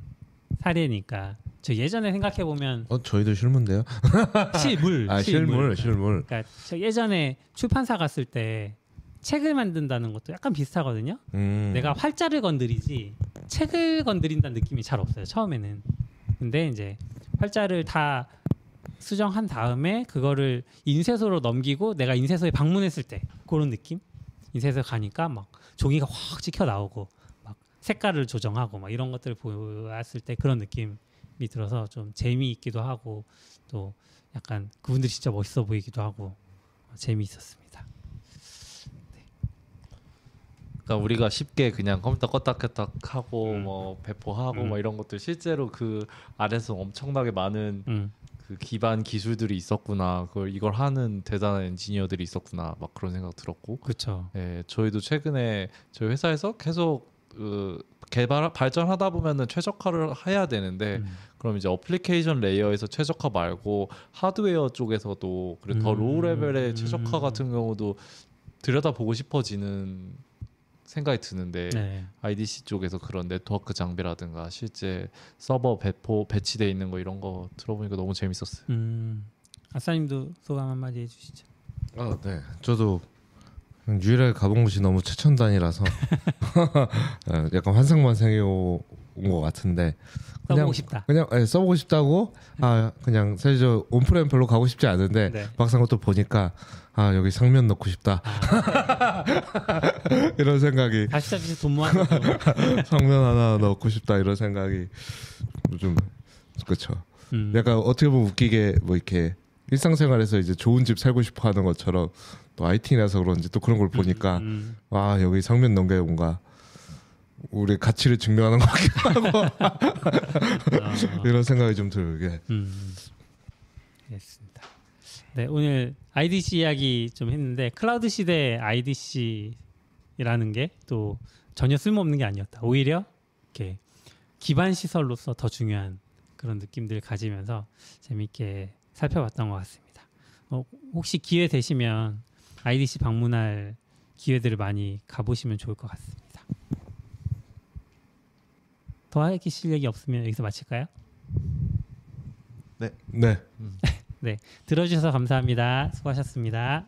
[SPEAKER 2] 사례니까 저 예전에 생각해 보면
[SPEAKER 4] 저희도 실무인데요.
[SPEAKER 2] 실물.
[SPEAKER 4] 실물.
[SPEAKER 2] 그러니까 저 예전에 출판사 갔을 때 책을 만든다는 것도 약간 비슷하거든요. 내가 활자를 건드리지 책을 건드린다는 느낌이 잘 없어요. 처음에는. 근데 이제 팔자를 다 수정한 다음에 그거를 인쇄소로 넘기고 내가 인쇄소에 방문했을 때 그런 느낌? 인쇄소 가니까 막 종이가 확 찍혀 나오고 막 색깔을 조정하고 막 이런 것들을 보았을 때 그런 느낌이 들어서 좀 재미있기도 하고 또 약간 그분들이 진짜 멋있어 보이기도 하고 재미있었습니다.
[SPEAKER 3] 그러니까 우리가 쉽게 그냥 컴퓨터 껐다 켰다 하고 뭐 배포하고 뭐 이런 것들 실제로 그 안에서 엄청나게 많은 그 기반 기술들이 있었구나. 이걸 하는 대단한 엔지니어들이 있었구나. 막 그런 생각 들었고.
[SPEAKER 2] 그렇죠.
[SPEAKER 3] 예, 저희도 최근에 저희 회사에서 계속 발전하다 보면은 최적화를 해야 되는데 그럼 이제 어플리케이션 레이어에서 최적화 말고 하드웨어 쪽에서도 그리고 더 로우 레벨의 최적화 같은 경우도 들여다보고 싶어지는 생각이 드는데
[SPEAKER 2] 네.
[SPEAKER 3] IDC 쪽에서 그런 네트워크 장비라든가 실제 서버 배치돼 있는 거 이런 거 들어보니까 너무 재밌었어요.
[SPEAKER 2] 아싸님도 소감 한마디 해주시죠.
[SPEAKER 4] 네. 저도 유일하게 가본 곳이 너무 최첨단이라서 약간 환상만 생겨온 것 같은데
[SPEAKER 2] 써보고 싶다.
[SPEAKER 4] 그냥 써보고 싶다고 그냥 사실 저 온프레임 별로 가고 싶지 않은데
[SPEAKER 2] 네.
[SPEAKER 4] 막상 또 보니까 여기 상면 넣고 싶다 이런 생각이
[SPEAKER 2] 다시 다시 돈 모아서
[SPEAKER 4] 상면 하나 넣고 싶다 이런 생각이 좀 그렇죠. 약간 어떻게 보면 웃기게 뭐 이렇게 일상생활에서 이제 좋은 집 살고 싶어 하는 것처럼 또 IT라서 그런지 또 그런 걸 보니까 여기 상면 넣은 게 뭔가 우리 가치를 증명하는 것 같기도 하고 이런 생각이 좀 들게.
[SPEAKER 2] 알겠습니다. 네, 오늘 IDC 이야기 좀 했는데 클라우드 시대 IDC라는 게 또 전혀 쓸모없는 게 아니었다. 오히려 이렇게 기반 시설로서 더 중요한 그런 느낌들을 가지면서 재미있게 살펴봤던 것 같습니다. 혹시 기회 되시면 IDC 방문할 기회들을 많이 가보시면 좋을 것 같습니다. 더 하실 얘기 없으면 여기서 마칠까요?
[SPEAKER 4] 네.
[SPEAKER 2] 네, 들어주셔서 감사합니다. 수고하셨습니다.